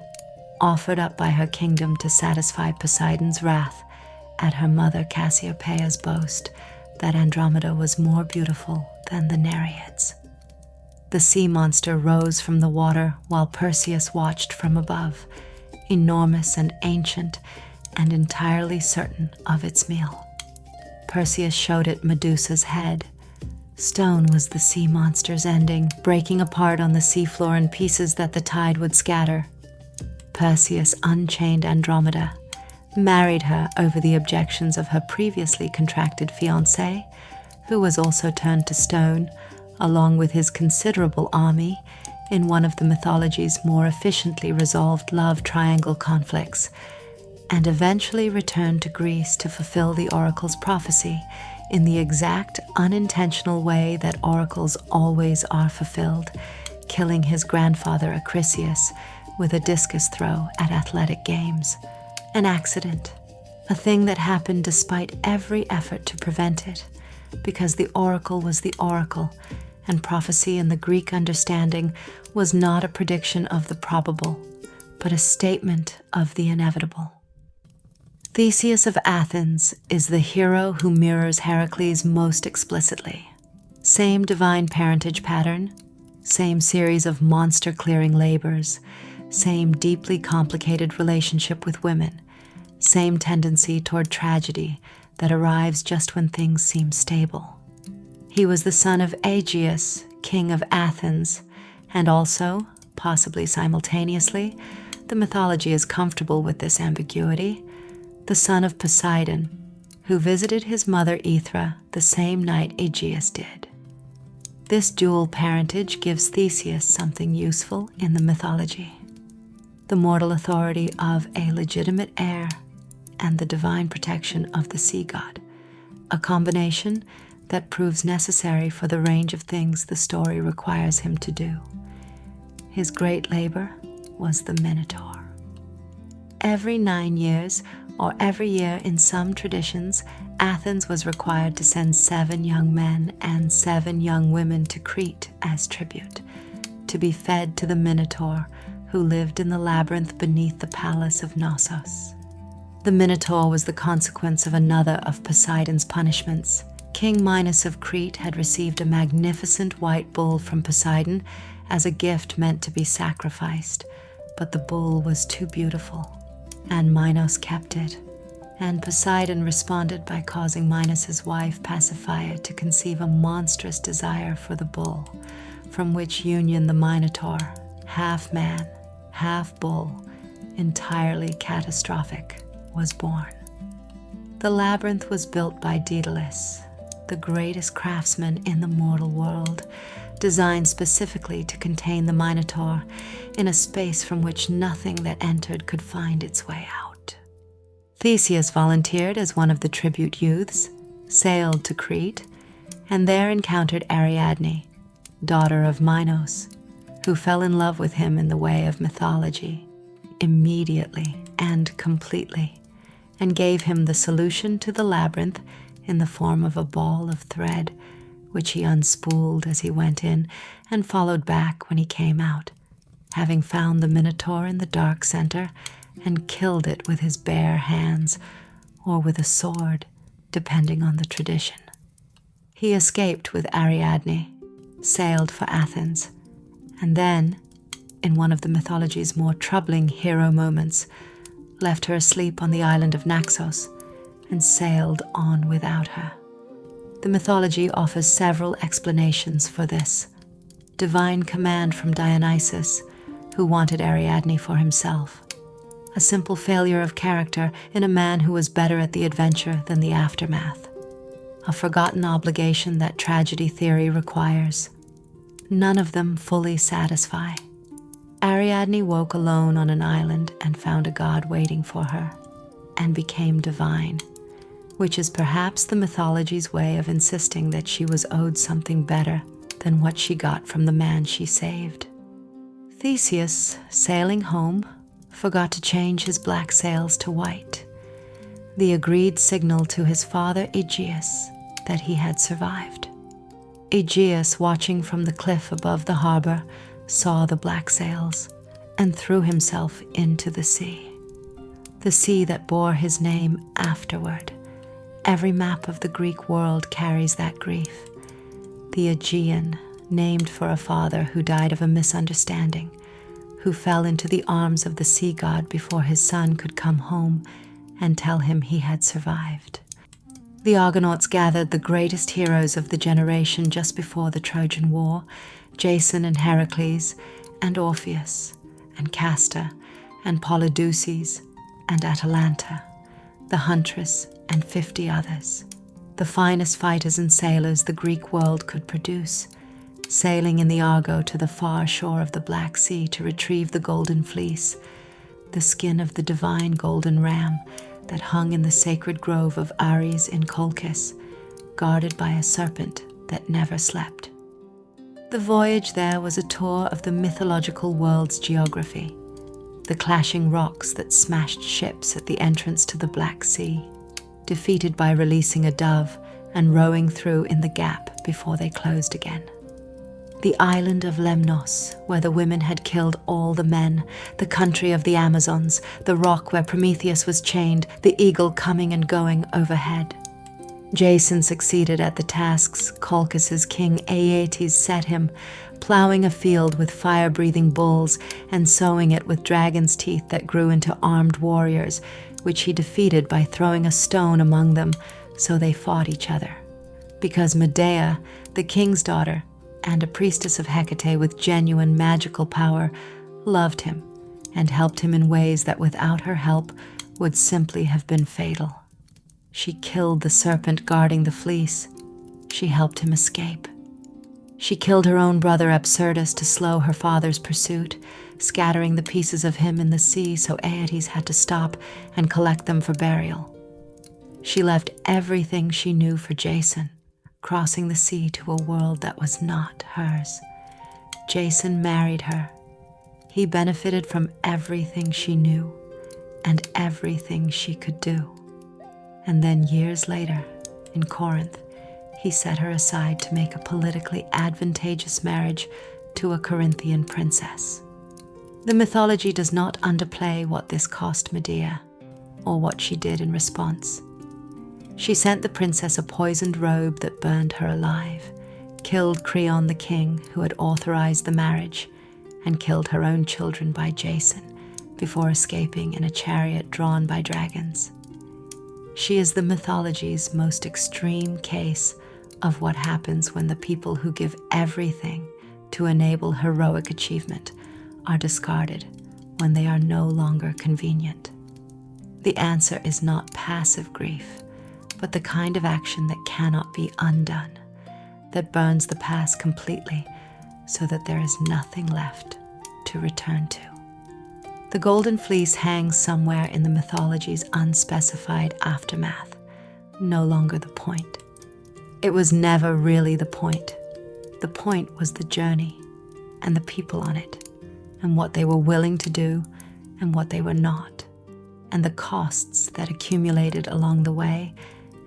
offered up by her kingdom to satisfy Poseidon's wrath at her mother Cassiopeia's boast that Andromeda was more beautiful than the Nereids. The sea monster rose from the water while Perseus watched from above, enormous and ancient and entirely certain of its meal. Perseus showed it Medusa's head. Stone was the sea monster's ending, breaking apart on the seafloor in pieces that the tide would scatter. Perseus unchained Andromeda, married her over the objections of her previously contracted fiancé, who was also turned to stone, along with his considerable army, in one of the mythology's more efficiently resolved love triangle conflicts, and eventually returned to Greece to fulfill the oracle's prophecy in the exact unintentional way that oracles always are fulfilled, killing his grandfather Acrisius with a discus throw at athletic games. An accident, a thing that happened despite every effort to prevent it, because the oracle was the oracle, and prophecy in the Greek understanding was not a prediction of the probable, but a statement of the inevitable. Theseus of Athens is the hero who mirrors Heracles most explicitly. Same divine parentage pattern, same series of monster-clearing labors, same deeply complicated relationship with women, same tendency toward tragedy that arrives just when things seem stable. He was the son of Aegeus, king of Athens, and also, possibly simultaneously, the mythology is comfortable with this ambiguity, the son of Poseidon, who visited his mother Aethra the same night Aegeus did. This dual parentage gives Theseus something useful in the mythology: the mortal authority of a legitimate heir and the divine protection of the sea god, a combination that proves necessary for the range of things the story requires him to do. His great labor was the Minotaur. Every 9 years, or every year in some traditions, Athens was required to send 7 young men and 7 young women to Crete as tribute, to be fed to the Minotaur, who lived in the labyrinth beneath the palace of Knossos. The Minotaur was the consequence of another of Poseidon's punishments. King Minos of Crete had received a magnificent white bull from Poseidon as a gift meant to be sacrificed, but the bull was too beautiful, and Minos kept it, and Poseidon responded by causing Minos's wife Pasiphae to conceive a monstrous desire for the bull, from which union the Minotaur, half man, half bull, entirely catastrophic, was born. The labyrinth was built by Daedalus, the greatest craftsman in the mortal world, designed specifically to contain the Minotaur in a space from which nothing that entered could find its way out. Theseus volunteered as one of the tribute youths, sailed to Crete, and there encountered Ariadne, daughter of Minos, who fell in love with him in the way of mythology, immediately and completely, and gave him the solution to the labyrinth in the form of a ball of thread, which he unspooled as he went in and followed back when he came out, having found the Minotaur in the dark center and killed it with his bare hands or with a sword, depending on the tradition. He escaped with Ariadne, sailed for Athens, and then, in one of the mythology's more troubling hero moments, left her asleep on the island of Naxos and sailed on without her. The mythology offers several explanations for this. Divine command from Dionysus, who wanted Ariadne for himself. A simple failure of character in a man who was better at the adventure than the aftermath. A forgotten obligation that tragedy theory requires. None of them fully satisfy. Ariadne woke alone on an island and found a god waiting for her, and became divine, which is perhaps the mythology's way of insisting that she was owed something better than what she got from the man she saved. Theseus, sailing home, forgot to change his black sails to white, the agreed signal to his father Aegeus that he had survived. Aegeus, watching from the cliff above the harbor, saw the black sails and threw himself into the sea that bore his name afterward. Every map of the Greek world carries that grief. The Aegean, named for a father who died of a misunderstanding, who fell into the arms of the sea god before his son could come home and tell him he had survived. The Argonauts gathered the greatest heroes of the generation just before the Trojan War, Jason and Heracles, and Orpheus, and Castor, and Polydeuces, and Atalanta, the huntress, and 50 others, the finest fighters and sailors the Greek world could produce, sailing in the Argo to the far shore of the Black Sea to retrieve the golden fleece, the skin of the divine golden ram that hung in the sacred grove of Ares in Colchis, guarded by a serpent that never slept. The voyage there was a tour of the mythological world's geography, the clashing rocks that smashed ships at the entrance to the Black Sea, defeated by releasing a dove and rowing through in the gap before they closed again. The island of Lemnos, where the women had killed all the men, the country of the Amazons, the rock where Prometheus was chained, the eagle coming and going overhead. Jason succeeded at the tasks Colchis' king Aeetes set him, plowing a field with fire-breathing bulls and sowing it with dragon's teeth that grew into armed warriors, which he defeated by throwing a stone among them, so they fought each other. Because Medea, the king's daughter, and a priestess of Hecate with genuine magical power, loved him and helped him in ways that without her help would simply have been fatal. She killed the serpent guarding the fleece. She helped him escape. She killed her own brother Absyrtus to slow her father's pursuit, scattering the pieces of him in the sea so Aeetes had to stop and collect them for burial. She left everything she knew for Jason, crossing the sea to a world that was not hers. Jason married her. He benefited from everything she knew and everything she could do. And then years later, in Corinth, he set her aside to make a politically advantageous marriage to a Corinthian princess. The mythology does not underplay what this cost Medea, or what she did in response. She sent the princess a poisoned robe that burned her alive, killed Creon the king who had authorized the marriage, and killed her own children by Jason before escaping in a chariot drawn by dragons. She is the mythology's most extreme case of what happens when the people who give everything to enable heroic achievement are discarded when they are no longer convenient. The answer is not passive grief, but the kind of action that cannot be undone, that burns the past completely so that there is nothing left to return to. The golden fleece hangs somewhere in the mythology's unspecified aftermath, no longer the point. It was never really the point. The point was the journey and the people on it, and what they were willing to do and what they were not, and the costs that accumulated along the way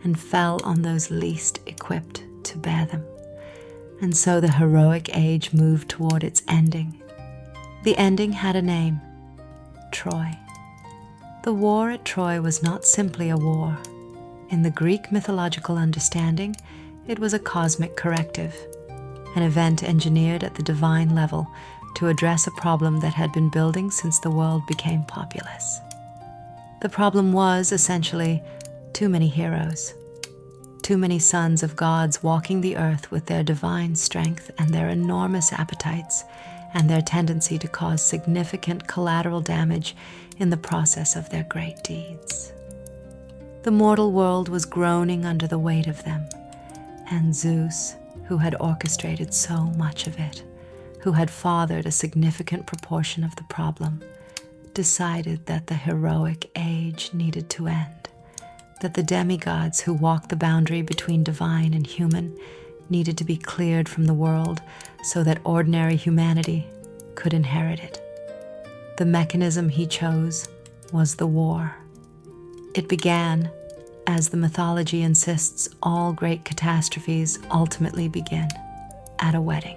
and fell on those least equipped to bear them. And so the heroic age moved toward its ending. The ending had a name: Troy. The war at Troy was not simply a war. In the Greek mythological understanding, it was a cosmic corrective, an event engineered at the divine level to address a problem that had been building since the world became populous. The problem was, essentially, too many heroes, too many sons of gods walking the earth with their divine strength and their enormous appetites and their tendency to cause significant collateral damage in the process of their great deeds. The mortal world was groaning under the weight of them, and Zeus, who had orchestrated so much of it, who had fathered a significant proportion of the problem, decided that the heroic age needed to end, that the demigods who walked the boundary between divine and human needed to be cleared from the world so that ordinary humanity could inherit it. The mechanism he chose was the war. It began, as the mythology insists all great catastrophes ultimately begin, at a wedding.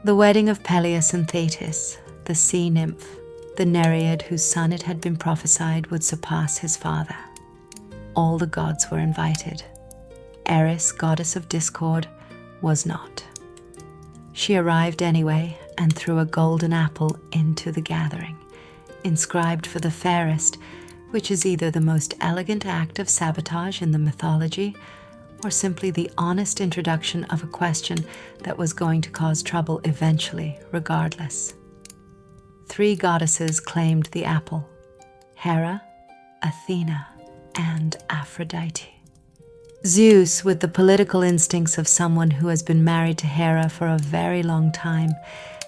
The wedding of Peleus and Thetis, the sea nymph, the Nereid whose son it had been prophesied would surpass his father. All the gods were invited. Eris, goddess of discord, was not. She arrived anyway and threw a golden apple into the gathering, inscribed for the fairest, which is either the most elegant act of sabotage in the mythology or simply the honest introduction of a question that was going to cause trouble eventually, regardless. 3 goddesses claimed the apple: Hera, Athena, and Aphrodite. Zeus, with the political instincts of someone who has been married to Hera for a very long time,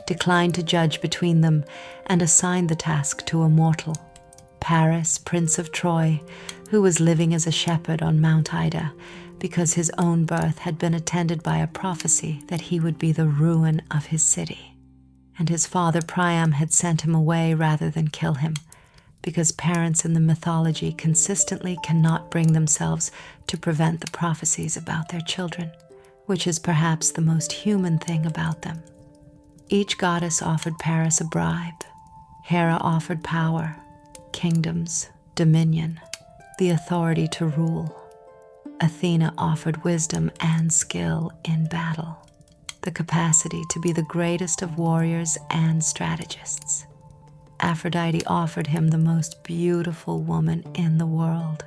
declined to judge between them and assigned the task to a mortal, Paris, Prince of Troy, who was living as a shepherd on Mount Ida because his own birth had been attended by a prophecy that he would be the ruin of his city. And his father Priam had sent him away rather than kill him, because parents in the mythology consistently cannot bring themselves to prevent the prophecies about their children, which is perhaps the most human thing about them. Each goddess offered Paris a bribe. Hera offered power, kingdoms, dominion, the authority to rule. Athena offered wisdom and skill in battle, the capacity to be the greatest of warriors and strategists. Aphrodite offered him the most beautiful woman in the world.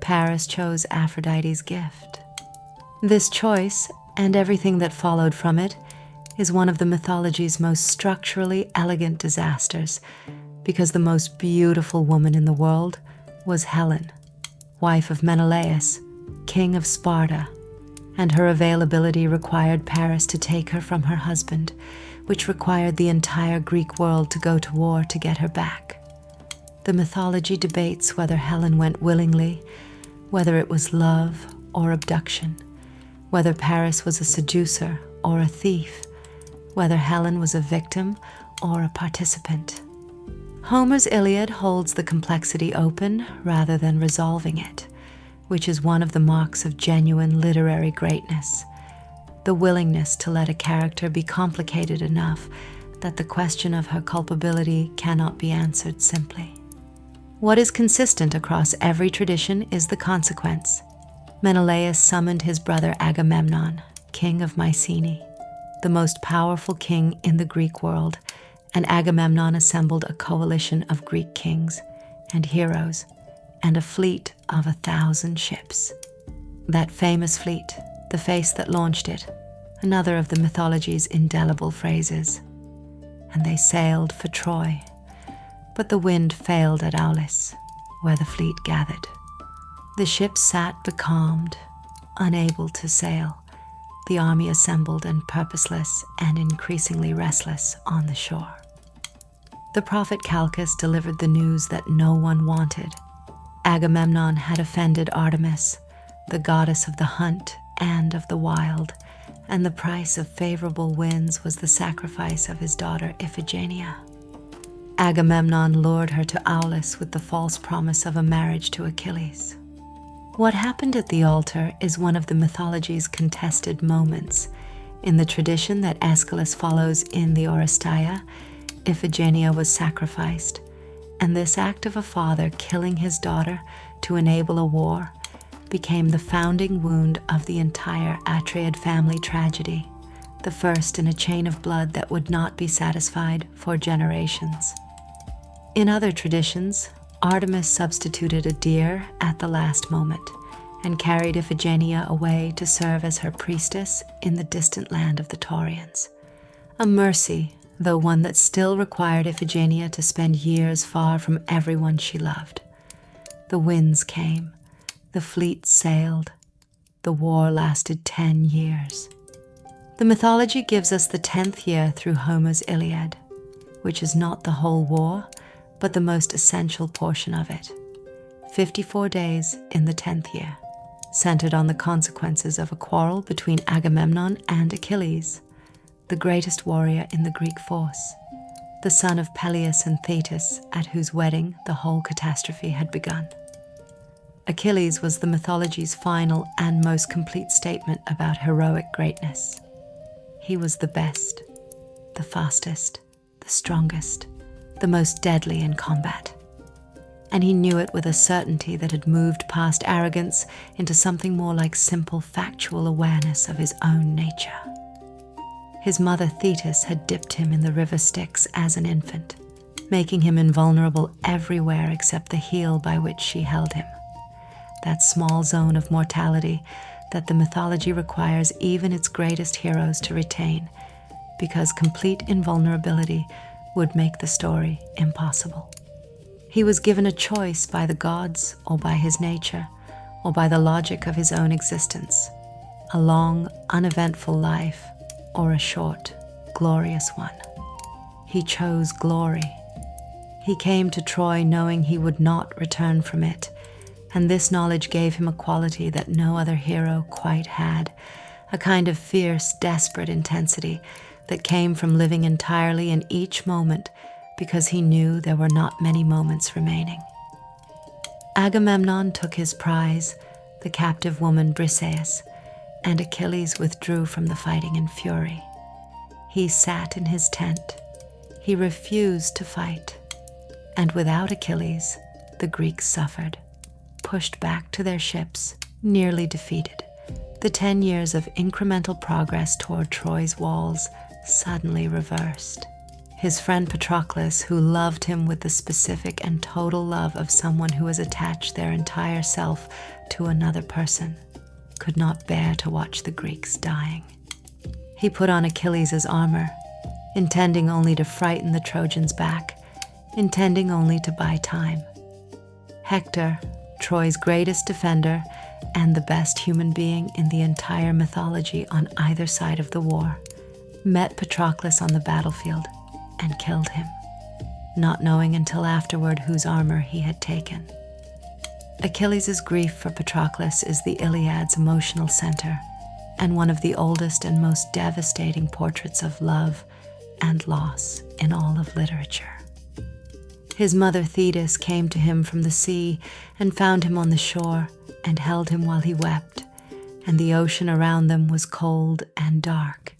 Paris chose Aphrodite's gift. This choice, and everything that followed from it, is one of the mythology's most structurally elegant disasters, because the most beautiful woman in the world was Helen, wife of Menelaus, king of Sparta, and her availability required Paris to take her from her husband, which required the entire Greek world to go to war to get her back. The mythology debates whether Helen went willingly, whether it was love or abduction, whether Paris was a seducer or a thief, whether Helen was a victim or a participant. Homer's Iliad holds the complexity open rather than resolving it, which is one of the marks of genuine literary greatness. The willingness to let a character be complicated enough that the question of her culpability cannot be answered simply. What is consistent across every tradition is the consequence. Menelaus summoned his brother Agamemnon, king of Mycenae, the most powerful king in the Greek world, and Agamemnon assembled a coalition of Greek kings and heroes and a fleet of 1,000 ships. That famous fleet, the face that launched it, another of the mythology's indelible phrases. And they sailed for Troy, but the wind failed at Aulis, where the fleet gathered. The ships sat becalmed, unable to sail, the army assembled and purposeless and increasingly restless on the shore. The prophet Calchas delivered the news that no one wanted. Agamemnon had offended Artemis, the goddess of the hunt and of the wild, and the price of favorable winds was the sacrifice of his daughter Iphigenia. Agamemnon lured her to Aulis with the false promise of a marriage to Achilles. What happened at the altar is one of the mythology's contested moments. In the tradition that Aeschylus follows in the Oresteia, Iphigenia was sacrificed, and this act of a father killing his daughter to enable a war became the founding wound of the entire Atreid family tragedy, the first in a chain of blood that would not be satisfied for generations. In other traditions, Artemis substituted a deer at the last moment and carried Iphigenia away to serve as her priestess in the distant land of the Taurians. A mercy, though one that still required Iphigenia to spend years far from everyone she loved. The winds came, the fleet sailed, the war lasted 10 years. The mythology gives us the 10th year through Homer's Iliad, which is not the whole war, but the most essential portion of it. 54 days in the 10th year, centered on the consequences of a quarrel between Agamemnon and Achilles, the greatest warrior in the Greek force, the son of Peleus and Thetis, at whose wedding the whole catastrophe had begun. Achilles was the mythology's final and most complete statement about heroic greatness. He was the best, the fastest, the strongest, the most deadly in combat. And he knew it with a certainty that had moved past arrogance into something more like simple factual awareness of his own nature. His mother Thetis had dipped him in the river Styx as an infant, making him invulnerable everywhere except the heel by which she held him. That small zone of mortality that the mythology requires even its greatest heroes to retain, because complete invulnerability would make the story impossible. He was given a choice by the gods, or by his nature, or by the logic of his own existence: a long, uneventful life, or a short, glorious one. He chose glory. He came to Troy knowing he would not return from it, and this knowledge gave him a quality that no other hero quite had, a kind of fierce, desperate intensity that came from living entirely in each moment because he knew there were not many moments remaining. Agamemnon took his prize, the captive woman Briseis, and Achilles withdrew from the fighting in fury. He sat in his tent. He refused to fight. And without Achilles, the Greeks suffered, pushed back to their ships, nearly defeated. The 10 years of incremental progress toward Troy's walls suddenly reversed. His friend Patroclus, who loved him with the specific and total love of someone who has attached their entire self to another person, could not bear to watch the Greeks dying. He put on Achilles' armor, intending only to frighten the Trojans back, intending only to buy time. Hector, Troy's greatest defender and the best human being in the entire mythology on either side of the war, met Patroclus on the battlefield and killed him, not knowing until afterward whose armor he had taken. Achilles' grief for Patroclus is the Iliad's emotional center, and one of the oldest and most devastating portraits of love and loss in all of literature. His mother Thetis came to him from the sea and found him on the shore and held him while he wept, and the ocean around them was cold and dark,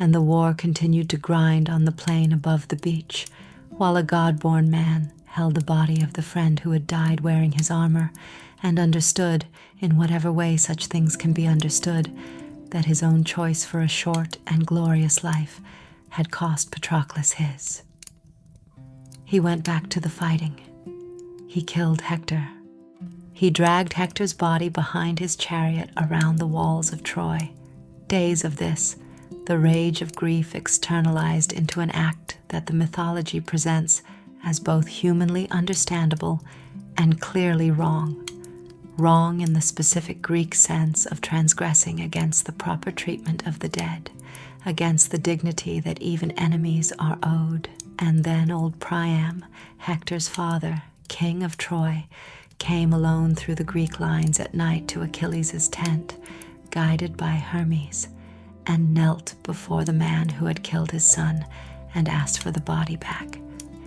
and the war continued to grind on the plain above the beach, while a god-born man held the body of the friend who had died wearing his armor, and understood, in whatever way such things can be understood, that his own choice for a short and glorious life had cost Patroclus his. He went back to the fighting. He killed Hector. He dragged Hector's body behind his chariot around the walls of Troy. Days of this, the rage of grief externalized into an act that the mythology presents as both humanly understandable and clearly wrong. Wrong in the specific Greek sense of transgressing against the proper treatment of the dead, against the dignity that even enemies are owed. And then old Priam, Hector's father, king of Troy, came alone through the Greek lines at night to Achilles' tent, guided by Hermes, and knelt before the man who had killed his son and asked for the body back.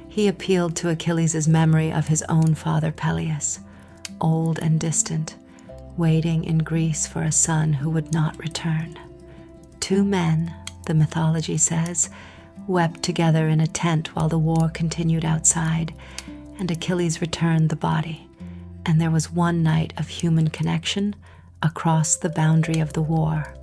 He appealed to Achilles' memory of his own father Peleus, old and distant, waiting in Greece for a son who would not return. 2 men, the mythology says, wept together in a tent while the war continued outside, and Achilles returned the body, and there was one night of human connection across the boundary of the war,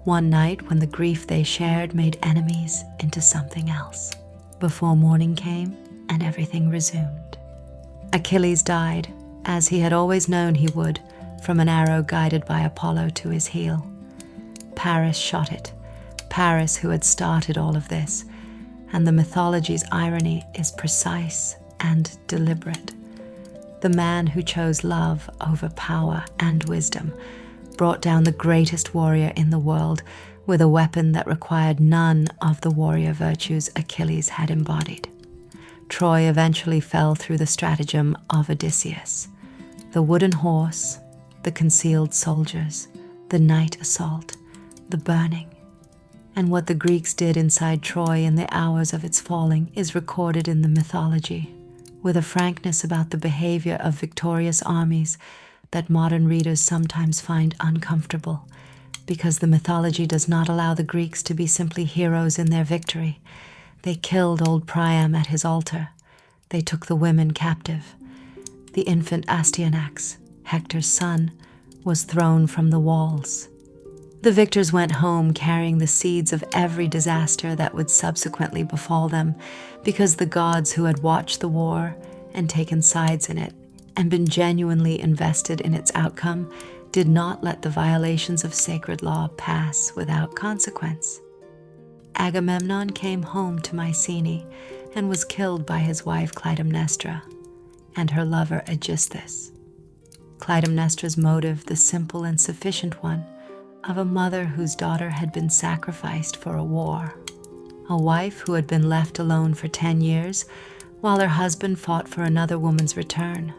one night when the grief they shared made enemies into something else, before morning came and everything resumed. Achilles died, as he had always known he would, from an arrow guided by Apollo to his heel. Paris shot it, Paris who had started all of this, and the mythology's irony is precise and deliberate. The man who chose love over power and wisdom brought down the greatest warrior in the world with a weapon that required none of the warrior virtues Achilles had embodied. Troy eventually fell through the stratagem of Odysseus. The wooden horse, the concealed soldiers, the night assault, the burning. And what the Greeks did inside Troy in the hours of its falling is recorded in the mythology, with a frankness about the behavior of victorious armies that modern readers sometimes find uncomfortable, because the mythology does not allow the Greeks to be simply heroes in their victory. They killed old Priam at his altar. They took the women captive. The infant Astyanax, Hector's son, was thrown from the walls. The victors went home carrying the seeds of every disaster that would subsequently befall them, because the gods who had watched the war and taken sides in it and been genuinely invested in its outcome did not let the violations of sacred law pass without consequence. Agamemnon came home to Mycenae and was killed by his wife Clytemnestra and her lover Aegisthus. Clytemnestra's motive, the simple and sufficient one of a mother whose daughter had been sacrificed for a war, a wife who had been left alone for 10 years while her husband fought for another woman's return.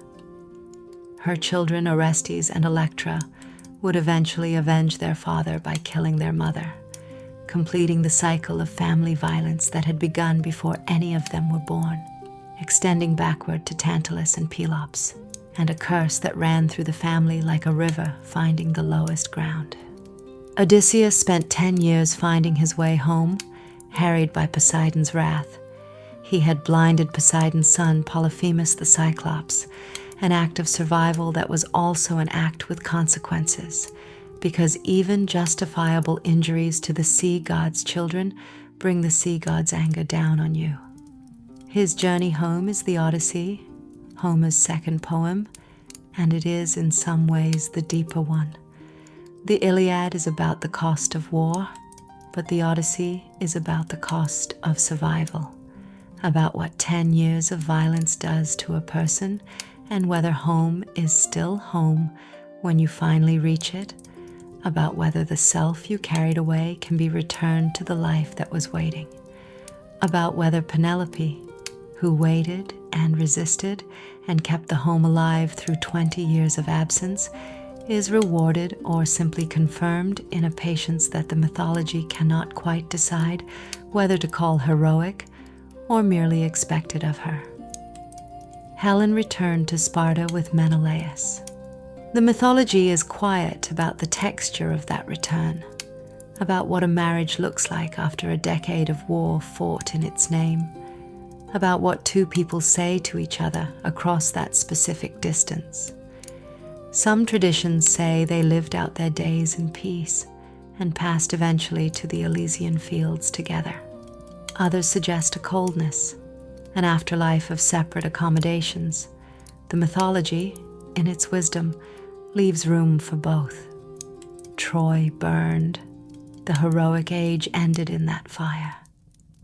Her children, Orestes and Electra, would eventually avenge their father by killing their mother, completing the cycle of family violence that had begun before any of them were born, extending backward to Tantalus and Pelops, and a curse that ran through the family like a river finding the lowest ground. Odysseus spent 10 years finding his way home, harried by Poseidon's wrath. He had blinded Poseidon's son, Polyphemus the Cyclops, an act of survival that was also an act with consequences, because even justifiable injuries to the sea god's children bring the sea god's anger down on you. His journey home is the Odyssey, Homer's second poem, and it is in some ways the deeper one. The Iliad is about the cost of war, but the Odyssey is about the cost of survival, about what 10 years of violence does to a person and whether home is still home when you finally reach it, about whether the self you carried away can be returned to the life that was waiting, about whether Penelope, who waited and resisted and kept the home alive through 20 years of absence, is rewarded or simply confirmed in a patience that the mythology cannot quite decide whether to call heroic or merely expected of her. Helen returned to Sparta with Menelaus. The mythology is quiet about the texture of that return, about what a marriage looks like after a decade of war fought in its name, about what two people say to each other across that specific distance. Some traditions say they lived out their days in peace and passed eventually to the Elysian fields together. Others suggest a coldness, an afterlife of separate accommodations. The mythology, in its wisdom, leaves room for both. Troy burned. The heroic age ended in that fire.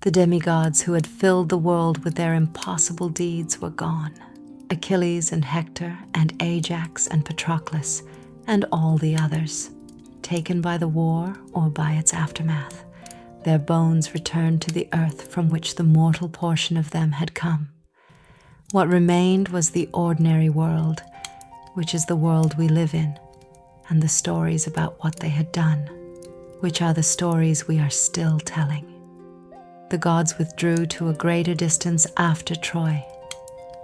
The demigods who had filled the world with their impossible deeds were gone. Achilles and Hector and Ajax and Patroclus and all the others, taken by the war or by its aftermath, their bones returned to the earth from which the mortal portion of them had come. What remained was the ordinary world, which is the world we live in, and the stories about what they had done, which are the stories we are still telling. The gods withdrew to a greater distance after Troy,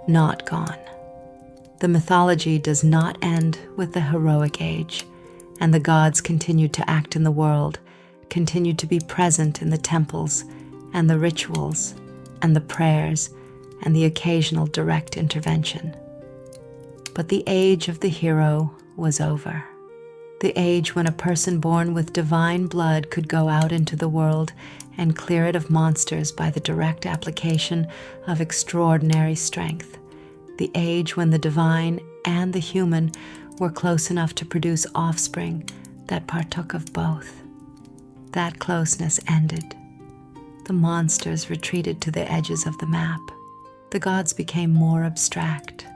not gone. The mythology does not end with the heroic age, and the gods continued to act in the world, continued to be present in the temples and the rituals and the prayers and the occasional direct intervention. But the age of the hero was over. The age when a person born with divine blood could go out into the world and clear it of monsters by the direct application of extraordinary strength. The age when the divine and the human were close enough to produce offspring that partook of both. That closeness ended. The monsters retreated to the edges of the map. The gods became more abstract,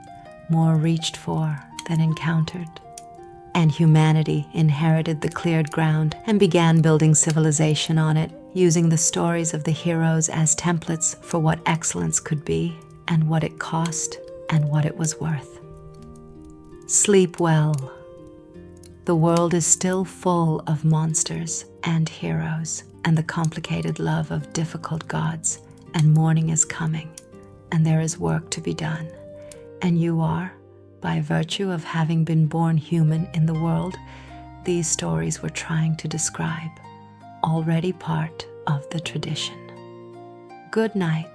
more reached for than encountered. and humanity inherited the cleared ground and began building civilization on it, using the stories of the heroes as templates for what excellence could be and what it cost and what it was worth. Sleep well. The world is still full of monsters and heroes and the complicated love of difficult gods, and morning is coming, and there is work to be done. And you are, by virtue of having been born human in the world these stories were trying to describe, already part of the tradition. Good night.